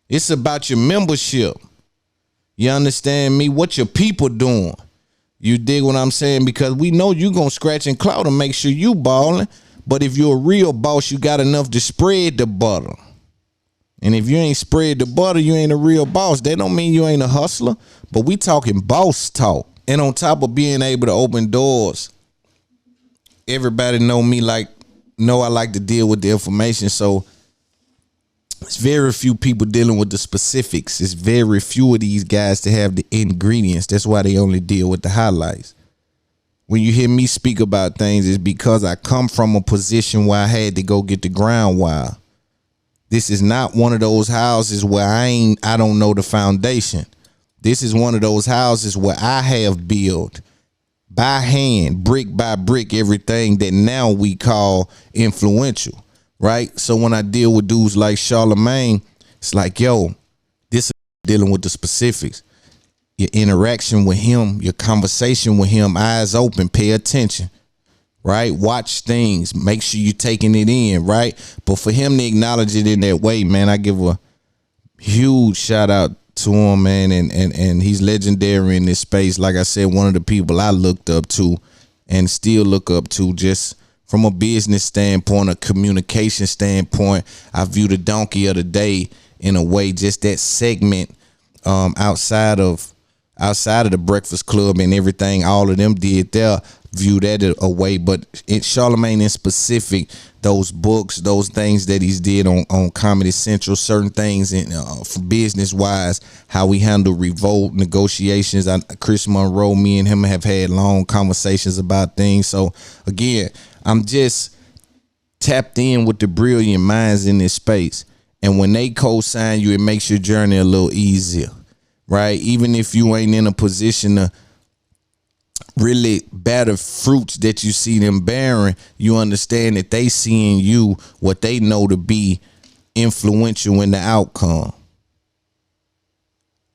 It's about your membership. You understand me? What your people doing? You dig what I'm saying? Because we know you gonna scratch and claw to make sure you balling. But if you're a real boss, you got enough to spread the butter. And if you ain't spread the butter, you ain't a real boss. That don't mean you ain't a hustler. But we talking boss talk. And on top of being able to open doors, everybody know I like to deal with the information. So it's very few people dealing with the specifics. It's very few of these guys to have the ingredients. That's why they only deal with the highlights. When you hear me speak about things, it's because I come from a position where I had to go get the ground wild. This is not one of those houses where I don't know the foundation. This is one of those houses where I have built by hand, brick by brick, everything that now we call influential. Right? So when I deal with dudes like Charlamagne, it's like, yo, this is dealing with the specifics. Your interaction with him, your conversation with him, eyes open, pay attention. Right? Watch things. Make sure you're taking it in, right? But for him to acknowledge it in that way, man, I give a huge shout out to him, man. And he's legendary in this space. Like I said, one of the people I looked up to and still look up to just from a business standpoint, a communication standpoint. I view the donkey of the day in a way, just that segment outside of the Breakfast Club and everything all of them did there, view that a way. But Charlamagne in specific, those books, those things that he's did on Comedy Central, certain things for business wise, how we handle revolt negotiations. Chris Monroe, me and him have had long conversations about things. So again, I'm just tapped in with the brilliant minds in this space. And when they co-sign you, it makes your journey a little easier, right? Even if you ain't in a position to really better fruits that you see them bearing, you understand that they see in you what they know to be influential in the outcome.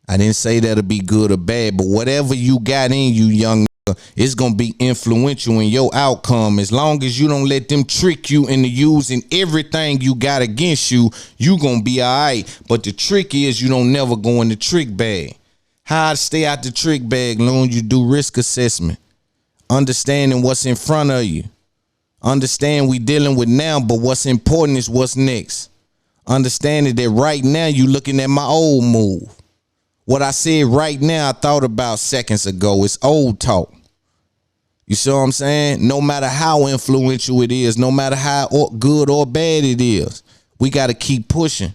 I didn't say that'll be good or bad, but whatever you got in you, young, it's going to be influential in your outcome. As long as you don't let them trick you into using everything you got against you, you going to be all right. But the trick is you don't never go in the trick bag. How to stay out the trick bag, Loon? You do risk assessment. Understanding what's in front of you. Understand we dealing with now, but what's important is what's next. Understanding that right now you looking at my old move. What I said right now, I thought about seconds ago. It's old talk. You see what I'm saying? No matter how influential it is, no matter how good or bad it is, we got to keep pushing.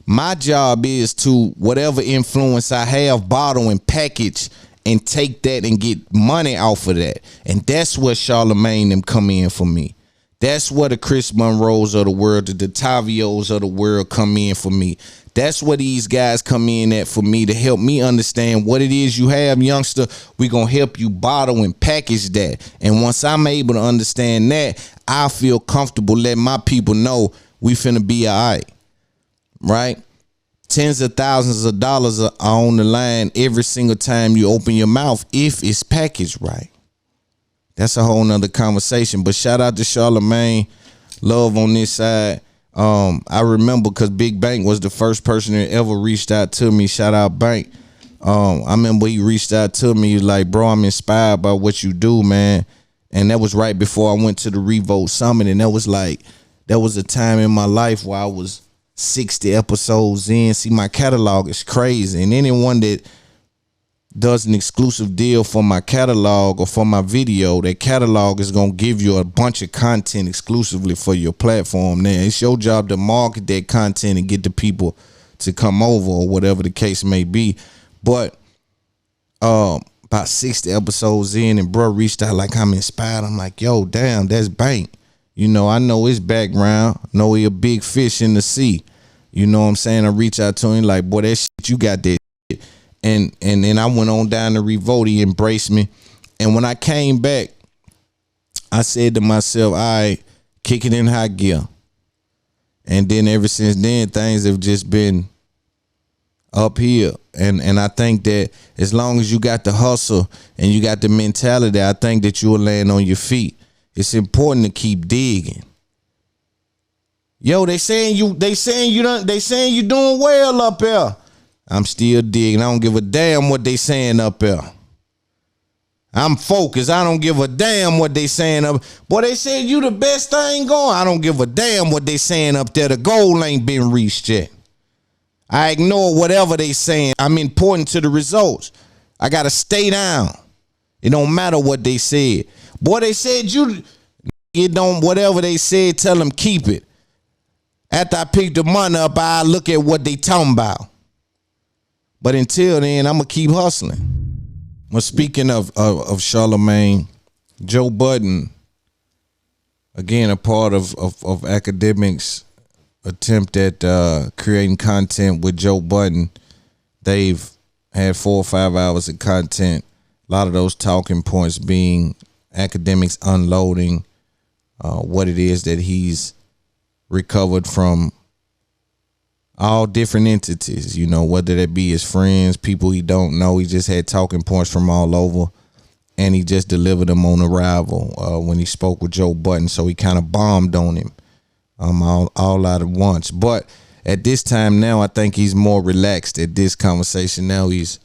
My job is to, whatever influence I have, bottle and package and take that and get money off of that. And that's where Charlamagne them come in for me. That's where the Chris Monroes of the world, the Tavios of the world come in for me. That's where these guys come in at for me to help me understand what it is you have, youngster. We're going to help you bottle and package that. And once I'm able to understand that, I feel comfortable letting my people know we finna be all right. Right? Tens of thousands of dollars are on the line every single time you open your mouth if it's packaged right. That's a whole nother conversation. But shout out to Charlamagne. Love on this side. I remember because Big Bank was the first person that ever reached out to me. Shout out Bank. I remember he reached out to me. He was like, bro, I'm inspired by what you do, man. And that was right before I went to the Revolt Summit. And that was a time in my life where I was 60 episodes in. See, my catalog is crazy. And anyone that does an exclusive deal for my catalog or for my video, that catalog is going to give you a bunch of content exclusively for your platform. Now, it's your job to market that content and get the people to come over or whatever the case may be. But about 60 episodes in, and bro reached out like, I'm inspired. I'm like, yo, damn, that's Bank. You know, I know his background. Know he a big fish in the sea. You know what I'm saying? I reach out to him like, boy, that shit, you got that shit. And then I went on down to Revolt. He embraced me. And when I came back, I said to myself, all right, kick it in high gear. And then ever since then, things have just been up here. And I think that as long as you got the hustle and you got the mentality, I think that you'll land on your feet. It's important to keep digging. Yo, they saying you doing well up there. I'm still digging. I don't give a damn what they saying up there. I'm focused. I don't give a damn what they saying up. Boy, they said you the best thing going. I don't give a damn what they saying up there. The goal ain't been reached yet. I ignore whatever they saying. I'm important to the results. I gotta stay down. It don't matter what they said. Boy, they said whatever they said, tell them keep it. After I pick the money up, I look at what they talking about. But until then, I'm going to keep hustling. Well, speaking of Charlamagne, Joe Budden, again, a part of akademiks' attempt at creating content with Joe Budden. They've had 4 or 5 hours of content. A lot of those talking points being akademiks unloading what it is that he's recovered from all different entities, you know, whether that be his friends, people he don't know. He just had talking points from all over, and he just delivered them on arrival when he spoke with Joe Budden. So he kind of bombed on him all out at once. But at this time now, I think he's more relaxed at this conversation. Now he's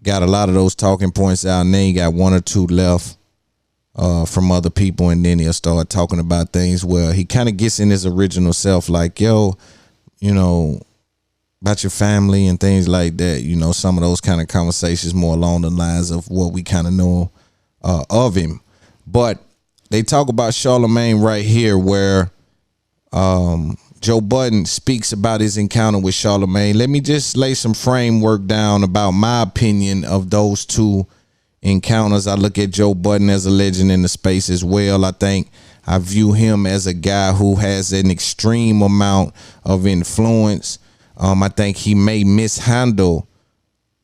got a lot of those talking points out, and then he got 1 or 2 left from other people, and then he'll start talking about things where he kind of gets in his original self, like, yo, you know, about your family and things like that. You know, some of those kind of conversations more along the lines of what we kind of know of him. But they talk about Charlamagne right here, where Joe Budden speaks about his encounter with Charlamagne. Let me just lay some framework down about my opinion of those 2 encounters. I look at Joe Budden as a legend in the space as well. I view him as a guy who has an extreme amount of influence. I think he may mishandle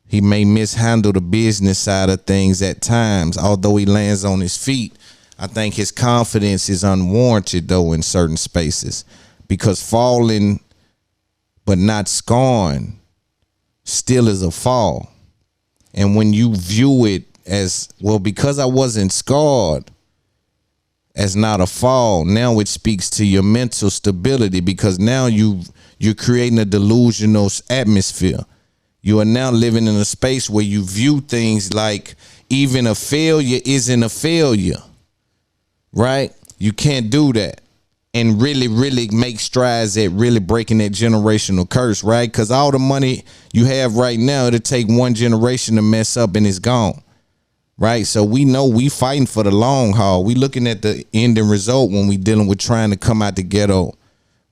the business side of things at times. Although he lands on his feet, I think his confidence is unwarranted though in certain spaces, because falling but not scorned still is a fall. And when you view it as, well, because I wasn't scarred, as not a fall, now it speaks to your mental stability, because now you're creating a delusional atmosphere. You are now living in a space where you view things like even a failure isn't a failure, right? You can't do that. and really make strides at really breaking that generational curse, right? Because all the money you have right now, it'll take one generation to mess up and it's gone, right? So we know we fighting for the long haul. We looking at the ending result when we dealing with trying to come out the ghetto,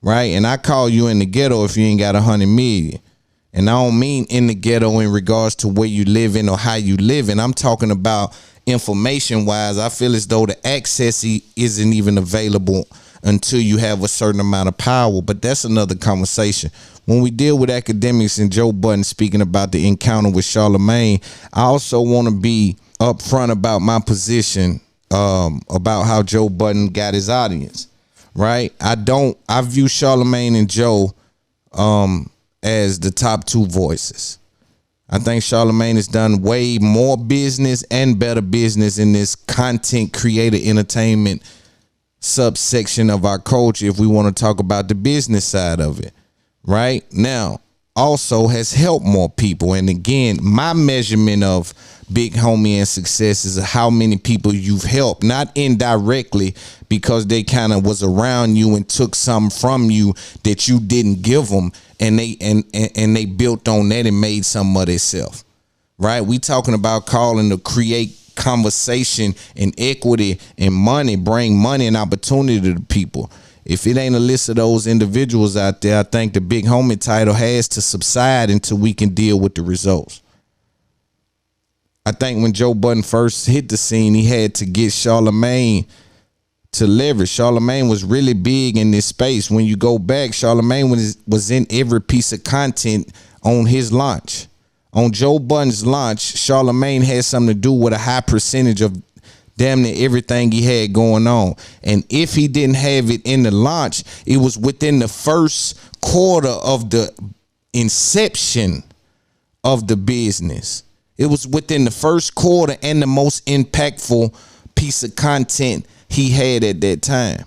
right? And I call you in the ghetto if you ain't got 100 million. And I don't mean in the ghetto in regards to where you live in or how you live in. I'm talking about information wise. I feel as though the access isn't even available until you have a certain amount of power. But that's another conversation. When we deal with academics and Joe Budden speaking about the encounter with Charlamagne, I also want to be upfront about my position about how Joe Budden got his audience, right? I view Charlamagne and Joe as the top two voices. I think Charlamagne has done way more business and better business in this content creator entertainment subsection of our culture, if we want to talk about the business side of it, right? Now, also has helped more people. And again, my measurement of big homie and success is how many people you've helped, not indirectly because they kind of was around you and took something from you that you didn't give them, and they built on that and made something of themselves, right? We talking about calling to create conversation and equity and money, bring money and opportunity to the people. If it ain't a list of those individuals out there, I think the big homie title has to subside until we can deal with the results. I think when Joe Budden first hit the scene, he had to get Charlamagne to leverage. Charlamagne was really big in this space. When you go back, Charlamagne was in every piece of content on his launch. On Joe Budden's launch, Charlamagne had something to do with a high percentage of damn near everything he had going on. And if he didn't have it in the launch, it was within the first quarter of the inception of the business. It was within the first quarter and the most impactful piece of content he had at that time.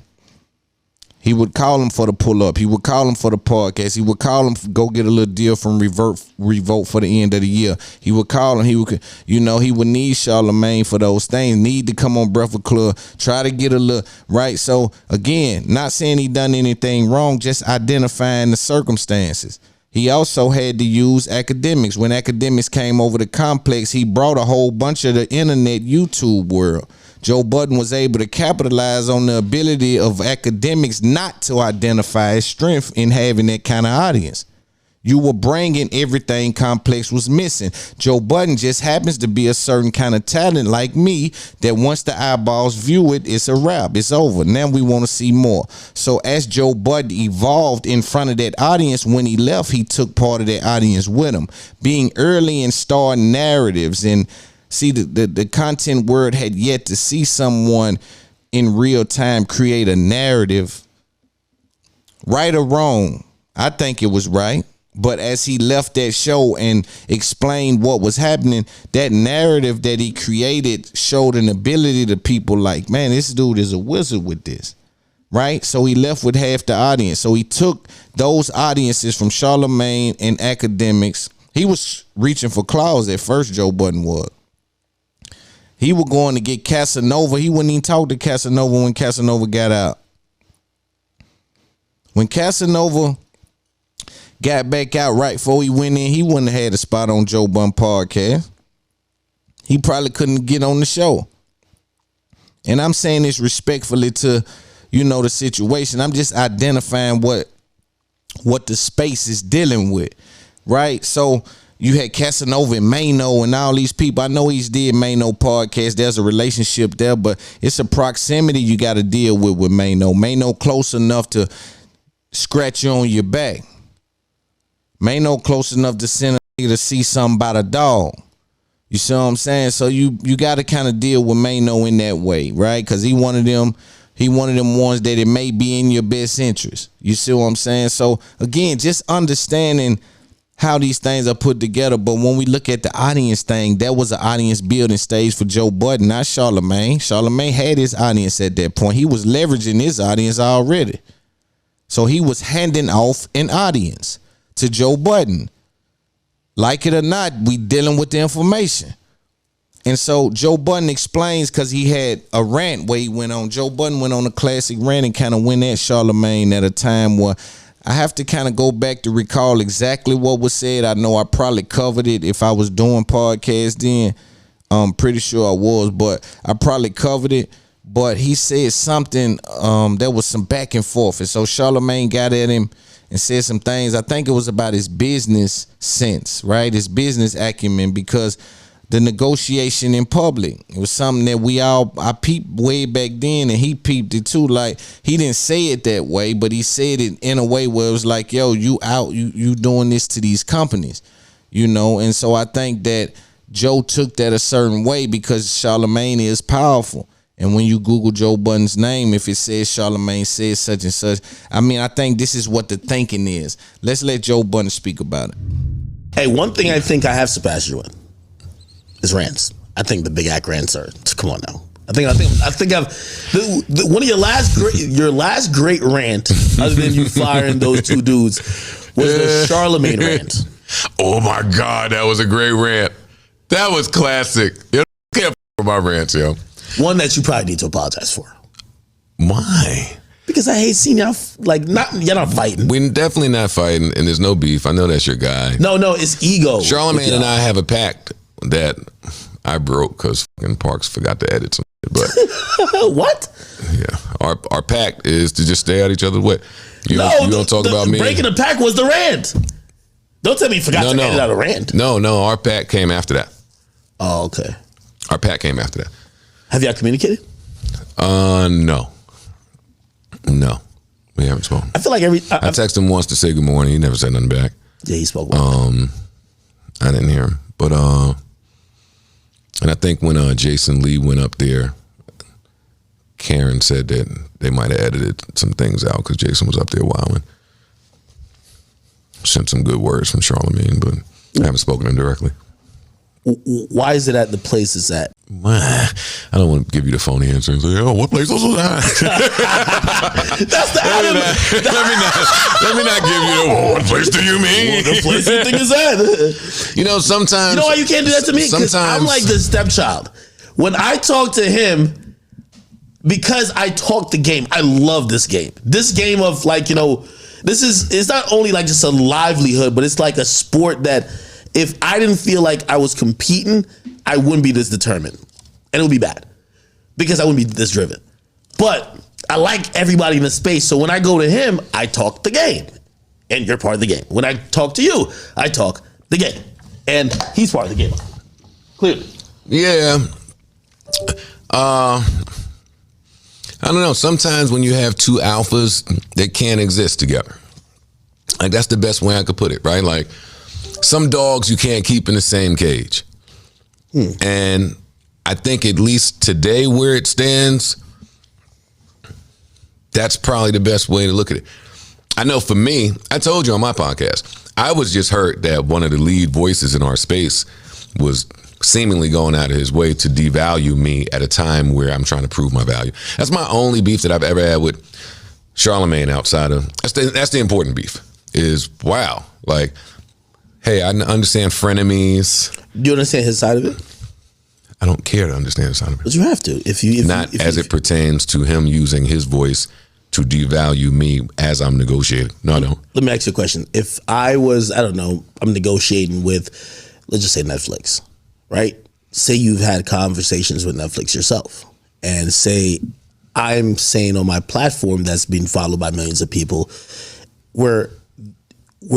He would call him for the pull-up. He would call him for the podcast. He would call him go get a little deal from Revolt for the end of the year. He would call him. He would need Charlamagne for those things. Need to come on Breakfast Club. Try to get a little, right? So, again, not saying he done anything wrong, just identifying the circumstances. He also had to use akademiks. When akademiks came over the complex, he brought a whole bunch of the internet YouTube world. Joe Budden was able to capitalize on the ability of akademiks not to identify his strength in having that kind of audience. You were bringing everything complex was missing. Joe Budden just happens to be a certain kind of talent like me that once the eyeballs view it, it's a wrap. It's over. Now we want to see more. So as Joe Budden evolved in front of that audience, when he left, he took part of that audience with him. Being early in starting narratives and see, the content word had yet to see someone in real time create a narrative, right or wrong. I think it was right. But as he left that show and explained what was happening, that narrative that he created showed an ability to people like, man, this dude is a wizard with this, right? So he left with half the audience. So he took those audiences from Charlamagne and akademiks. He was reaching for claws at first, Joe Budden was. He was going to get Casanova. He wouldn't even talk to Casanova when Casanova got out. When Casanova got back out right before he went in, he wouldn't have had a spot on Joe Budden podcast. He probably couldn't get on the show. And I'm saying this respectfully to, the situation. I'm just identifying what the space is dealing with, right? So you had Casanova and Mano and all these people. I know he's did Mano podcast. There's a relationship there, but it's a proximity you got to deal with Mano. Mano close enough to scratch you on your back. Mano close enough to send a nigga to see something about a dog. You see what I'm saying? So you got to kind of deal with Mano in that way, right? Because he one of them ones that it may be in your best interest. You see what I'm saying? So again, just understanding how these things are put together. But when we look at the audience thing, that was an audience building stage for Joe Budden, not Charlamagne. Charlamagne had his audience at that point. He was leveraging his audience already. So he was handing off an audience to Joe Budden. Like it or not, we dealing with the information. And so Joe Budden explains, because he had a rant where he went on. Joe Budden went on a classic rant and kind of went at Charlamagne at a time where I have to kind of go back to recall exactly what was said. I know I probably covered it if I was doing podcasts then. I'm pretty sure I was, but I probably covered it. But he said something, there was some back and forth. And so Charlamagne got at him and said some things. I think it was about his business sense, right? His business acumen, because the negotiation in public, it was something that I peeped way back then, and he peeped it too. Like, he didn't say it that way, but he said it in a way where it was like, yo, you doing this to these companies, you know? And so I think that Joe took that a certain way because Charlamagne is powerful. And when you Google Joe Budden's name, if it says Charlamagne says such and such, I mean, I think this is what the thinking is. Let's let Joe Budden speak about it. Hey, one thing I think I have surpassed you in is rants. I think the Big Act rants are, come on now. I think I've one of your last great rant, other than you firing those two dudes, was the Charlamagne rant. Oh my God, that was a great rant. That was classic. You can't f my rants, yo. One that you probably need to apologize for. Why? Because I hate seeing y'all y'all not fighting. We're definitely not fighting, and there's no beef. I know that's your guy. No, it's ego. Charlamagne and I have a pact that I broke because fucking Parks forgot to edit some shit, but what? Yeah. Our pact is to just stay out each other's way. You don't talk about me. Breaking the pact was the rant. Don't tell me you forgot to edit out a rant. No, our pact came after that. Oh, okay. Our pact came after that. Have y'all communicated? No. We haven't spoken. I feel like I texted him once to say good morning. He never said nothing back. Yeah, he spoke. I didn't hear him. But and I think when Jason Lee went up there, Karen said that they might have edited some things out because Jason was up there wilding. Sent some good words from Charlamagne, but I haven't spoken to him directly. Why is it at the place it's at? I don't want to give you the phony answer and say, oh, what place was that? That's the Adam. Let me not give you what place do you mean? The place you think is at. You know, sometimes. You know why you can't do that to me? Because I'm like the stepchild. When I talk to him, because I talk the game, I love this game. This game of like, you know, it's not only like just a livelihood, but it's like a sport that if I didn't feel like I was competing, I wouldn't be this determined. And it would be bad because I wouldn't be this driven. But I like everybody in the space. So when I go to him, I talk the game. And you're part of the game. When I talk to you, I talk the game. And he's part of the game. Clearly. Yeah. I don't know. Sometimes when you have two alphas, they can't exist together. Like, that's the best way I could put it, right? Like, some dogs you can't keep in the same cage. And I think at least today where it stands, that's probably the best way to look at it. I know for me, I told you on my podcast, I was just hurt that one of the lead voices in our space was seemingly going out of his way to devalue me at a time where I'm trying to prove my value. That's my only beef that I've ever had with Charlamagne outside of, that's the important beef, is wow, like, hey, I understand frenemies. Do you understand his side of it? I don't care to understand his side of it. But you have to. If it pertains to him using his voice to devalue me as I'm negotiating. No, I don't. Let me ask you a question. If I was, I don't know, I'm negotiating with, let's just say Netflix, right? Say you've had conversations with Netflix yourself, and say I'm saying on my platform that's being followed by millions of people, we're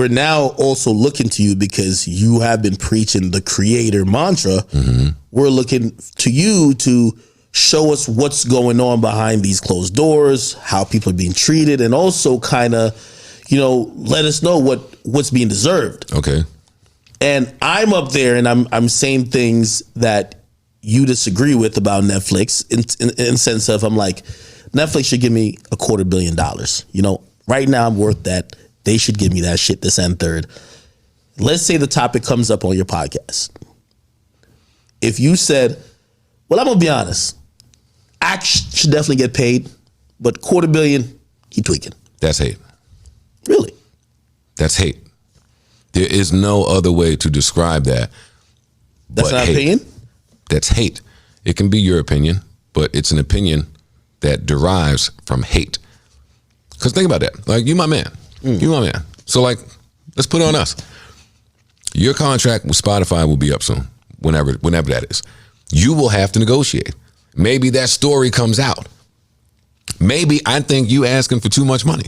now also looking to you because you have been preaching the creator mantra. Mm-hmm. We're looking to you to show us what's going on behind these closed doors, how people are being treated, and also kind of, you know, let us know what's being deserved. Okay. And I'm up there and I'm saying things that you disagree with about Netflix in sense of, I'm like, Netflix should give me $250 million. You know, right now I'm worth that. They should give me that shit, this and third. Let's say the topic comes up on your podcast. If you said, well, I'm going to be honest, Act should definitely get paid, but $250 million, he tweaking. That's hate. Really? That's hate. There is no other way to describe that. That's not opinion? that's hate. It can be your opinion, but it's an opinion that derives from hate. Because think about that. Like, you my man. You my man. So, like, let's put it on us. Your contract with Spotify will be up soon, whenever that is. You will have to negotiate. Maybe that story comes out. Maybe I think you asking for too much money.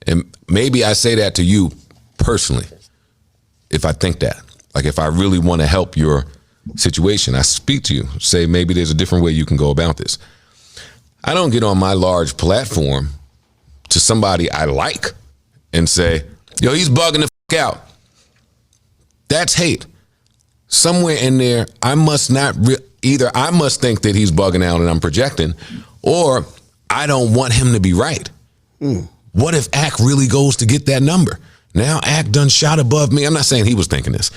And maybe I say that to you personally, if I think that. Like, if I really want to help your situation, I speak to you, say maybe there's a different way you can go about this. I don't get on my large platform to somebody I like and say, yo, he's bugging the fuck out. That's hate. Somewhere in there, I must not, either I must think that he's bugging out and I'm projecting, or I don't want him to be right. What if Ak really goes to get that number? Now Ak done shot above me. I'm not saying he was thinking this,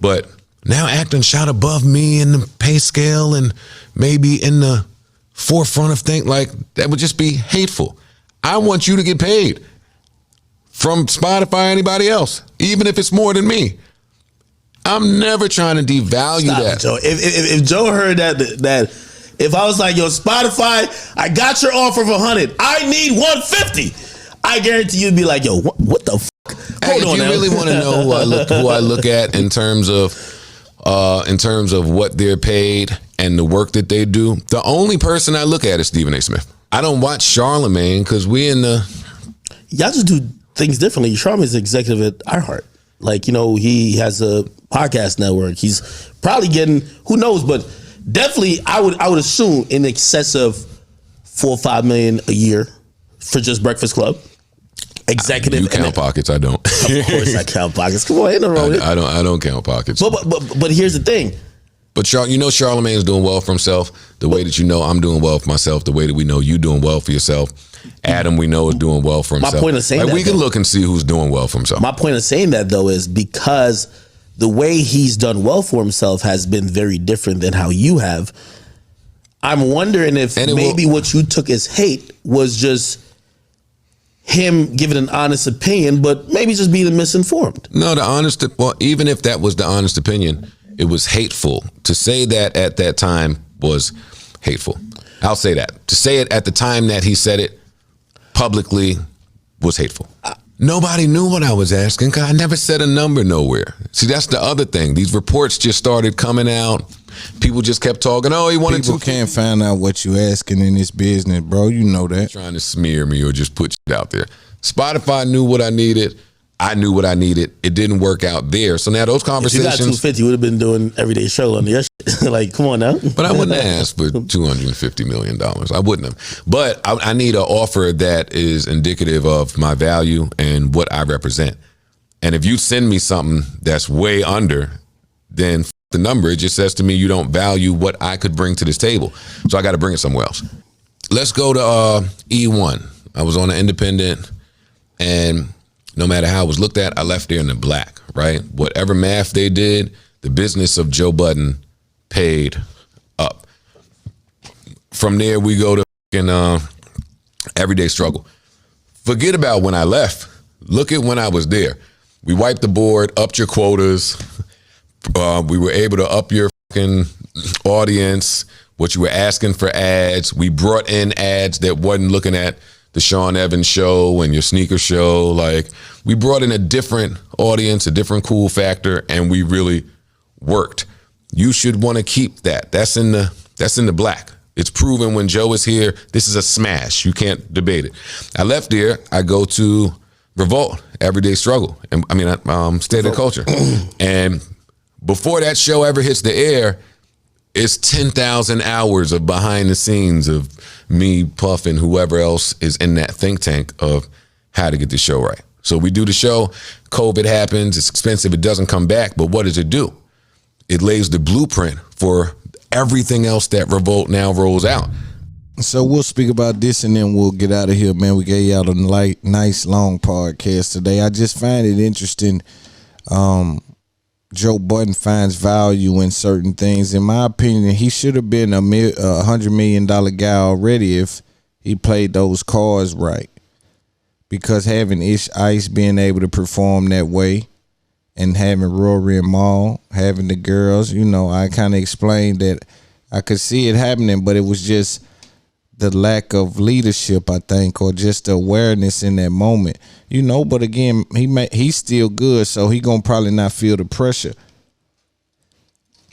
but now Ak done shot above me in the pay scale and maybe in the forefront of things. Like, that would just be hateful. I want you to get paid from Spotify or anybody else, even if it's more than me. I'm never trying to devalue that. Joe. If Joe heard that if I was like, yo, Spotify, I got your offer for 100, I need 150, I guarantee you'd be like, yo, what the fuck? Hold on, if you really want to know who I look at in terms of what they're paid and the work that they do, the only person I look at is Stephen A. Smith. I don't watch Charlamagne because y'all just do things differently. Charlamagne's executive at iHeart. Like, you know, he has a podcast network. He's probably getting, who knows, but definitely I would assume in excess of $4 or $5 million a year for just Breakfast Club. Executive. You count pockets, I don't. Of course I count pockets. Come on, ain't no wrong with it. I don't count pockets. But here's the thing. But you know Charlamagne's doing well for himself the way that you know I'm doing well for myself, the way that we know you doing well for yourself. Adam, we know, is doing well for himself. My point of saying that, we can look and see who's doing well for himself. My point of saying that, though, is because the way he's done well for himself has been very different than how you have. I'm wondering if maybe what you took as hate was just him giving an honest opinion, but maybe just being misinformed. No, even if that was the honest opinion, it was hateful. To say that at that time was hateful. I'll say that. To say it at the time that he said it publicly was hateful. Nobody knew what I was asking because I never said a number nowhere. See, that's the other thing. These reports just started coming out. People just kept talking. Oh, he wanted to. People can't find out what you asking in this business, bro. You know that. Trying to smear me or just put shit out there. Spotify knew what I needed. I knew what I needed. It didn't work out there. So now those conversations. If you got 250, you would have been doing everyday show on your shit. Like, come on now. But I wouldn't ask for $250 million. I wouldn't have. But I need an offer that is indicative of my value and what I represent. And if you send me something that's way under, then the number, it just says to me you don't value what I could bring to this table. So I got to bring it somewhere else. Let's go to E1. I was on an independent, and no matter how it was looked at, I left there in the black, right? Whatever math they did, the business of Joe Budden paid up. From there, we go to everyday struggle. Forget about when I left. Look at when I was there. We wiped the board, upped your quotas. We were able to up your fucking audience, what you were asking for ads. We brought in ads that wasn't looking at the Sean Evans show and your sneaker show. Like, we brought in a different audience, a different cool factor, and we really worked. You should want to keep that. That's in the black. It's proven when Joe is here, this is a smash. You can't debate it. I left there, I go to Revolt, Everyday Struggle, and State of Culture. And before that show ever hits the air, it's 10,000 hours of behind the scenes of me, Puff, and whoever else is in that think tank of how to get the show right. So we do the show, COVID happens, it's expensive, it doesn't come back, but what does it do? It lays the blueprint for everything else that Revolt now rolls out. So we'll speak about this and then we'll get out of here, man. We gave y'all a nice long podcast today. I just find it interesting. Joe Budden finds value in certain things. In my opinion, he should have been a $100 million guy already if he played those cards right. Because having Ice being able to perform that way, and having Rory and Maul, having the girls, you know, I kind of explained that I could see it happening, but it was just the lack of leadership, I think, or just the awareness in that moment, you know. But again, he's still good, so he gonna probably not feel the pressure.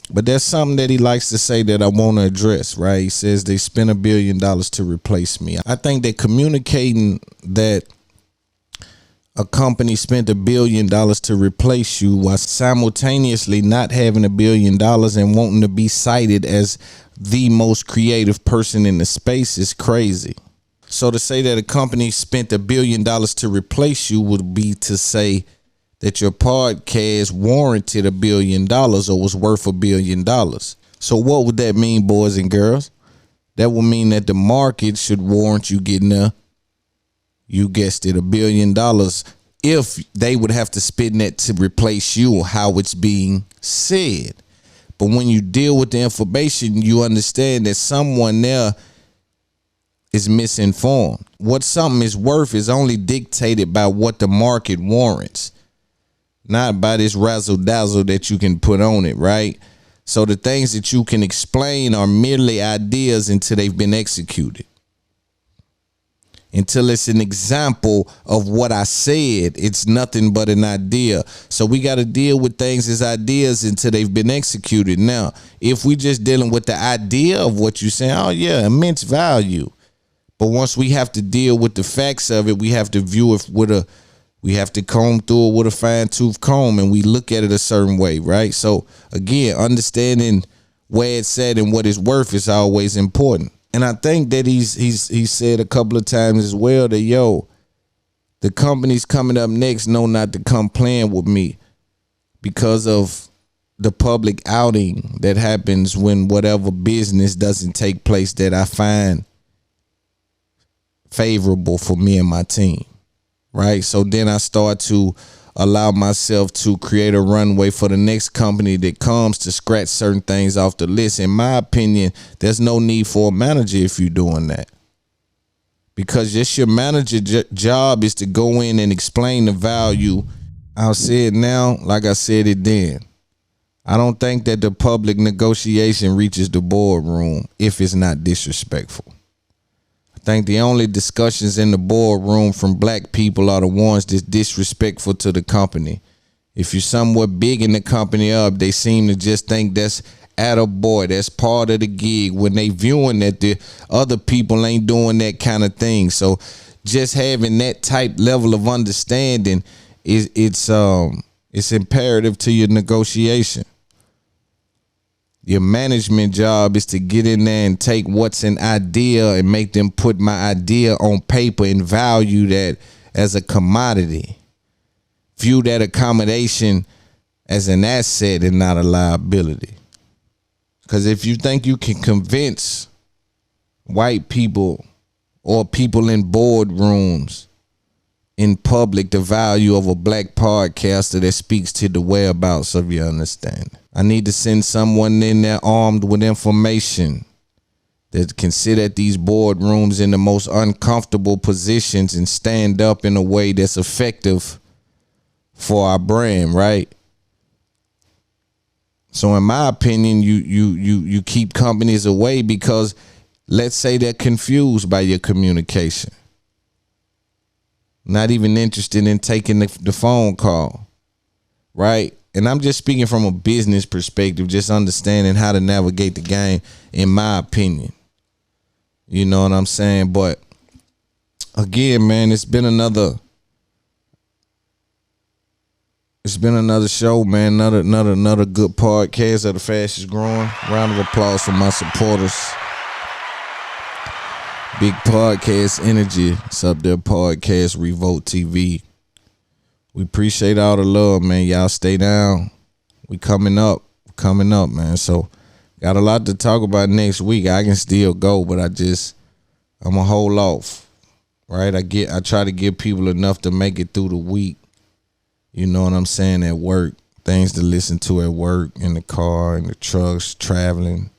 But there's something that he likes to say that I want to address, right? He says they spent $1 billion to replace me. I think that communicating that a company spent $1 billion to replace you while simultaneously not having $1 billion and wanting to be cited as the most creative person in the space is crazy. So to say that a company spent $1 billion to replace you would be to say that your podcast warranted $1 billion or was worth $1 billion. So what would that mean, boys and girls? That would mean that the market should warrant you getting you guessed it, $1 billion if they would have to spend that to replace you, how it's being said. But when you deal with the information, you understand that someone there is misinformed. What something is worth is only dictated by what the market warrants, not by this razzle dazzle that you can put on it, right? So the things that you can explain are merely ideas until they've been executed. Until it's an example of what I said, it's nothing but an idea. So we got to deal with things as ideas until they've been executed. Now, if we just dealing with the idea of what you're saying, oh yeah, immense value. But once we have to deal with the facts of it, we have to view it we have to comb through it with a fine-tooth comb, and we look at it a certain way, right? So again, understanding where it's at and what it's worth is always important. And I think that he's said a couple of times as well that, yo, the companies coming up next know not to come playing with me because of the public outing that happens when whatever business doesn't take place that I find favorable for me and my team, right? So then I start to allow myself to create a runway for the next company that comes to scratch certain things off the list. In my opinion, there's no need for a manager if you're doing that, because just your manager job is to go in and explain the value. I'll say it now like I said it then. I don't think that the public negotiation reaches the boardroom if it's not disrespectful. I think the only discussions in the boardroom from black people are the ones that's disrespectful to the company. If you're somewhat bigging the company up, they seem to just think that's attaboy, that's part of the gig, when they viewing that the other people ain't doing that kind of thing. So just having that type level of understanding it's imperative to your negotiation. Your management job is to get in there and take what's an idea and make them put my idea on paper and value that as a commodity. View that accommodation as an asset and not a liability. Because if you think you can convince white people or people in boardrooms in public the value of a black podcaster that speaks to the whereabouts of your understanding, I need to send someone in there armed with information that can sit at these boardrooms in the most uncomfortable positions and stand up in a way that's effective for our brand, right? So in my opinion, you keep companies away because let's say they're confused by your communication. Not even interested in taking the phone call, right? And I'm just speaking from a business perspective, just understanding how to navigate the game, in my opinion. You know what I'm saying? But again, man, it's been another show, man. Another good podcast of the fastest growing. Round of applause for my supporters. Big podcast energy. It's up there, podcast Revolt TV. We appreciate all the love, man. Y'all stay down. We coming up, man. So got a lot to talk about next week. I can still go, but I'm gonna hold off. Right? I try to give people enough to make it through the week. You know what I'm saying? At work. Things to listen to at work, in the car, in the trucks, traveling.